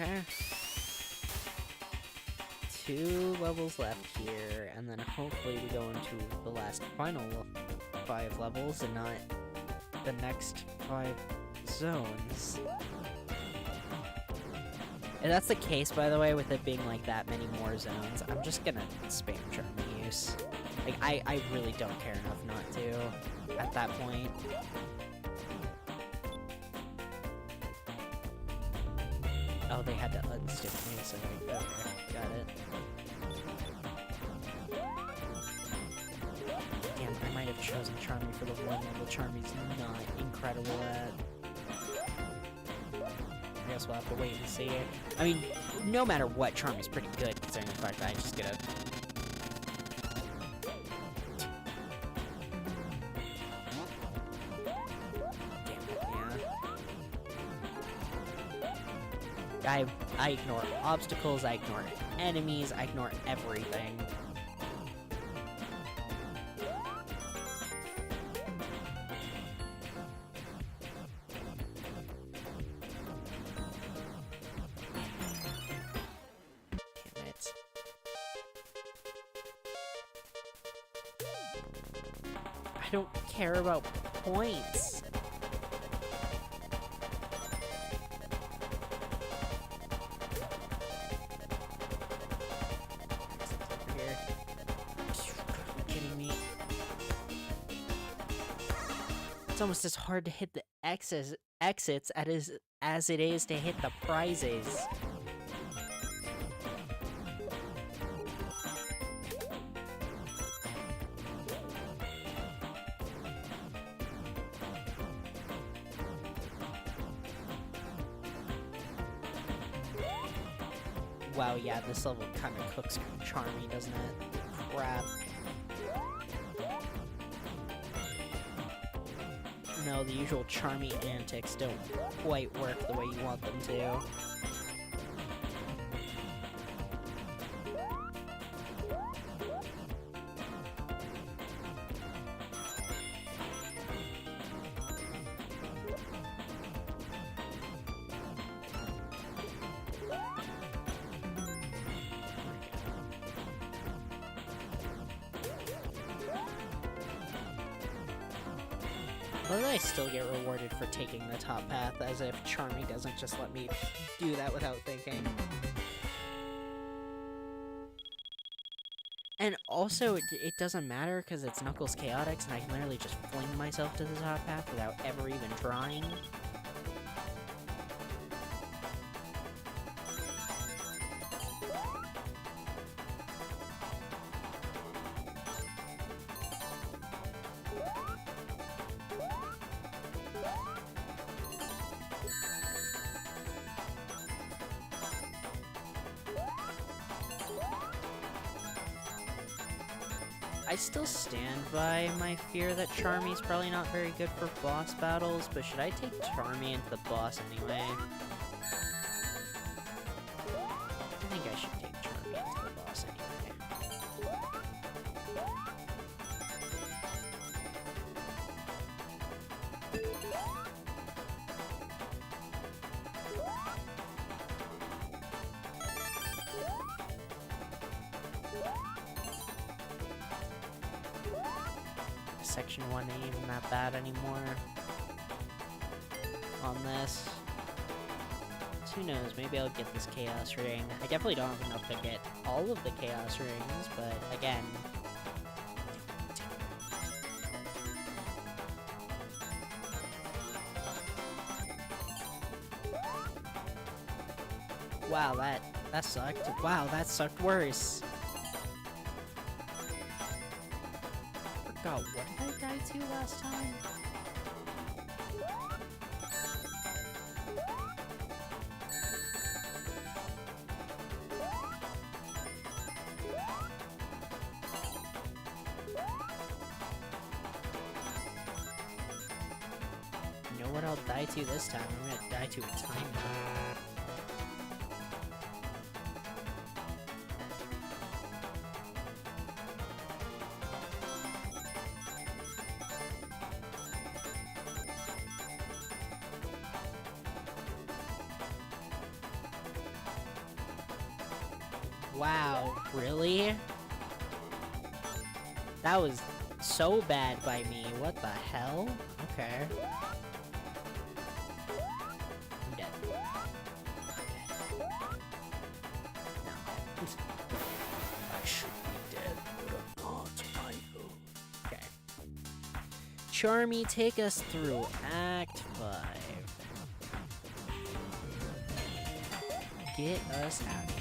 S1: Okay. 2 levels left here, and then hopefully we go into the last final 5 levels and not the next 5 zones. If that's the case, by the way, with it being like that many more zones, I'm just gonna spam Charmy use. Like, I really don't care enough not to at that point. Oh, they had to unstick me, so okay, got it. Damn, I might have chosen Charmy for the one level Charmy's not incredible at. I guess we'll have to wait and see. I mean, no matter what, Charmy's pretty good, considering the fact that I just get a... I ignore obstacles, I ignore enemies, I ignore everything. I don't care about points. Over here. Are you kidding me? It's almost as hard to hit the exits as it is to hit the prizes. Wow, yeah, this level kind of cooks Charmy, doesn't it? Crap. No, the usual Charmy antics don't quite work the way you want them to. But I still get rewarded for taking the top path, as if Charmy doesn't just let me do that without thinking. And also, it doesn't matter because it's Knuckles Chaotix, and I can literally just fling myself to the top path without ever even trying. I still stand by my fear that Charmy's probably not very good for boss battles, but should I take Charmy into the boss anyway? I think I should take Charmy into the boss anyway. Section 1 ain't even that bad anymore on this. So who knows, maybe I'll get this Chaos Ring. I definitely don't have enough to get all of the Chaos Rings, but again... Wow, that sucked. Wow, that sucked worse. God, what did I die to last time? You know what I'll die to this time? I'm gonna die to a time bomb. Wow, really? That was so bad by me. What the hell? Okay. I'm dead. No, I'm dead. I should be dead, but I'm not. I know. Okay. Charmy, take us through Act 5. Get us out of here.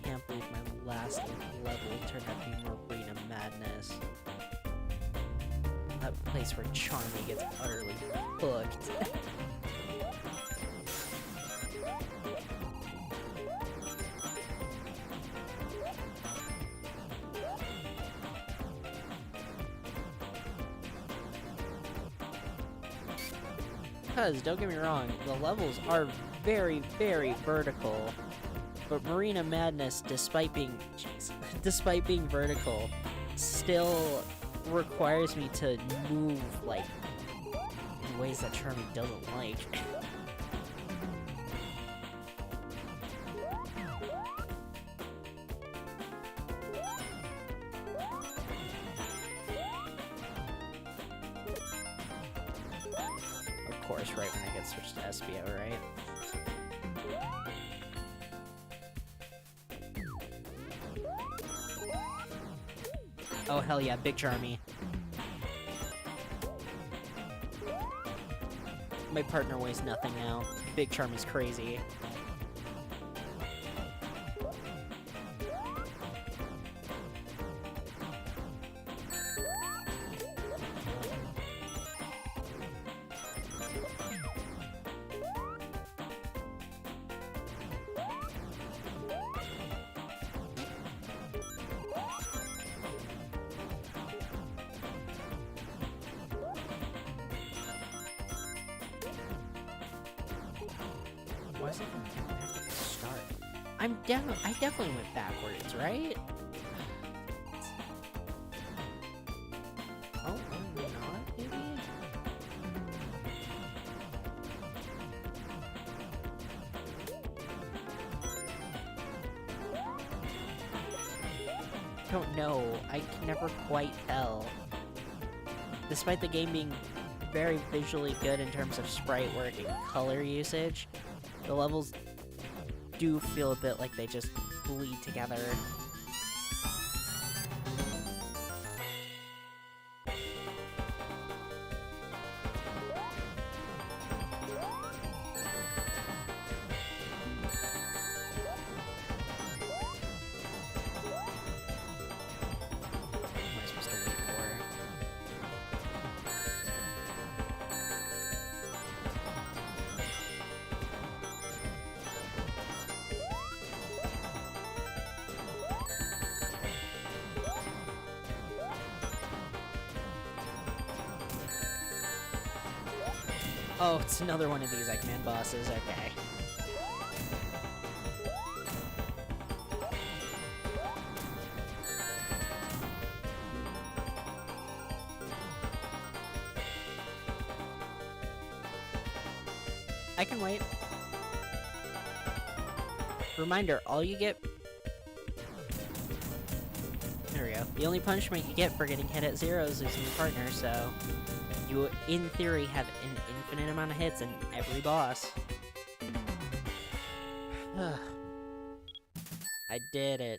S1: Can't believe my last level turned out to be Marina Madness. That place where Charmy gets utterly hooked. because, don't get me wrong, the levels are very, very vertical. But Marina Madness, despite being despite being vertical, still requires me to move, like, in ways that Charmy doesn't like. Of course, right when I get switched to SBO, right? Oh hell yeah, big Charmy. My partner weighs nothing now. Big Charmy's crazy. Why is it back at the start? I definitely went backwards, right? Oh, not maybe? Don't know. I can never quite tell. Despite the game being very visually good in terms of sprite work and color usage, the levels do feel a bit like they just bleed together. What am I supposed to wait for? Oh, it's another one of these Eggman bosses, okay. I can wait. Reminder, all you get... There we go. The only punishment you get for getting hit at 0 is losing your partner, so... You, in theory, have an infinite amount of hits in every boss. I did it.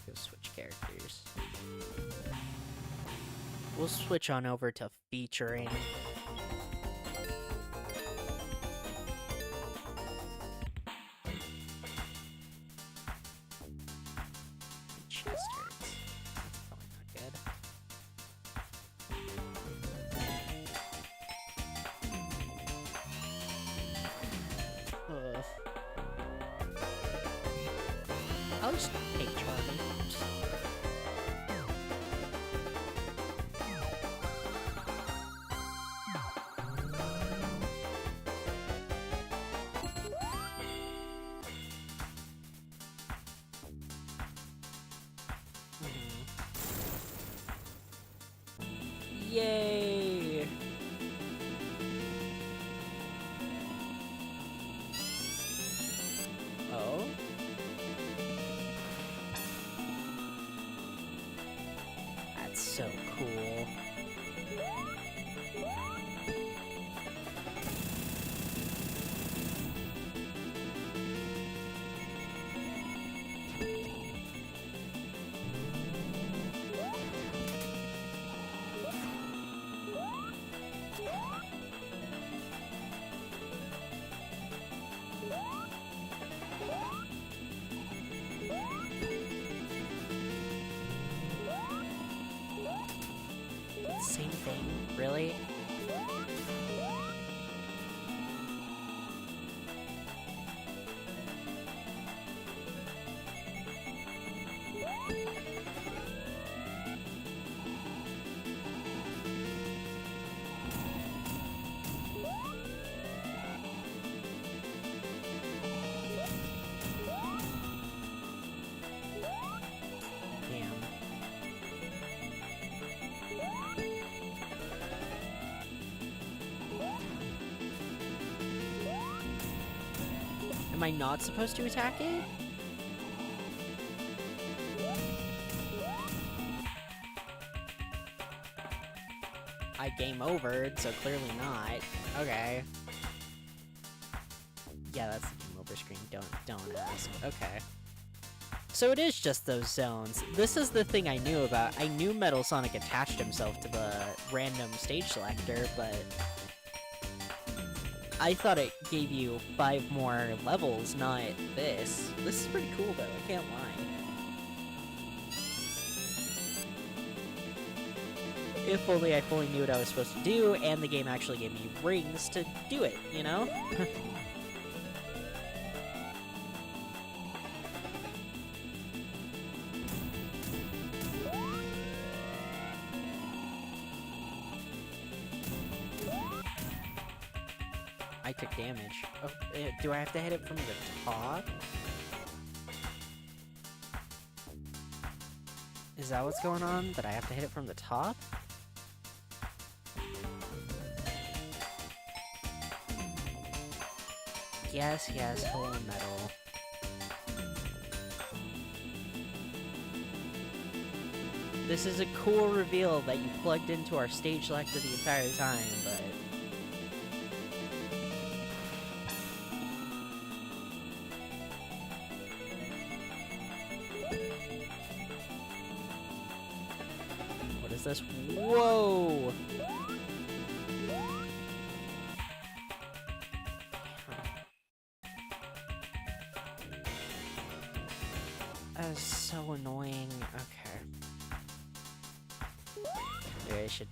S1: Go switch characters. We'll switch on over to featuring. Chest hurts. Probably not good. Ugh. I'll just take Charmy. Yay! Oh? That's so cool. Same thing, really? Am I not supposed to attack it? I game overed, so clearly not. Okay. Yeah, that's the game over screen. Don't ask. Okay. So it is just those zones. This is the thing I knew about. I knew Metal Sonic attached himself to the random stage selector, but I thought it gave you 5 more levels, not this. This is pretty cool though, I can't lie. If only I fully knew what I was supposed to do, and the game actually gave me rings to do it, you know? I took damage. Oh, do I have to hit it from the top? Is that what's going on? That I have to hit it from the top? Yes, hello Metal. This is a cool reveal that you plugged into our stage selector the entire time, but... What is this? Whoa! That is so annoying. Okay. Maybe I should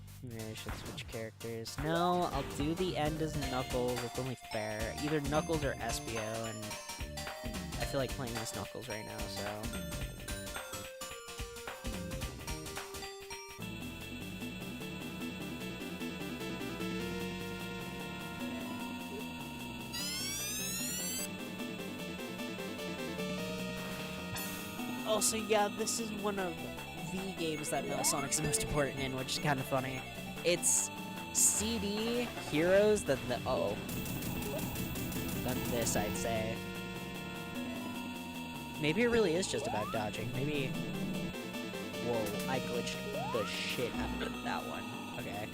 S1: switch characters. No, I'll do the end as Knuckles. It's only fair. Either Knuckles or Espio, and I feel like playing as Knuckles right now, so... Also, yeah, this is one of the games that Metal Sonic's the most important in, which is kind of funny. It's CD, Heroes, then this, I'd say. Maybe it really is just about dodging. Maybe... Whoa, I glitched the shit out of that one. Okay.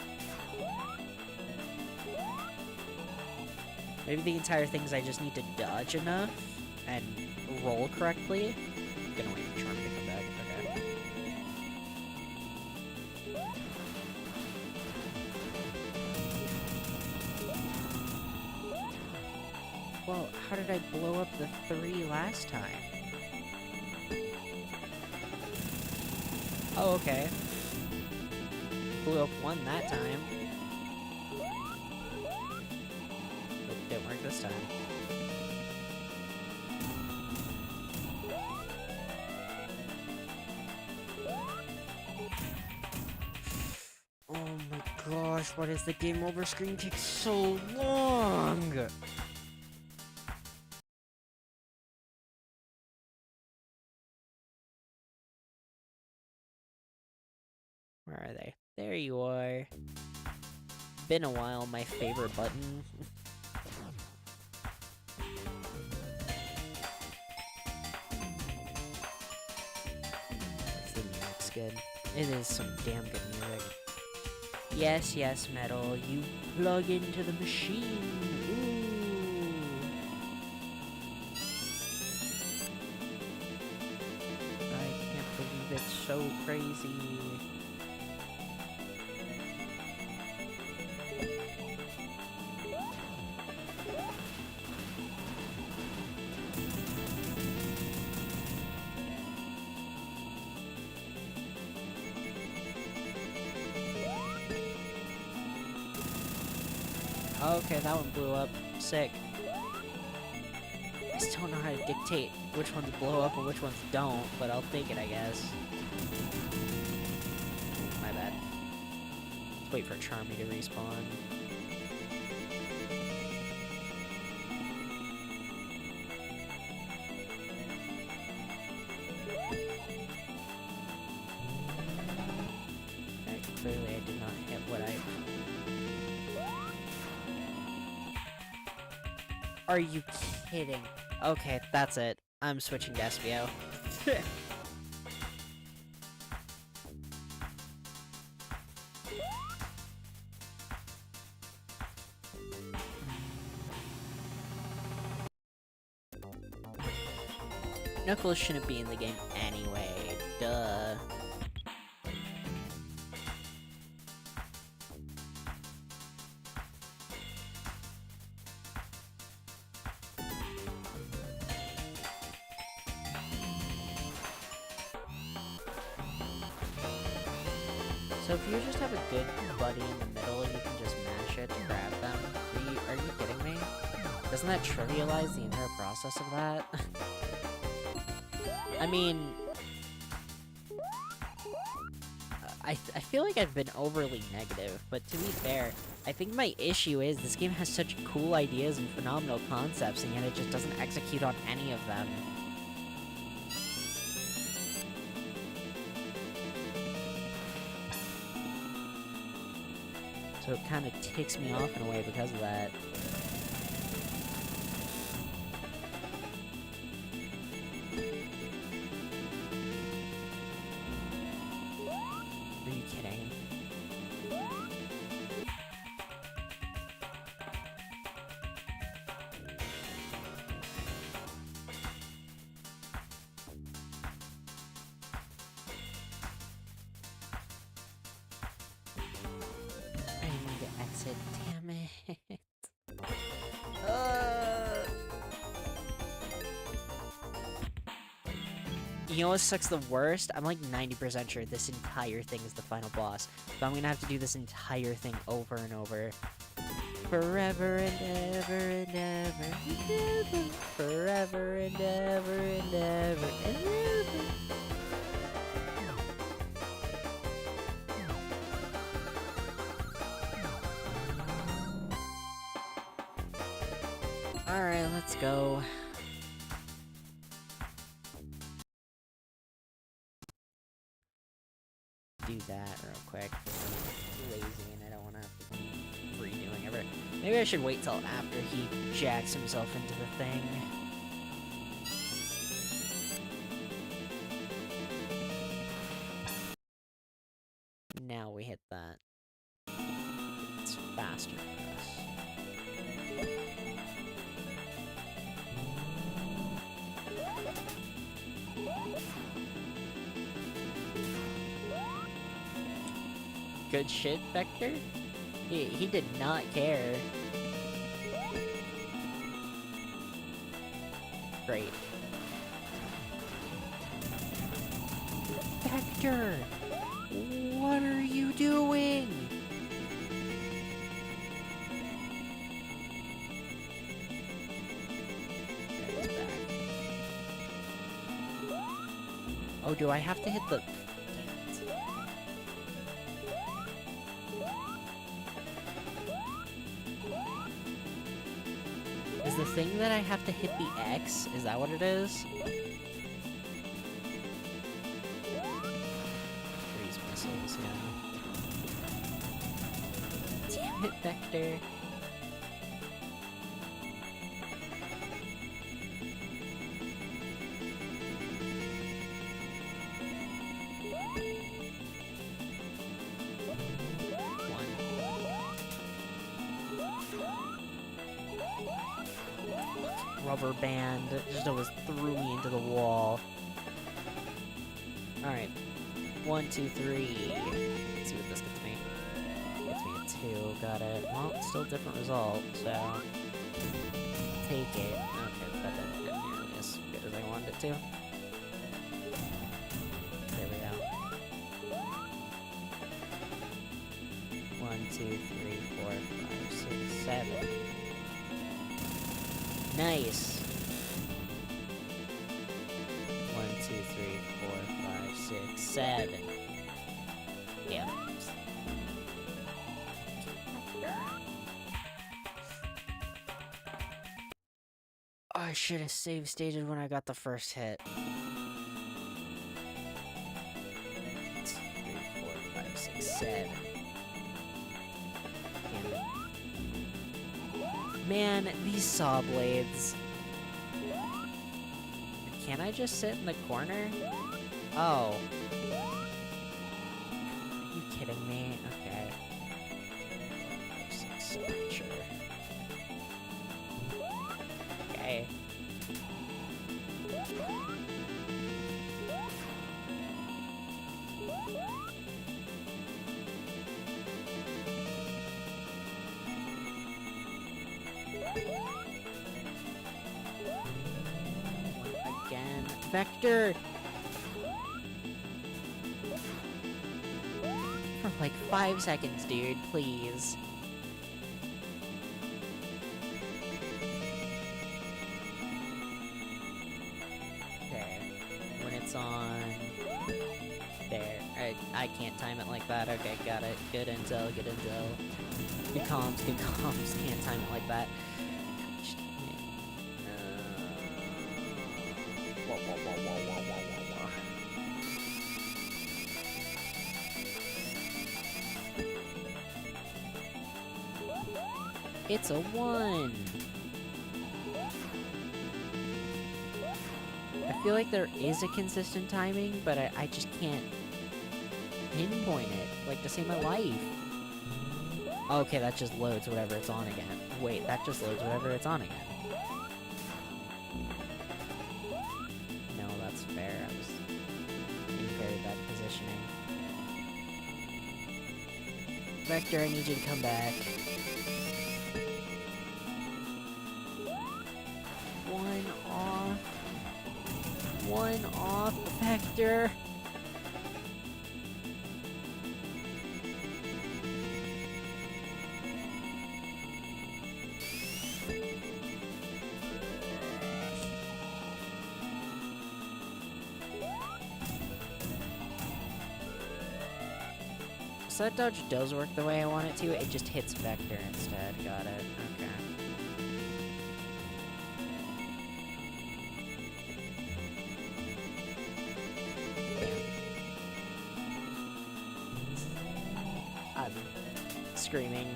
S1: Maybe the entire thing is I just need to dodge enough and roll correctly. I'm gonna wait for Charm to come back. Okay. Well, how did I blow up the 3 last time? Oh, okay. Blew up 1 that time. Nope, didn't work this time. Oh my gosh, why does the game over screen take so long? Where are they? There you are. Been a while, my favorite button. The music's good. It is some damn good music. Yes, Metal, you plug into the machine. Ooh. I can't believe it's so crazy. Okay, that one blew up. Sick. I still don't know how to dictate which ones blow up and which ones don't, but I'll take it, I guess. My bad. Let's wait for Charmy to respawn. Okay, clearly I did not hit what I... Are you kidding? Okay, that's it. I'm switching to Espio. Knuckles shouldn't be in the game anyway. Duh. So if you just have a good buddy in the middle, you can just mash it to grab them. Are you kidding me? Doesn't that trivialize the entire process of that? I mean, I feel like I've been overly negative, but to be fair, I think my issue is this game has such cool ideas and phenomenal concepts, and yet it just doesn't execute on any of them. So it kind of ticks me off in a way because of that. Are you kidding? I need to exit, damn it. You know what sucks the worst? I'm like 90% sure this entire thing is the final boss. So I'm gonna have to do this entire thing over and over. Forever and ever and ever and ever. Forever and ever and ever and ever. Alright, let's go. Do that real quick. I'm lazy and I don't want to have to keep redoing everything. Maybe I should wait till after he jacks himself into the thing. Now we hit that. It's faster for us. Good shit, Vector? He did not care. Great. Vector! What are you doing? There, he's back. Oh, do I have to hit the... Is the thing that I have to hit the X? Is that what it is? Freeze missiles, yeah. Damn it, Vector. Rubber band just always threw me into the wall. Alright. 1, 2, 3. Let's see what this gets me. Gets me a 2. Got it. Well, still different result, so... Take it. Okay, that didn't get nearly as good as I wanted it to. There we go. 1, 2, 3, 4, 5, 6, 7. Nice. 1, 2, 3, 4, 5, 6, 7. Damn. Oh, I should have save stated when I got the first hit. 2, 3, 4, 5, 6, 7. Damn it. Man, these saw blades. can I just sit in the corner? Oh. Are you kidding me? Okay. Sure. Okay. Again. Vector! For like 5 seconds, dude, please. Okay. When it's on... There. I can't time it like that. Okay, got it. Good intel, good intel. Good comms, good comms. Can't time it like that. Gosh, dang it. Wah, wah, wah, wah, wah, wah, wah, wah. It's a 1! I feel like there is a consistent timing, but I just can't pinpoint it, like, to save my life. Okay, that just loads whatever it's on again. Wait, that just loads whatever it's on again. No, that's fair. I was in very bad positioning. Vector, I need you to come back. One off. One off, Vector. So that dodge does work the way I want it to, it just hits Vector instead. Got it. Okay. I'm screaming.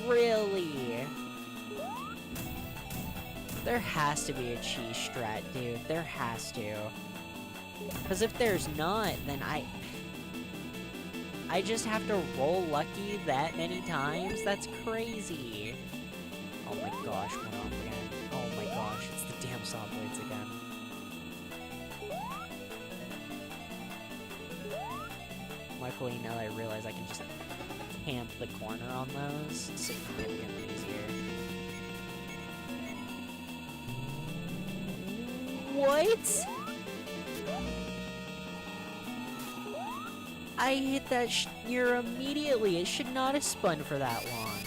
S1: Really? There has to be a cheese strat, dude. There has to. Because if there's not, then I just have to roll lucky that many times? That's crazy. Oh my gosh, we're off again. Oh my gosh, it's the damn saw blades again. Luckily, now that I realize I can just camp the corner on those, it's significantly easier. What? I hit that near immediately. It should not have spun for that long.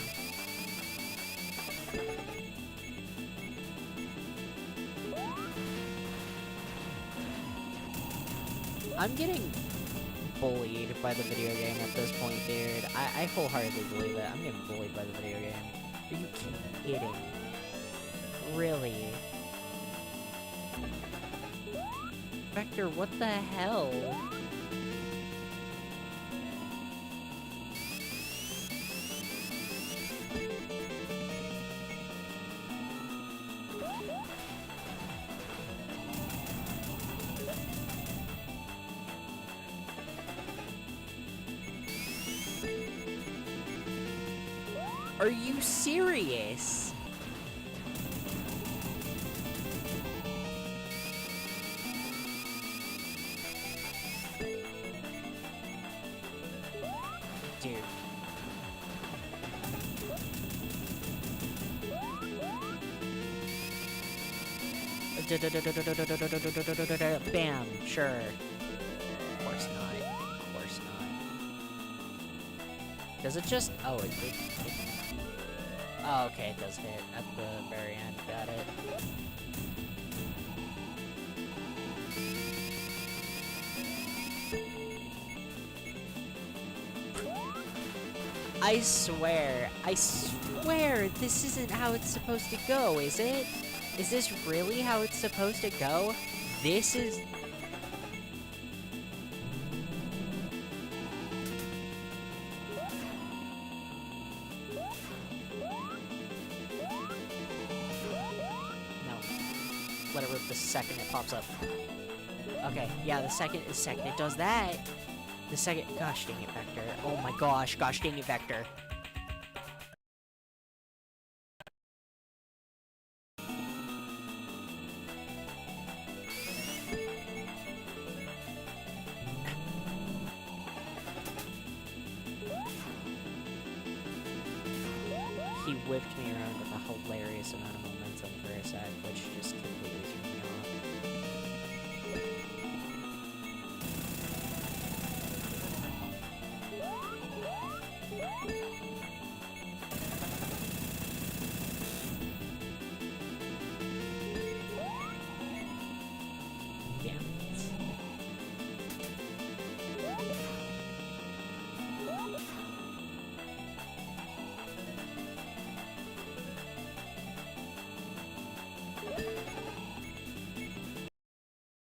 S1: I'm getting bullied by the video game at this point, dude. I wholeheartedly believe it. I'm getting bullied by the video game. Are you kidding? Really? Vector, what the hell? Are you serious? Dude. Bam, sure. Of course not. Of course not. Does it just... Oh, it oh, okay, it does hit at the very end. Got it. I swear, this isn't how it's supposed to go, is it? Is this really how it's supposed to go? This is... whatever the second it pops up. Okay, yeah, the second it does that. The second, gosh dang it, Vector. Oh my gosh dang it, Vector. He whipped me around with a hilarious amount of momentum for a sec, which just completely threw me off. Damn it.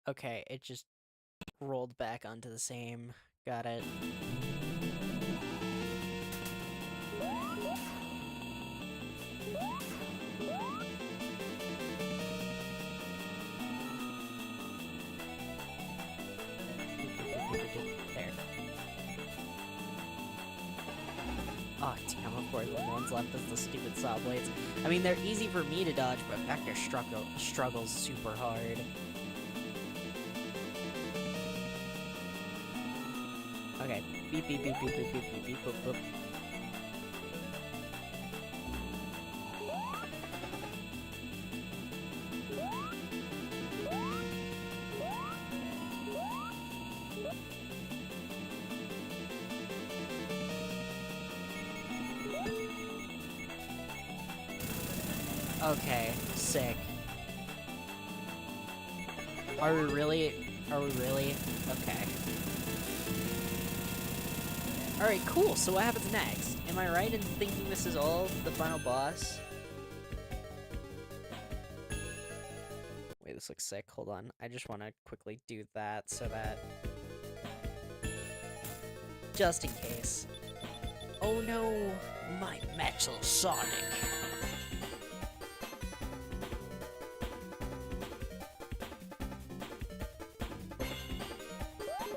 S1: Okay, it just rolled back onto the same. Got it. There. Oh, damn, of course, the ones left is the stupid saw blades. I mean, they're easy for me to dodge, but Vector struggles super hard. Okay. Beep, beep, beep, beep, beep, beep, beep, beep, boop, boop. Okay, sick. Are we really? Okay. Alright, cool. So what happens next? Am I right in thinking this is all the final boss? Wait, this looks sick. Hold on. I just want to quickly do that so that... just in case. Oh no! My Metal Sonic!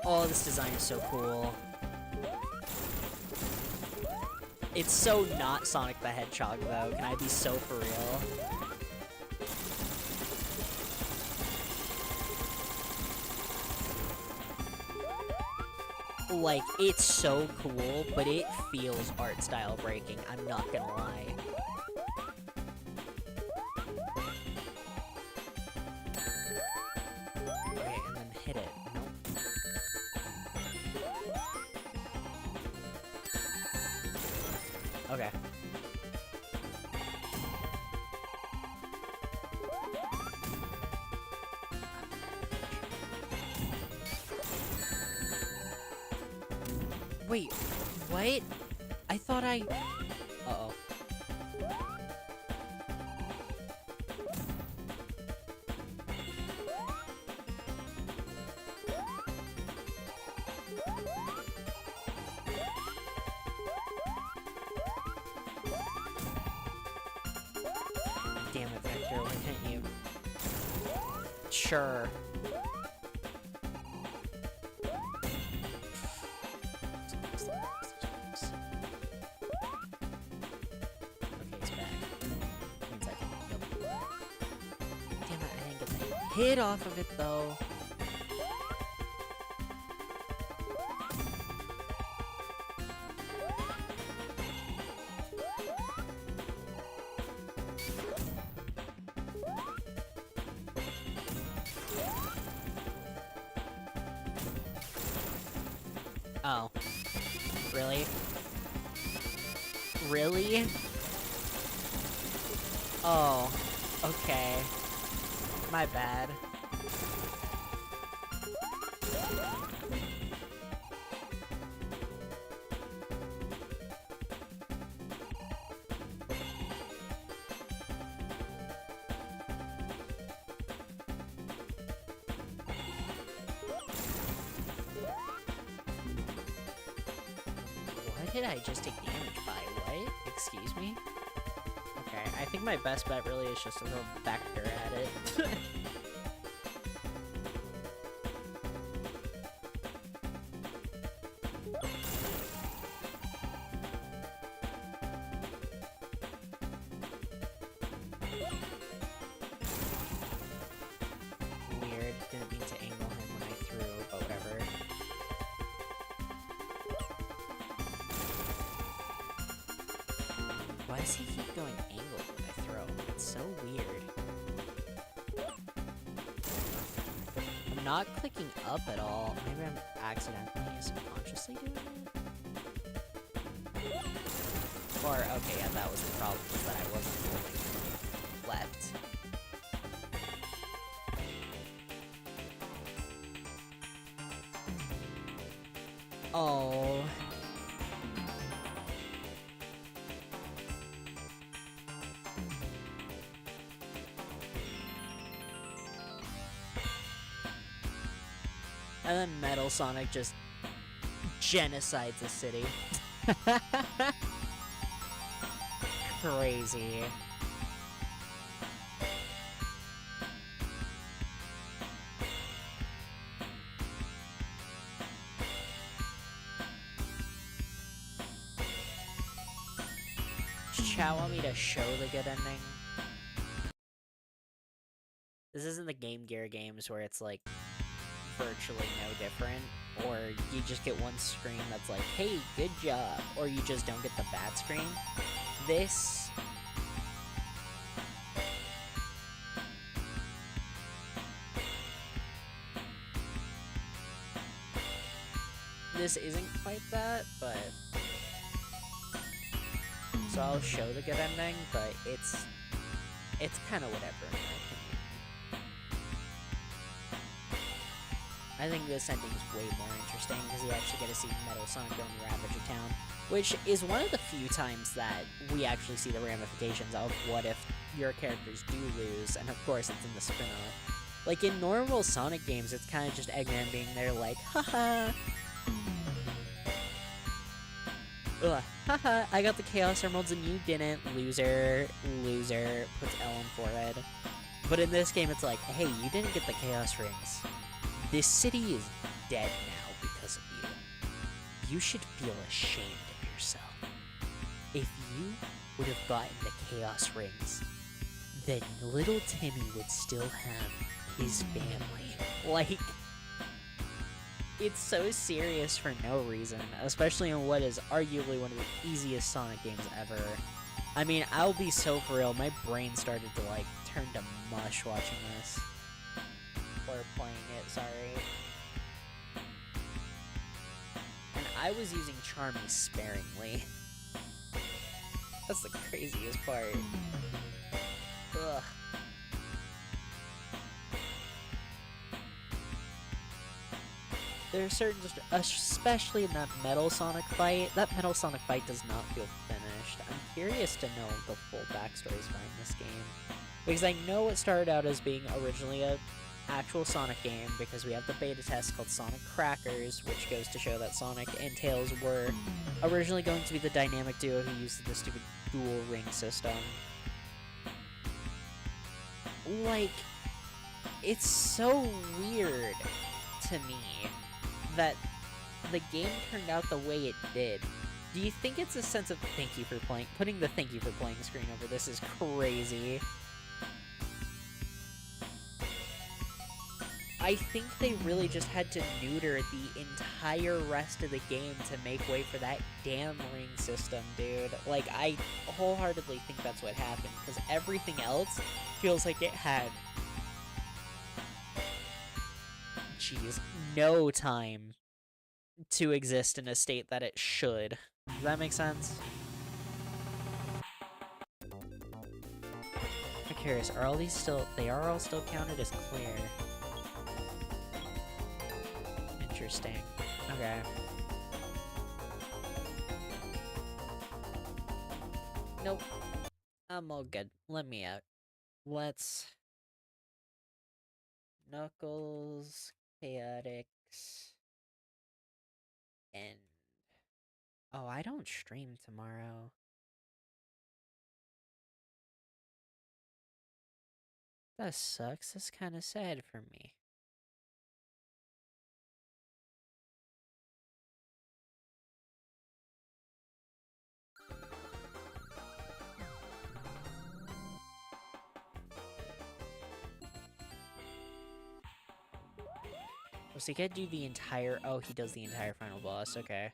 S1: Oh, this design is so cool. It's so not Sonic the Hedgehog, though. Can I be so for real? Like, it's so cool, but it feels art style breaking. I'm not gonna lie. Okay, and then hit it. Nope. Okay. Wait, what? I thought I... Uh-oh. Damn it, Vector, why can't you? Sure. Hit off of it, though. Oh. Really? Really? Oh. Okay. My bad. What did I just take damage by? What? Excuse me? Okay, I think my best bet really is just to throw Vector at it. does he keep going angled when I throw him? It's so weird. I'm not clicking up at all. Maybe I'm accidentally, subconsciously doing it? Or, okay, yeah, that was the problem, was that I wasn't holding left. Oh. And then Metal Sonic just genocides the city. Crazy. Does Chow want me to show the good ending? This isn't the Game Gear games where it's like virtually no different, or you just get one screen that's like, hey, good job, or you just don't get the bad screen. This isn't quite that, but so I'll show the good ending, but it's kind of whatever in my opinion. I think this ending is way more interesting because you actually get to see Metal Sonic go and ravage a town, which is one of the few times that we actually see the ramifications of what if your characters do lose, and of course it's in the spin-off. Like in normal Sonic games, it's kind of just Eggman being there like, haha. Ugh, haha, I got the Chaos Emeralds and you didn't, loser, loser, puts L on forehead. But in this game, it's like, hey, you didn't get the Chaos Rings. This city is dead now because of you. You should feel ashamed of yourself. If you would have gotten the Chaos Rings, then little Timmy would still have his family. Like, it's so serious for no reason, especially in what is arguably one of the easiest Sonic games ever. I mean, I'll be so for real, my brain started to, like, turn to mush watching this. Or playing it, sorry. And I was using Charmy sparingly. That's the craziest part. Ugh. There are certain, especially in that Metal Sonic fight, that Metal Sonic fight does not feel finished. I'm curious to know the full backstories behind this game. Because I know it started out as being originally a actual Sonic game, because we have the beta test called Sonic Crackers, which goes to show that Sonic and Tails were originally going to be the dynamic duo who used the stupid dual ring system. Like, it's so weird to me that the game turned out the way it did. Do you think it's a sense of thank you for playing? Putting the thank you for playing screen over this is crazy. I think they really just had to neuter the entire rest of the game to make way for that damn ring system, dude. Like, I wholeheartedly think that's what happened, because everything else feels like it had, jeez, no time to exist in a state that it should. Does that make sense? I'm curious, are all these still, they are all still counted as clear? Interesting. Okay. Nope. I'm all good. Let me out. Let's... Knuckles, Chaotix, and... Oh, I don't stream tomorrow. That sucks. That's kind of sad for me. Was he gonna do the entire... Oh, he does the entire final boss. Okay.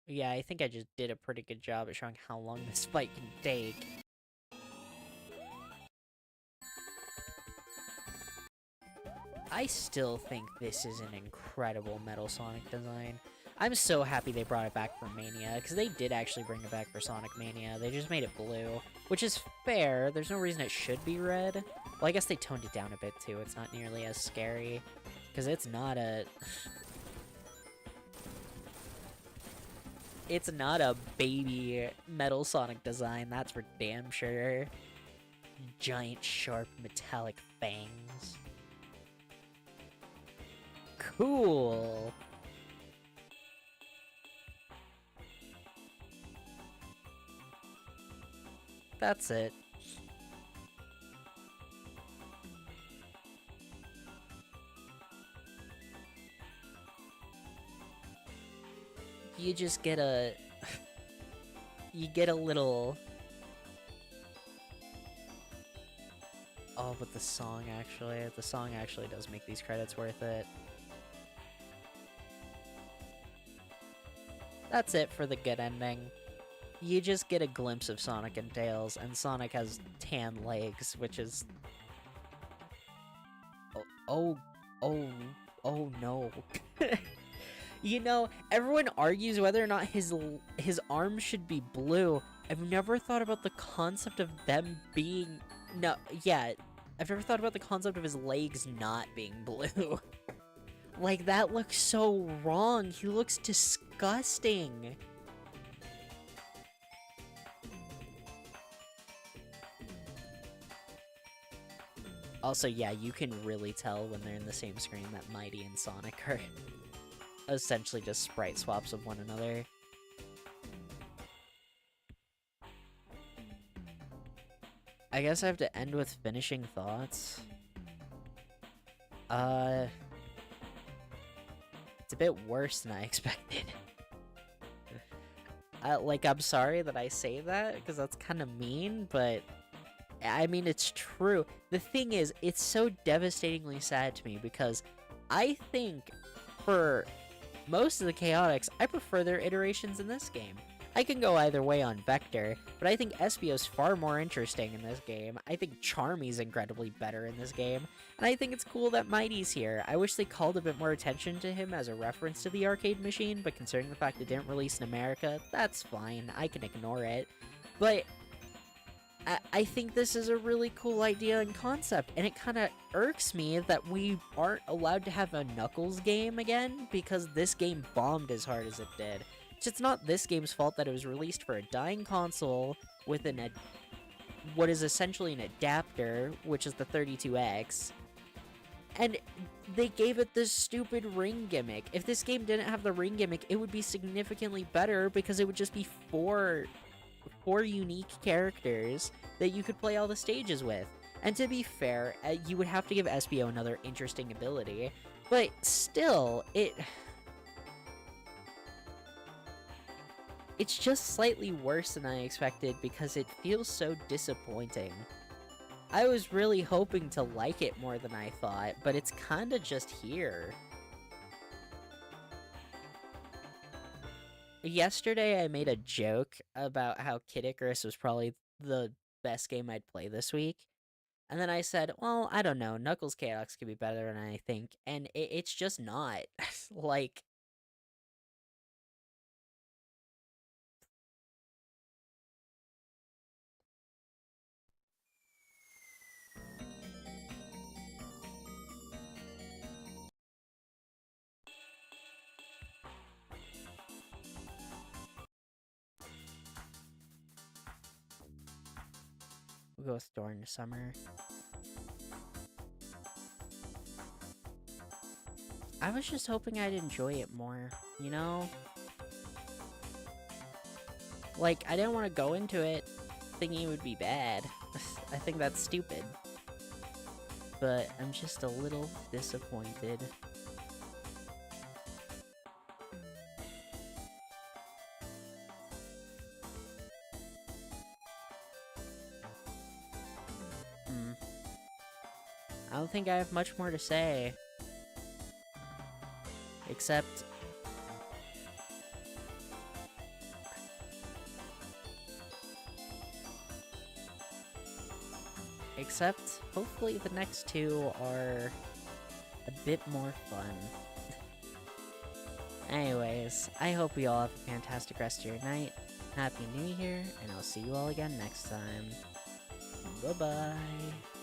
S1: Yeah, I think I just did a pretty good job at showing how long this fight can take. I still think this is an incredible Metal Sonic design. I'm so happy they brought it back for Mania, because they did actually bring it back for Sonic Mania. They just made it blue, which is fair. There's no reason it should be red. Well, I guess they toned it down a bit, too. It's not nearly as scary, because it's not a... It's not a baby Metal Sonic design, that's for damn sure. Giant, sharp, metallic fangs. Cool! That's it. You just get a... you get a little... Oh, but the song actually does make these credits worth it. That's it for the good ending. You just get a glimpse of Sonic and Tails, and Sonic has tan legs, which is... Oh, oh, oh no. You know, everyone argues whether or not his arms should be blue. I've never thought about the concept of them being... No, yeah, I've never thought about the concept of his legs not being blue. Like, that looks so wrong. He looks disgusting. Also, yeah, you can really tell when they're in the same screen that Mighty and Sonic are essentially just sprite swaps of one another. I guess I have to end with finishing thoughts. It's a bit worse than I expected. Like, I'm sorry that I say that, because that's kind of mean, but... I mean, it's true. The thing is, it's so devastatingly sad to me, because I think, for most of the Chaotix, I prefer their iterations in this game. I can go either way on Vector, but I think Espio's far more interesting in this game. I think Charmy's incredibly better in this game, and I think it's cool that Mighty's here. I wish they called a bit more attention to him as a reference to the arcade machine, but considering the fact it didn't release in America, that's fine. I can ignore it. But I think this is a really cool idea and concept, and it kind of irks me that we aren't allowed to have a Knuckles game again, because this game bombed as hard as it did. It's not this game's fault that it was released for a dying console with what is essentially an adapter, which is the 32X, and they gave it this stupid ring gimmick. If this game didn't have the ring gimmick, it would be significantly better, because it would just be four unique characters that you could play all the stages with. And to be fair, you would have to give Espio another interesting ability, but still, it's just slightly worse than I expected, because it feels so disappointing. I was really hoping to like it more than I thought, but it's kinda just here. Yesterday, I made a joke about how Kid Icarus was probably the best game I'd play this week. And then I said, well, I don't know, Knuckles Chaotix could be better than I think. And it's just not. Like... We'll go with During the Summer. I was just hoping I'd enjoy it more, you know? Like, I didn't want to go into it thinking it would be bad. I think that's stupid. But I'm just a little disappointed. I don't think I have much more to say. Except... Except, hopefully the next two are a bit more fun. Anyways, I hope you all have a fantastic rest of your night. Happy New Year, and I'll see you all again next time. Bye-bye.